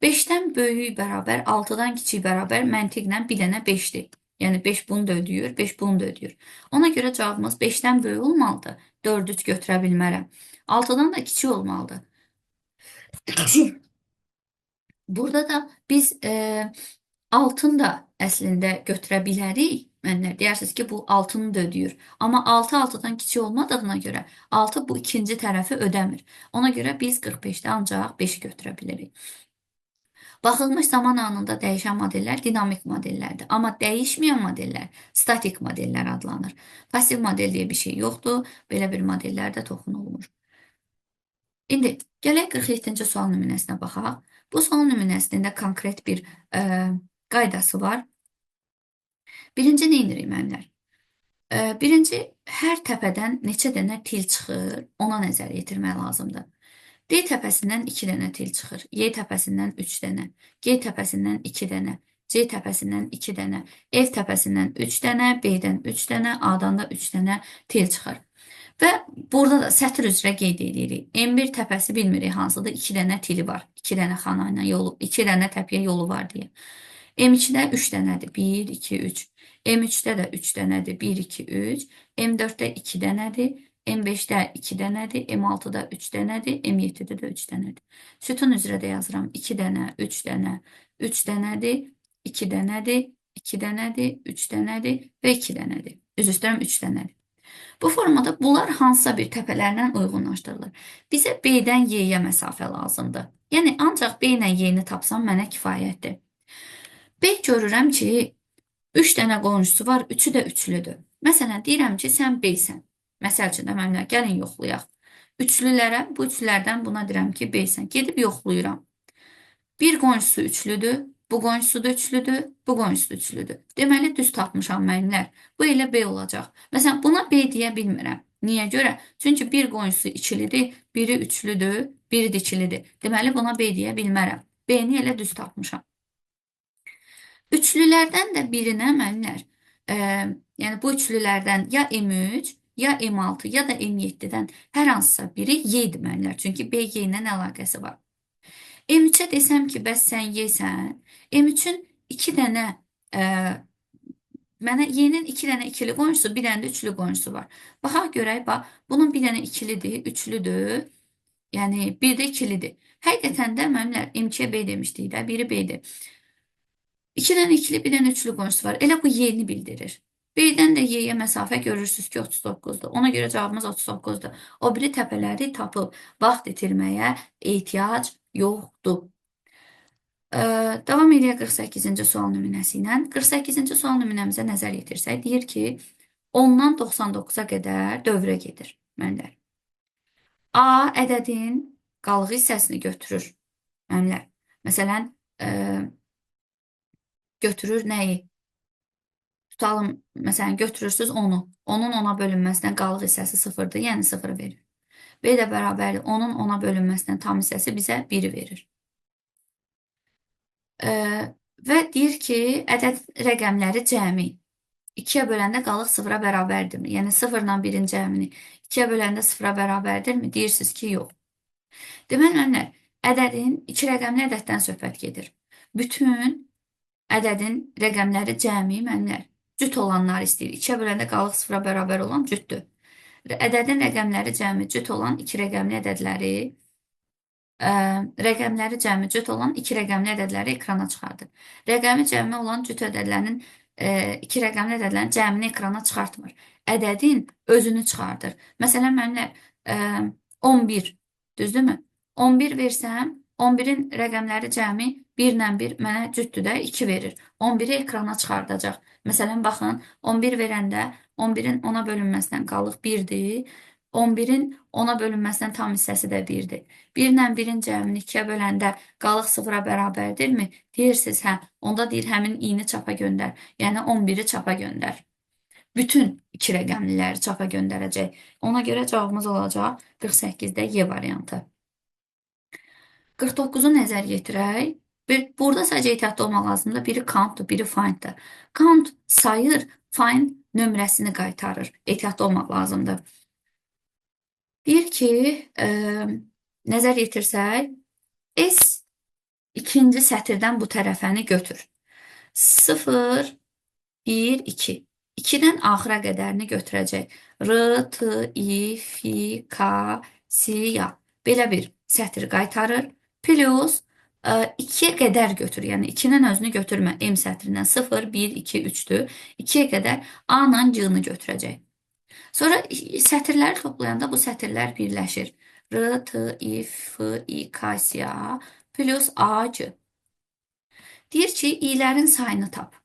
5'dən böyük bərabər 6'dan kiçik bərabər məntiqlə bir dənə 5'dir. Yəni 5 bunu da ödəyir, 5 bunu da ödəyir. Ona görə cavabımız 5'dən böyük olmalıdır. 4 3 götürə bilmərəm. 6'dan da kiçik olmalıdır. Burada da biz altını da əslində götürə bilərik. Mənlər deyirsiniz ki, bu altını da ödəyir. Amma 6 6'dan kiçik olmadığına görə 6 bu ikinci tərəfi ödəmir. Ona görə biz 45'də ancaq 5'i götürə bilirik. Baxılmış zaman anında dəyişən modellər dinamik modellərdir. Amma dəyişməyən modellər statik modellər adlanır. Pasiv model deyə bir şey yoxdur. Belə bir modellərdə toxunulmur. İndi gələk 47-ci sual nümunəsinə baxaq. Bu sual nümunəsində konkret bir qaydası var. Birinci nə edirik mənlər? Birinci, hər təpədən neçə dənə til çıxır, ona nəzər yetirmək lazımdır. D təpəsindən 2 dənə til çıxır. Y təpəsindən 3 dənə. G təpəsindən 2 dənə. C təpəsindən 2 dənə. F təpəsindən 3 dənə. B-dən 3 dənə. A-dan da 3 dənə til çıxır. Və burada da sətr üzrə qeyd edirik. M1 təpəsi bilmirik hansıdır. 2 dənə tili var. 2 dənə xana ilə yolu, 2 dənə təpiyə yolu var deyə. M2-də 3 dənədir. 1, 2, 3. M3-də də 3 dənədir. 1, 2, 3. M4-də 2 dənədir. M5'də 2 dənədir, M6'da 3 dənədir, M7'də də 3 dənədir. Sütun üzrə də yazıram. 2 dənə, 3 dənə, 3 dənədir, 2 dənədir, 2 dənədir, 3 dənədir və 2 dənədir. Üzr istəyirəm, 3 dənədir. Bu formada bunlar hansısa bir təpələrlə uyğunlaşdırılır. Bizə B-dən Y-yə məsafə lazımdır. Yəni, ancaq B ilə Y-ni tapsam mənə kifayətdir. B görürəm ki, 3 dənə qonşusu var, 3'ü də üçlüdür. Məsələn, deyirəm ki, sən B-sən. Məsəl üçün də mənimlə gəlin yoxlayaq. Üçlülərə, bu üçlərdən buna deyirəm ki, B-sən. Gedib yoxlayıram. Bir qonşusu üçlüdür, bu qonşusu da üçlüdür, bu qonşusu da üçlüdür. Deməli, düz tapmışam mənimlər. Bu elə B olacaq. Məsələn, buna B deyə bilmirəm. Niyə görə? Çünki bir qonşusu ikilidir, biri üçlüdür, biri də ikilidir. Deməli, buna B deyə bilmərəm. B-ni elə düz tapmışam. Üçlülərdən də birinə müəllimlər, e, yəni bu üçlülərdən ya M3, ya M6, ya da M7-dən hər hansısa biri Y-dir müəllimlər. Çünki B-Y ilə əlaqəsi var. M3-ə desəm ki, bəs sən yesən, M3-ün 2 dənə e, mənə Y-nin 2 dənə ikili qonşusu, bir dənə də üçlü qonşusu var. Baxaq görək, bax, bunun bir dənə ikilidir, üçlüdür. Yəni bir də ikilidir. Həqiqətən də müəllimlər M2-yə B demişdik də, biri B-dir. 2 dənə ikili, bir dənə üçlü qonşusu var. Elə bu Y-ni bildirir. B-dən də Y-yə məsafə görürsünüz ki, 39-dur. Ona görə cavabımız 39-dur. O biri təpələri tapıb vaxt itirməyə ehtiyac yoxdur. Davam edək 48-ci sual nümunəsi ilə. 48-ci sual nümunəmizə nəzər yetirsək, deyir ki, 10-dan 99-a qədər dövrə gedir. Müəllimlər. A ədədin qalğı hissəsini götürür. Müəllimlər. Məsələn, götürür nəyi? Tutalım, məsələn, götürürsünüz 10-u. Onun 10-a bölünməsindən qalıq hissəsi 0-dır, yəni 0 verir. B də bərabərdir. Onun 10-a bölünməsindən tam hissəsi bizə 1-i verir. Və deyir ki, ədəd rəqəmləri cəmi 2-yə böləndə qalıq 0-a bərabərdirmi? Yəni 0 ilə 1-in cəmini 2-yə böləndə 0-a bərabərdirmi? Deyirsiniz ki, yox. Deməli, ədədin 2 rəqəmli ədəddən söhbət gedir. Bütün ədədin rəqəmləri cəmi müəllimlər cüt olanlar istəyir. 2-yə böləndə qalıq 0-a bərabər olan cütdür. Ədədin rəqəmləri cəmi cüt olan 2 rəqəmli ədədləri rəqəmləri cəmi cüt olan 2 rəqəmli ədədləri ekrana çıxardır. Rəqəmi cəmi olan cüt ədədlərinin 2 rəqəmli ədədlərin cəmini ekrana çıxartmır. Ədədin özünü çıxardır. Məsələn, mənimlə 11, düzdürmü? 11 versəm, 11-in rəqəmləri cəmi 1 ilə 1 mənə cütdür də 2 verir. 11-i ekrana çıxardacaq. Məsələn, baxın, 11 verəndə 11-in 10-a bölünməsindən qalıq 1-dir. 11-in 10-a bölünməsindən tam hissəsi də 1-dir. 1 ilə 1-in cəmini 2-yə böləndə qalıq 0-a bərabərdirmi? Deyirsiniz, hə. Onda deyir, həmin i-ni çapa göndər. Yəni 11-i çapa göndər. Bütün 2 rəqəmliləri çapa göndərəcək. Ona görə cavabımız olacaq 48-də Y variantı. 49-u nəzər yetirək. Burada sadəcə ehtiyatlı olmaq lazımdır. Biri countdur, biri finddir. Count sayır, find nömrəsini qaytarır. Ehtiyatlı olmaq lazımdır. Deyir ki, nəzər yetirsək, S ikinci sətirdən bu tərəfəni götür. 0, 1, 2. 2-dən axıra qədərini götürəcək. R, T, I, F, K, S, Y. Belə bir sətri qaytarır. Plus 2-yə qədər götür. Yəni 2-nin özünü götürmə. M sətrindən 0, 1, 2, 3-dür. 2-yə qədər A-la C-ni götürəcək. Sonra sətirləri toplayanda bu sətirlər birləşir. R, T, I, F, I, K, S, Y plus A, C. Deyir ki, i-lərin sayını tap.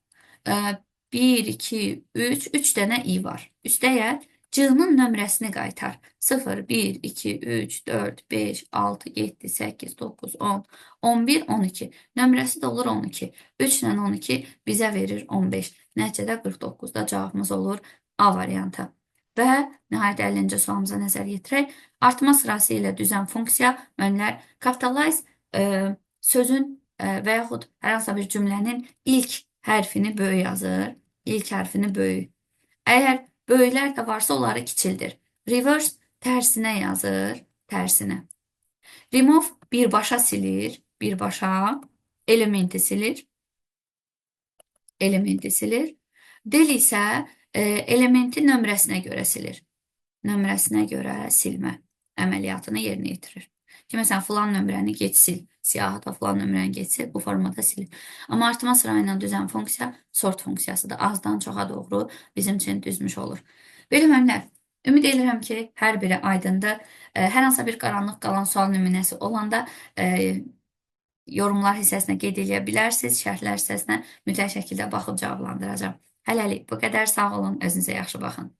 1, 2, 3, 3 dənə i var. Üstəgəl C-nin nömrəsini qaytar. 0, 1, 2, 3, 4, 5, 6, 7, 8, 9, 10, 11, 12. Nömrəsi də olur 12. 3 ilə 12 bizə verir 15. Nəticədə 49-da cavabımız olur A variantı. Və nəhayət 50-ci sualımıza nəzər yetirək. Artma sırası ilə düzən funksiya, müəllimlər, capitalize sözün və yaxud hər hansısa bir cümlənin ilk hərfini böyük yazır. İlk hərfini böyük. Əgər böyüklər də varsa, onları kiçildir. Reverse tərsinə yazır, tərsinə. Remove birbaşa silir, birbaşa. Elementi silir, elementi silir. Del isə elementi nömrəsinə görə silir. Nömrəsinə görə silmə əməliyyatını yerinə yetirir. Ki, məsələn, filan nömrəni geç sil. Siyahıda filan nömrəni geç sil. Bu formada silir. Amma artma sıra ilə düzən funksiya sort funksiyasıdır. Azdan çoxa doğru bizim üçün düzmüş olur. Belə müəllimlər, ümid edirəm ki, hər biri aydındır. Hər hansısa bir qaranlıq qalan sual nümunəsi olanda yorumlar hissəsinə qeyd edə bilərsiniz. Şərhlər hissəsinə mütləq şəkildə baxıb cavablandıracağım. Hələlik bu qədər. Sağ olun, özünüzə yaxşı baxın.